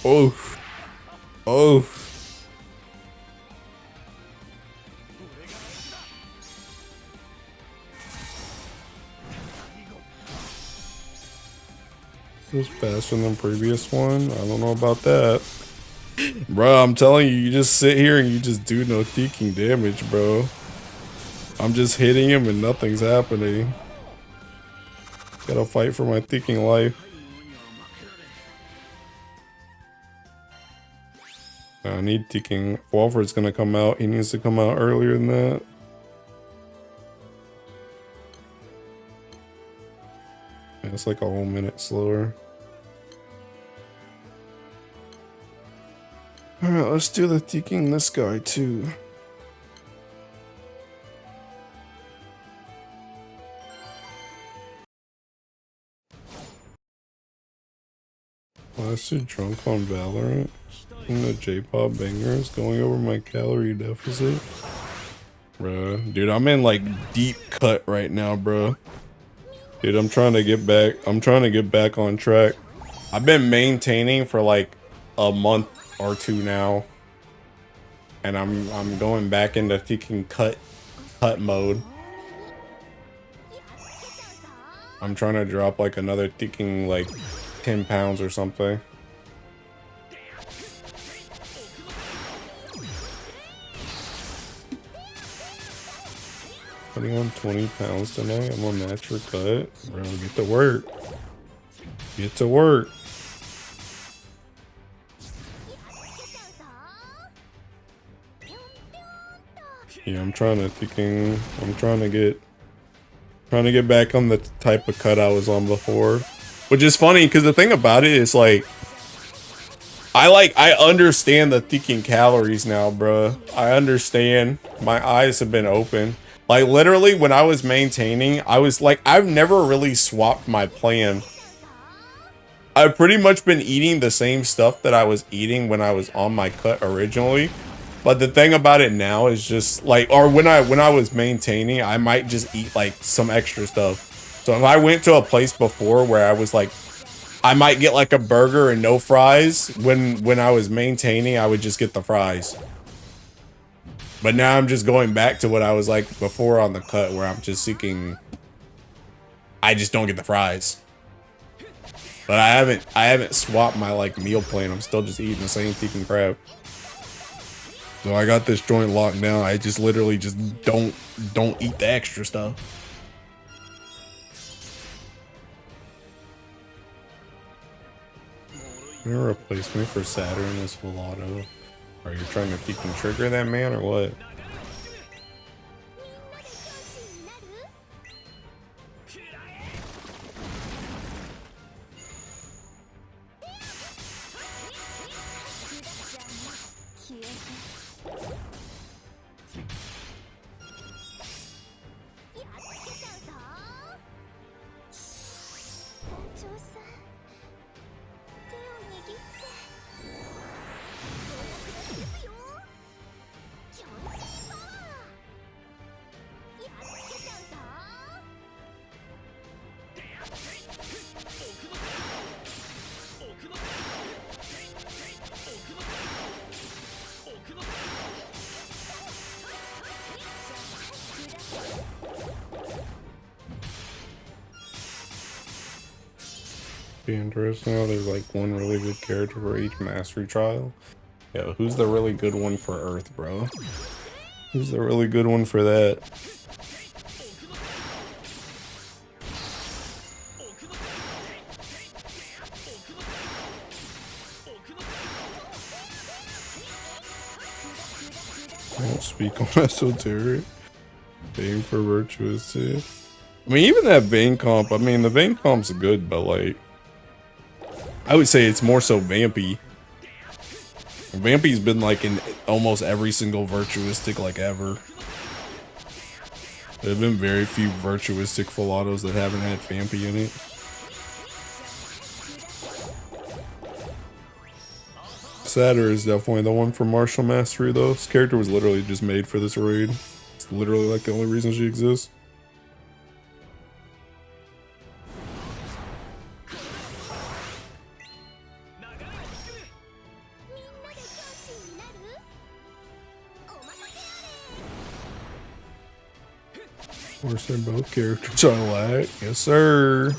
Oh. Oh. This is faster than the previous one. I don't know about that. Bro, I'm telling you, you just sit here and you just do no thinking damage, bro. I'm just hitting him and nothing's happening. Gotta fight for my thinking life. I need thinking. Walford's gonna come out. He needs to come out earlier than that. Yeah, it's like a whole minute slower. Alright, let's do the thinking this guy too. Blasted drunk on Valorant. And the J-pop bangers going over my calorie deficit. Bruh. Dude, I'm in like deep cut right now, bro. Dude, I'm trying to get back. I'm trying to get back on track. I've been maintaining for like a month or 2 now. And I'm going back into thinking cut mode. I'm trying to drop like another thinking like 10 pounds or something. Putting on 20 pounds tonight. I'm on match for cut. Bro, get to work. Get to work. Yeah, I'm trying to get back on the type of cut I was on before. Which is funny because the thing about it is like I understand the thinking calories now, bro. I understand. My eyes have been open. Like literally when I was maintaining, I was like, I've never really swapped my plan. I've pretty much been eating the same stuff that I was eating when I was on my cut originally. But the thing about it now is just like, or when I was maintaining, I might just eat like some extra stuff. So if I went to a place before where I was like, I might get like a burger and no fries. When I was maintaining, I would just get the fries. But now I'm just going back to what I was like before on the cut, where I'm just seeking. I just don't get the fries. But I haven't swapped my like meal plan. I'm still just eating the same freaking crap. So I got this joint locked down. I just literally just don't eat the extra stuff. You replace me for Saturn as full auto. Are you trying to think and trigger that man or what? Be interesting how there's like one really good character for each mastery trial. Yeah, who's the really good one for Earth, bro? Who's the really good one for that? I won't speak on esoteric. Aim for virtuous too. I mean, even that Vayne comp, I mean, the Vayne comp's good, but like, I would say it's more so Vampy. Vampy's been like in almost every single virtuistic like ever. There have been very few virtuistic full autos that haven't had Vampy in it. Satyr is definitely the one for martial mastery though. This character was literally just made for this raid. It's literally like the only reason she exists. Of course, they're both characters I like. Yes, sir.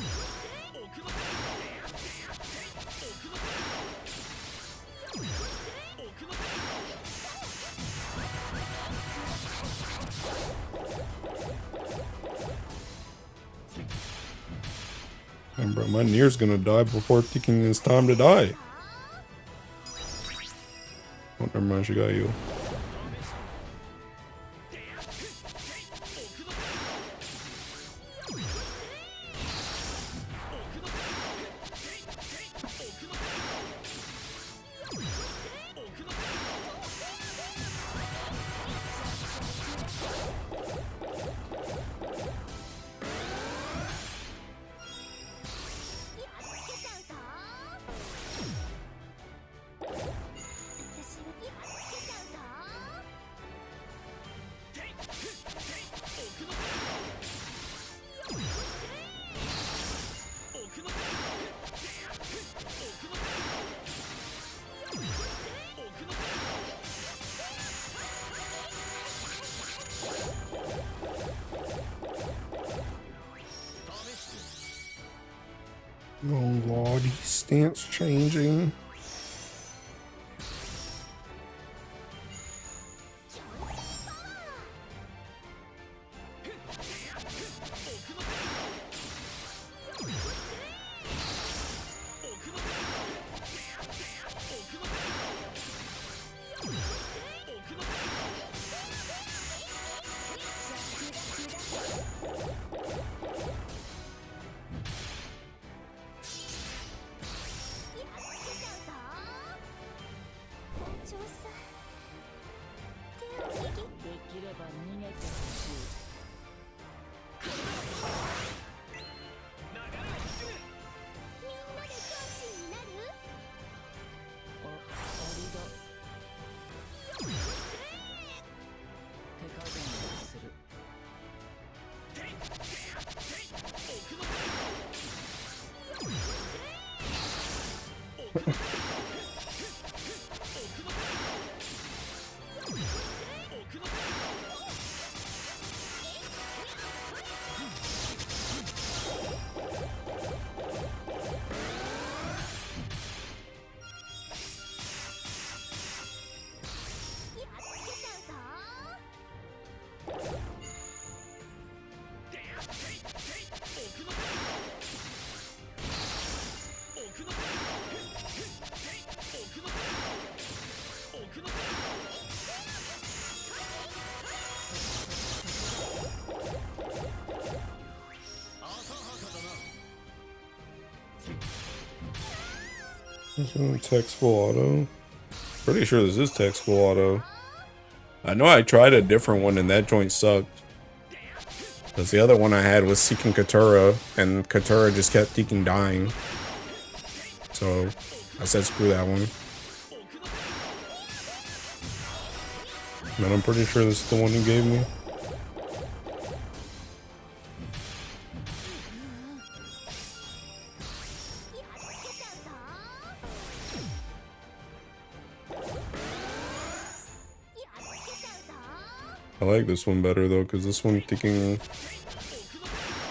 And bro, my Nier's gonna die before thinking it's time to die. Oh, never mind, she got you. Oh lord, his stance changing. Is it text full auto? Pretty sure this is text full auto. I know I tried a different one and that joint sucked. Because the other one I had was Seeking Katura, and Katura just kept Seeking dying. So I said screw that one. And I'm pretty sure this is the one he gave me. I like this one better though, because this one thinking,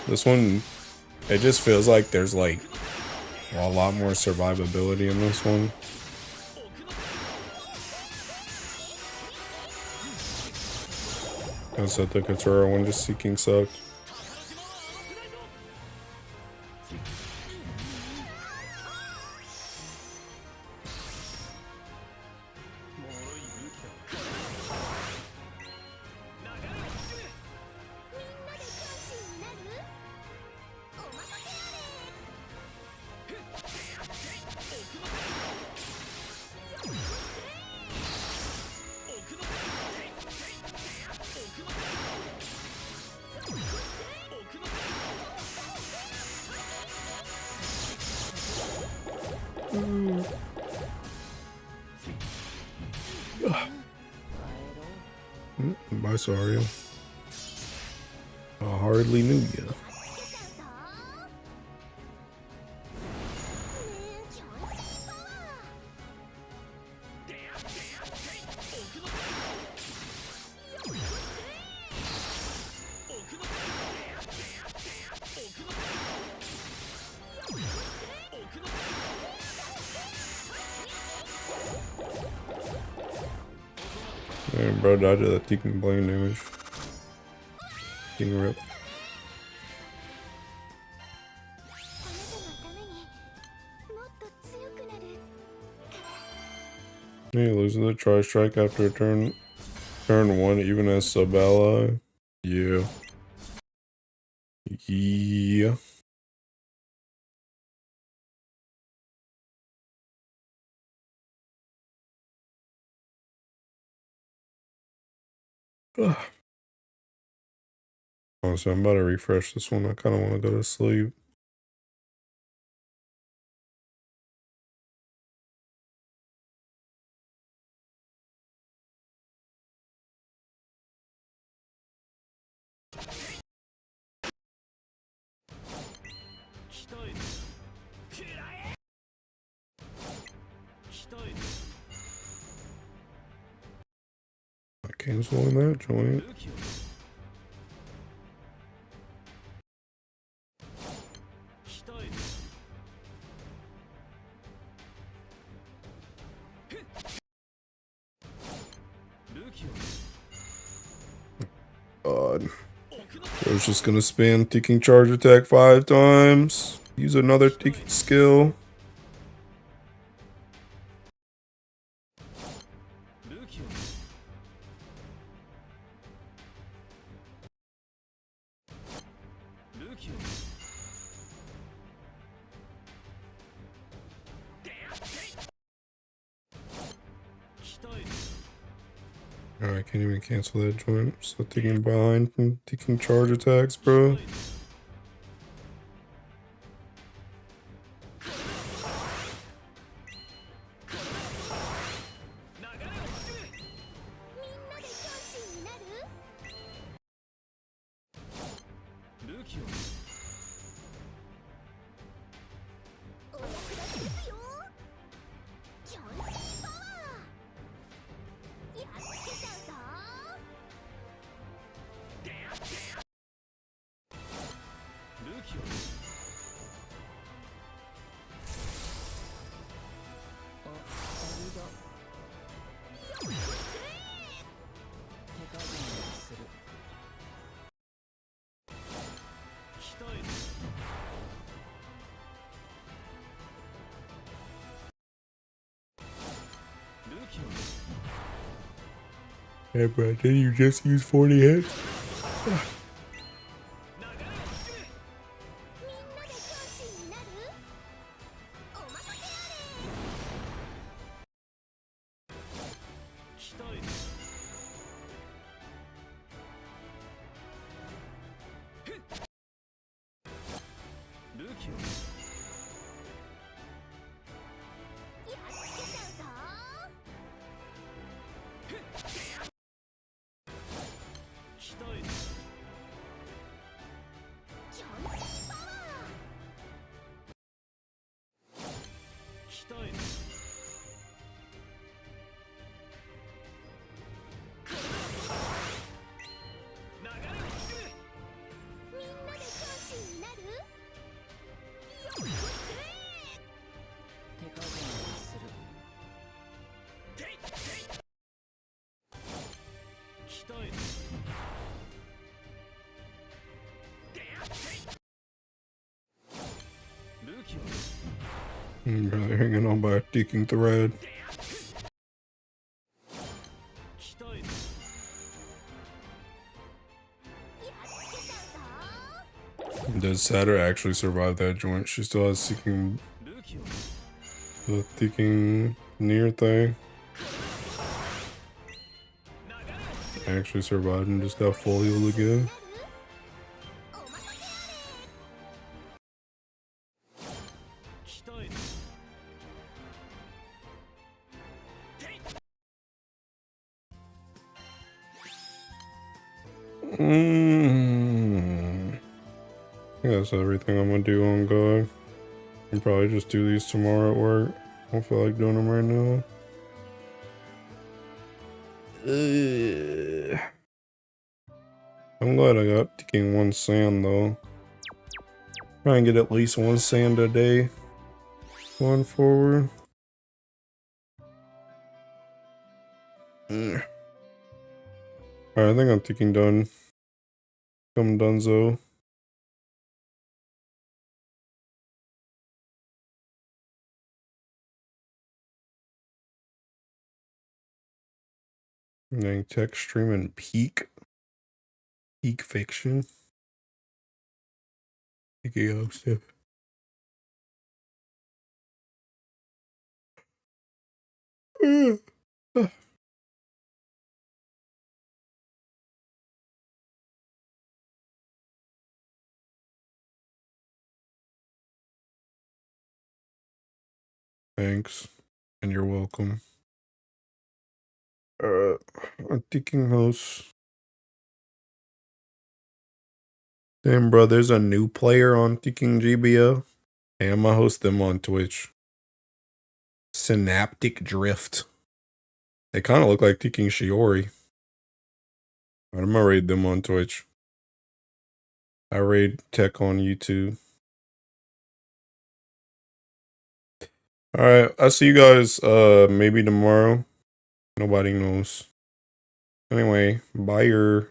this one, it just feels like there's like a lot more survivability in this one. I said the Katura one just Seeking sucked. Bye, sorry. I hardly knew you. Damn, bro, died to that taking blame damage. King rip. Hey, losing the try strike after turn 1, even as sub ally. Yeah. Yeah. Oh, so I'm about to refresh this one. I kind of want to go to sleep. I canceling that joint. God. I was just gonna spam ticking charge attack 5 times. Use another ticking skill. Alright, can't even cancel that joint. So ticking behind from ticking charge attacks, bro. Hey, bro, did you just use 40 hits? Brother hanging on by a ticking thread. Does Saturn actually survive that joint? She still has seeking the ticking near thing. Actually survived and just got full healed again. I think that's everything I'm gonna do on God. I'll probably just do these tomorrow at work. I don't feel like doing them right now. I'm glad I got ticking one sand though. Try and get at least one sand a day going forward. Alright, I think I'm ticking done. I'm donezo. Getting tech stream and peak fiction. Thanks, and you're welcome. I'm thinking host. Damn, bro, there's a new player on Thinking GBF. Hey, I'm gonna host them on Twitch. Synaptic Drift. They kind of look like Thinking Shiori. I'm gonna raid them on Twitch. I raid tech on YouTube. Alright, I'll see you guys maybe tomorrow. Nobody knows. Anyway, bye.